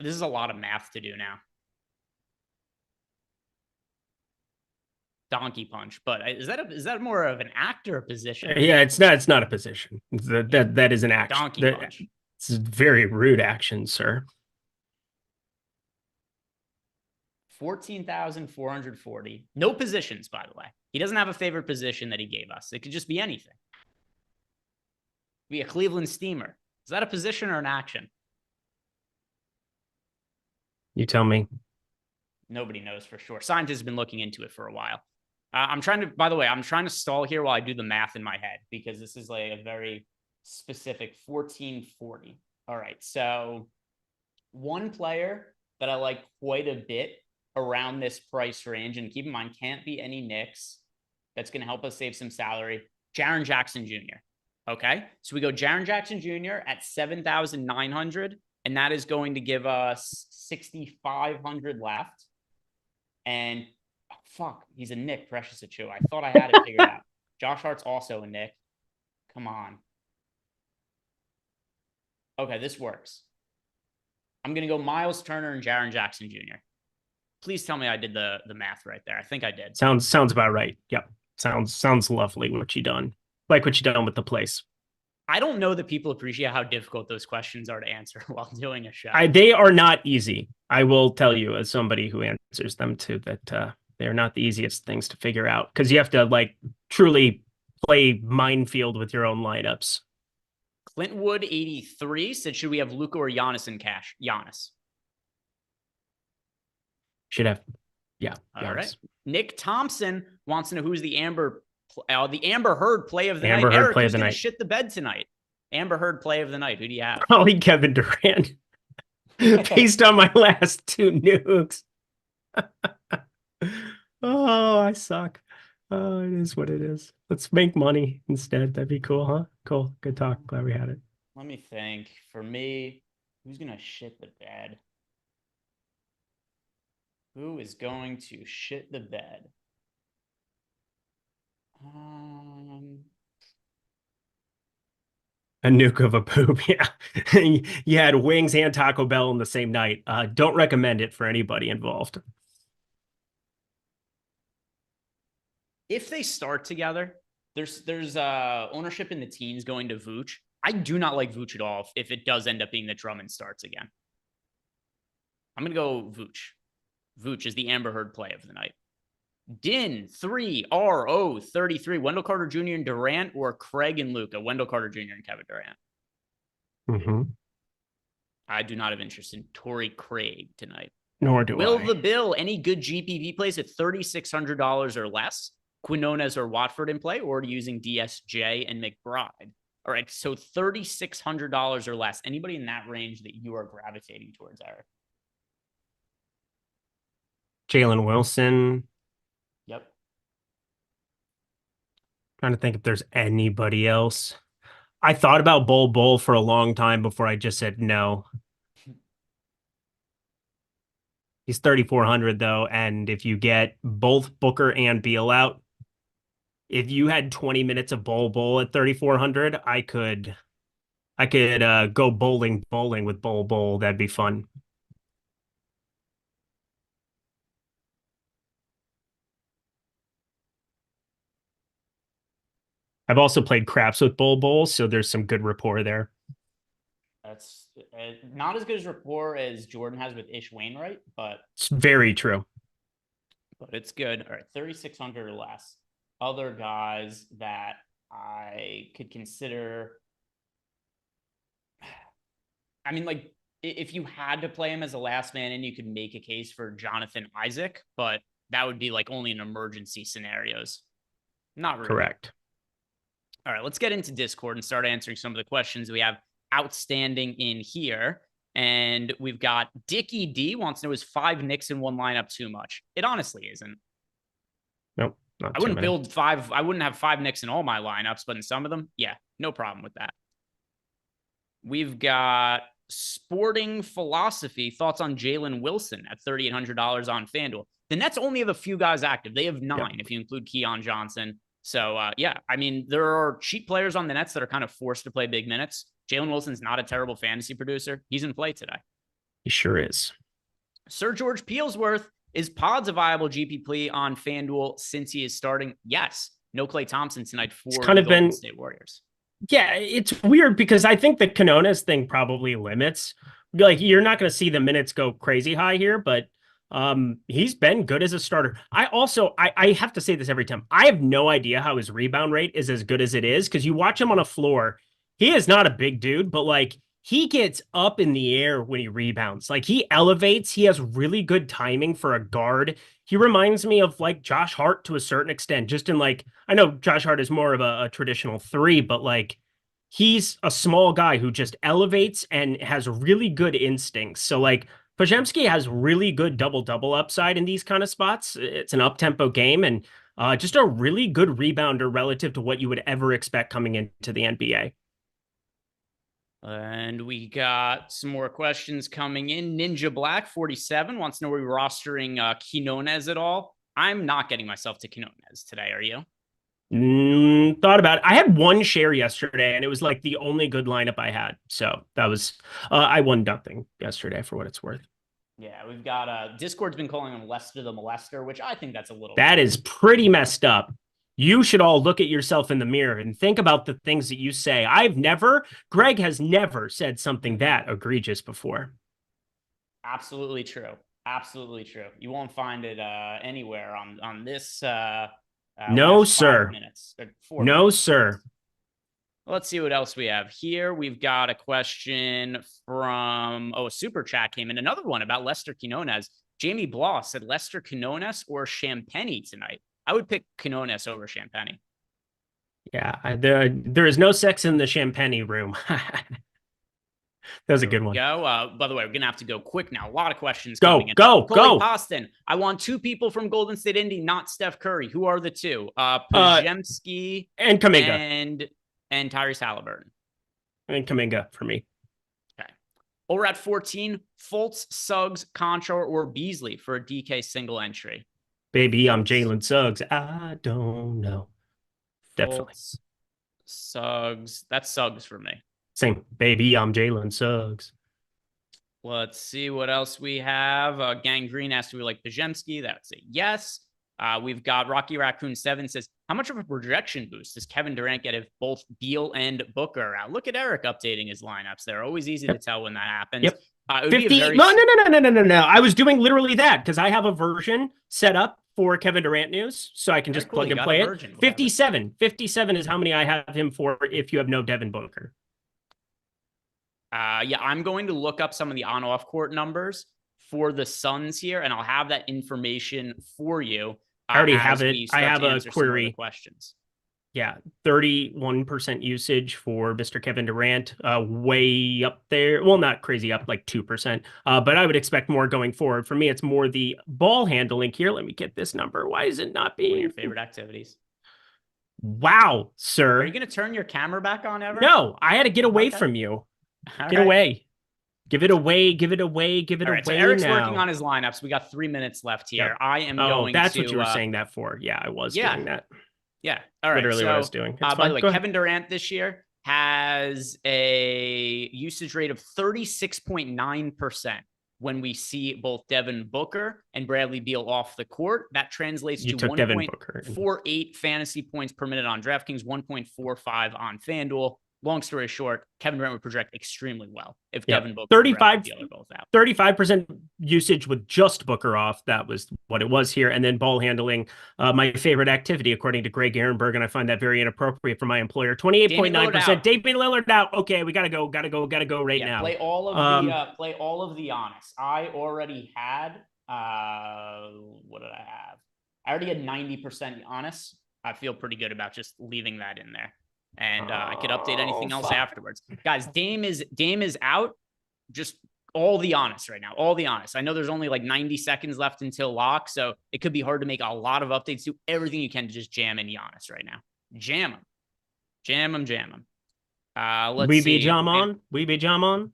This is a lot of math to do now. Donkey punch, but is that more of an act or a position? Yeah, it's not a position. That is an action. Donkey punch. It's a very rude action, sir. 14,440. No positions, by the way. He doesn't have a favorite position that he gave us. It could just be anything. Be a Cleveland Steamer. Is that a position or an action? You tell me. Nobody knows for sure. Scientists have been looking into it for a while. I'm trying to stall here while I do the math in my head, because this is like a very specific 1440. All right. So one player that I like quite a bit around this price range, and keep in mind, can't be any Knicks. That's going to help us save some salary. Jaren Jackson Jr. Okay. So we go Jaren Jackson Jr. at 7,900, and that is going to give us 6,500 left. And fuck, he's a Nick, Precious Achiuwa. I thought I had it figured out. Josh Hart's also a Nick. Come on. Okay, this works. I'm going to go Miles Turner and Jaren Jackson Jr. Please tell me I did the math right there. I think I did. Sounds about right. Yep. Sounds lovely what you done. Like what you done with the place. I don't know that people appreciate how difficult those questions are to answer while doing a show. They are not easy. I will tell you, as somebody who answers them too, that they're not the easiest things to figure out, because you have to like truly play minefield with your own lineups. Clintwood 83 said, should we have Luka or Giannis in cash? Giannis. Should have. Yeah. All Giannis. right. Nick Thompson wants to know who's the Amber Heard play of the night. Amber Heard Eric, play who's of the gonna night. Shit the bed tonight. Amber Heard play of the night. Who do you have? Probably Kevin Durant. Based on my last 2 nukes. Oh, I suck. Oh, it is what it is. Let's make money instead. That'd be cool, huh? Cool. Good talk. Glad we had it. Let me think. For me, who's going to shit the bed? Who is going to shit the bed? A nuke of a poop. Yeah. You had wings and Taco Bell in the same night. Don't recommend it for anybody involved. If they start together, there's ownership in the teens going to Vooch. I do not like Vooch at all if it does end up being that Drummond starts again. I'm going to go Vooch. Vooch is the Amber Heard play of the night. Din 3 RO 33. Wendell Carter Jr. and Durant, or Craig and Luka. Wendell Carter Jr. and Kevin Durant. Mm-hmm. I do not have interest in Torrey Craig tonight. Nor do Will I. the Bill, any good GPP plays at $3,600 or less? Quinones or Watford in play, or using DSJ and McBride? All right, so $3,600 or less. Anybody in that range that you are gravitating towards, Eric? Jalen Wilson. Yep. Trying to think if there's anybody else. I thought about Bol for a long time before I just said no. He's 3,400 though, and if you get both Booker and Beal out, if you had 20 minutes of Bol at 3,400, I could go bowling with Bol. That'd be fun. I've also played craps with Bol, so there's some good rapport there. That's not as good as rapport as Jordan has with Ish Wainwright, but it's very true. But it's good. All right, 3,600 or less. Other guys that I could consider. I mean, like, if you had to play him as a last man in, you could make a case for Jonathan Isaac, but that would be like only in emergency scenarios. Not really. Correct. All right, let's get into Discord and start answering some of the questions we have outstanding in here. And we've got Dickie D wants to know, is 5 Knicks in one lineup too much? It honestly isn't. Nope. I wouldn't build 5. I wouldn't have 5 Knicks in all my lineups, but in some of them, yeah, no problem with that. We've got Sporting Philosophy. Thoughts on Jalen Wilson at $3,800 on FanDuel. The Nets only have a few guys active. They have 9 if you include Keon Johnson. So, yeah, I mean, there are cheap players on the Nets that are kind of forced to play big minutes. Jalen Wilson's not a terrible fantasy producer. He's in play today. He sure is. Sir George Peelsworth, is Pods a viable GP play on FanDuel since he is starting? Yes. No Klay Thompson tonight for the Golden State Warriors. Yeah, it's weird because I think the Quinones thing probably limits. Like, you're not going to see the minutes go crazy high here, but he's been good as a starter. I have to say this every time. I have no idea how his rebound rate is as good as it is, because you watch him on a floor. He is not a big dude, but like, he gets up in the air when he rebounds. Like, he elevates. He has really good timing for a guard. He reminds me of like Josh Hart to a certain extent, just in like, I know Josh Hart is more of a traditional 3, but like, he's a small guy who just elevates and has really good instincts. So like, Podziemski has really good double-double upside in these kind of spots. It's an up-tempo game, and just a really good rebounder relative to what you would ever expect coming into the NBA. And we got some more questions coming in. Ninja Black 47 wants to know, are we rostering Quinones at all? I'm not getting myself to Quinones today. Are you? Thought about it. I had 1 share yesterday, and it was like the only good lineup I had. So that was, I won nothing yesterday for what it's worth. Yeah, we've got Discord's been calling him Lester the Molester, which I think that's a little. That is pretty messed up. You should all look at yourself in the mirror and think about the things that you say. Greg has never said something that egregious before. Absolutely true. Absolutely true. You won't find it anywhere on this. No, sir. No, sir. Let's see what else we have here. We've got a question from, a super chat came in. Another one about Lester Quinones. Jamie Bloss said Lester Quinones or Champagny tonight. I would pick Quinones over Champagny. Yeah, there is no sex in the Champagny room. That was a good one. Go. By the way, we're going to have to go quick now. A lot of questions coming in. Go. Boston. I want 2 people from Golden State Indy, not Steph Curry. Who are the 2? Podziemski and Kuminga. And Tyrese Halliburton. and Kuminga for me. Okay. Over at 14, Fultz, Suggs, Contra, or Beasley for a DK single entry. Baby, I'm Jalen Suggs. I don't know. Definitely. Fultz, Suggs. That's Suggs for me. Same. Baby, I'm Jalen Suggs. Let's see what else we have. Gangrene asked, do we like Pajemski? That's a yes. We've got Rocky Raccoon 7 says, how much of a projection boost does Kevin Durant get if both Beal and Booker are out? Look at Eric updating his lineups. They're always easy to tell when that happens. Yep. 50. No. I was doing literally that because I have a version set up for Kevin Durant news, so I can just plug and play it. 57 is how many I have him for if you have no Devin Booker. Yeah, I'm going to look up some of the on-off court numbers for the Suns here, and I'll have that information for you. I already have it. I have a query. Questions. Yeah, 31% usage for Mr. Kevin Durant, way up there. Well, not crazy up, like 2%. But I would expect more going forward. For me, it's more the ball handling here. Let me get this number. Why is it not being... What are your favorite activities? Wow, sir. Are you going to turn your camera back on ever? No, I had to get away from you. Get away. Give it away. Give it away. Give it away. So Eric's working on his lineups. We got 3 minutes left here. Yep. I am going that's to... what you were saying that for. Yeah, I was doing that. Yeah. All right. Literally what I was doing. By the way, Kevin Durant this year has a usage rate of 36.9% when we see both Devin Booker and Bradley Beal off the court. That translates to 1.48 fantasy points per minute on DraftKings, 1.45 on FanDuel. Long story short, Kevin Durant would project extremely well if Devin Booker and Bradley Beal are both out. 35% usage with just Booker off. That was what it was here. And then ball handling, my favorite activity, according to Greg Ehrenberg, and I find that very inappropriate for my employer. 28.9%. Damian Lillard out. Okay, we gotta go right now. Play all of the honest. I already had what did I have? I already had 90% honest. I feel pretty good about just leaving that in there. And I could update anything else afterwards. Guys, Dame is out. Just all the honest right now. All the honest. I know there's only like 90 seconds left until lock, so it could be hard to make a lot of updates. Do everything you can to just jam in Giannis right now. Jam him. Let's see. We be jam on.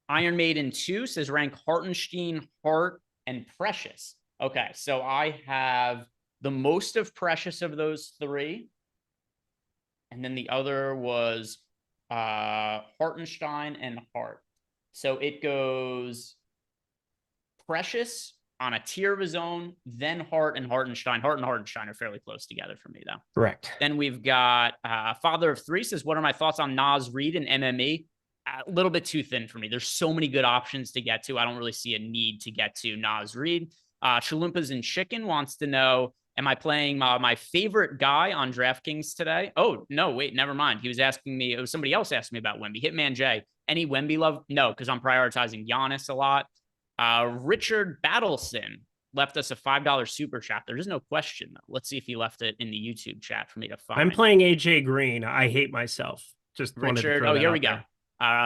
Iron Maiden 2 says rank Hartenstein, Hart, and Precious. Okay, so I have the most of Precious of those three. And then the other was Hartenstein and Hart. So it goes Precious on a tier of his own, then Hart and Hartenstein. Hart and Hartenstein are fairly close together for me, though. Correct. Then we've got Father of Three says, what are my thoughts on Naz Reid and MME? A little bit too thin for me. There's so many good options to get to. I don't really see a need to get to Naz Reid. Chalupas and Chicken wants to know, am I playing my favorite guy on DraftKings today? Oh, no, wait, never mind. He was asking me, it was somebody else asking me about Wemby. Hitman J, any Wemby love? No, because I'm prioritizing Giannis a lot. Richard Battleson left us a $5 super chat. There is no question, though. Let's see if he left it in the YouTube chat for me to find. I'm playing AJ Green. I hate myself. Just Richard. Oh, here we go.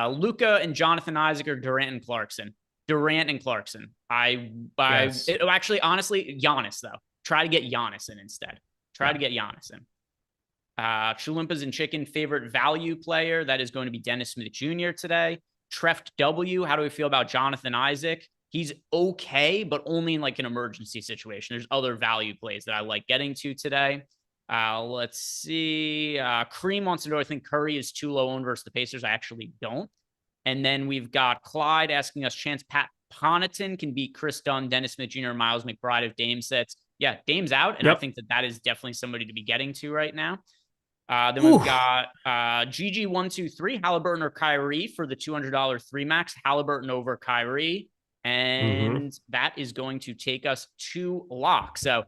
Luca and Jonathan Isaac or Durant and Clarkson. Durant and Clarkson. Actually, honestly, Giannis, though. Try to get Giannis in instead. To get Giannis in. Chalupas and Chicken, favorite value player. That is going to be Dennis Smith Jr. today. Treft W. How do we feel about Jonathan Isaac? He's okay, but only in like an emergency situation. There's other value plays that I like getting to today. Let's see. Cream wants to know, I think Curry is too low owned versus the Pacers. I actually don't. And then we've got Clyde asking us, chance Pat Connaughton can beat Chris Dunn, Dennis Smith Jr., and Miles McBride if Dame sets. Yeah, Dame's out, and I think that is definitely somebody to be getting to right now. Then we've got GG123, Halliburton or Kyrie for the $200 3 max. Halliburton over Kyrie. And that is going to take us to lock. So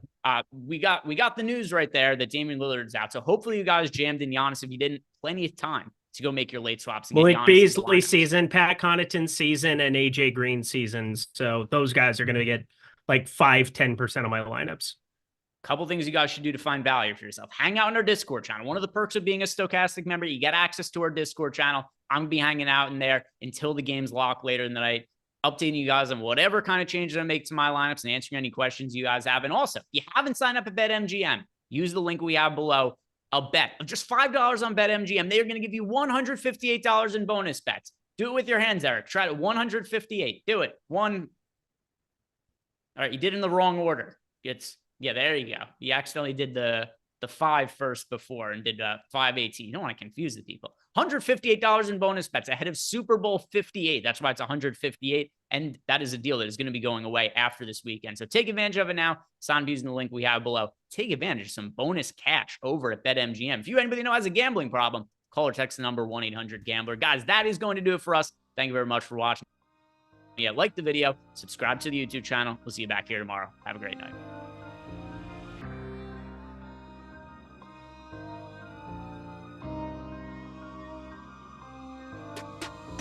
we got the news right there that Damian Lillard's out. So hopefully you guys jammed in Giannis. If you didn't, plenty of time to go make your late swaps. Malik Beasley season, Pat Connaughton season, and AJ Green seasons. So those guys are going to get like 5-10% of my lineups. Couple things you guys should do to find value for yourself. Hang out in our Discord channel. One of the perks of being a Stokastic member, you get access to our Discord channel. I'm going to be hanging out in there until the game's locked later in the night, updating you guys on whatever kind of changes I make to my lineups and answering any questions you guys have. And also, if you haven't signed up at BetMGM, use the link we have below. a bet of just $5 on BetMGM. They are going to give you $158 in bonus bets. Do it with your hands, Eric. Try it. 158. Do it. All right, you did it in the wrong order. Yeah, there you go. You accidentally did the 5 first before and did 518. You don't want to confuse the people. $158 in bonus bets ahead of Super Bowl 58. That's why it's 158. And that is a deal that is going to be going away after this weekend. So take advantage of it now. Sign up using the link we have below. Take advantage of some bonus cash over at BetMGM. If anybody know has a gambling problem, call or text the number 1-800-GAMBLER. Guys, that is going to do it for us. Thank you very much for watching. Yeah, like the video, subscribe to the YouTube channel. We'll see you back here tomorrow. Have a great night.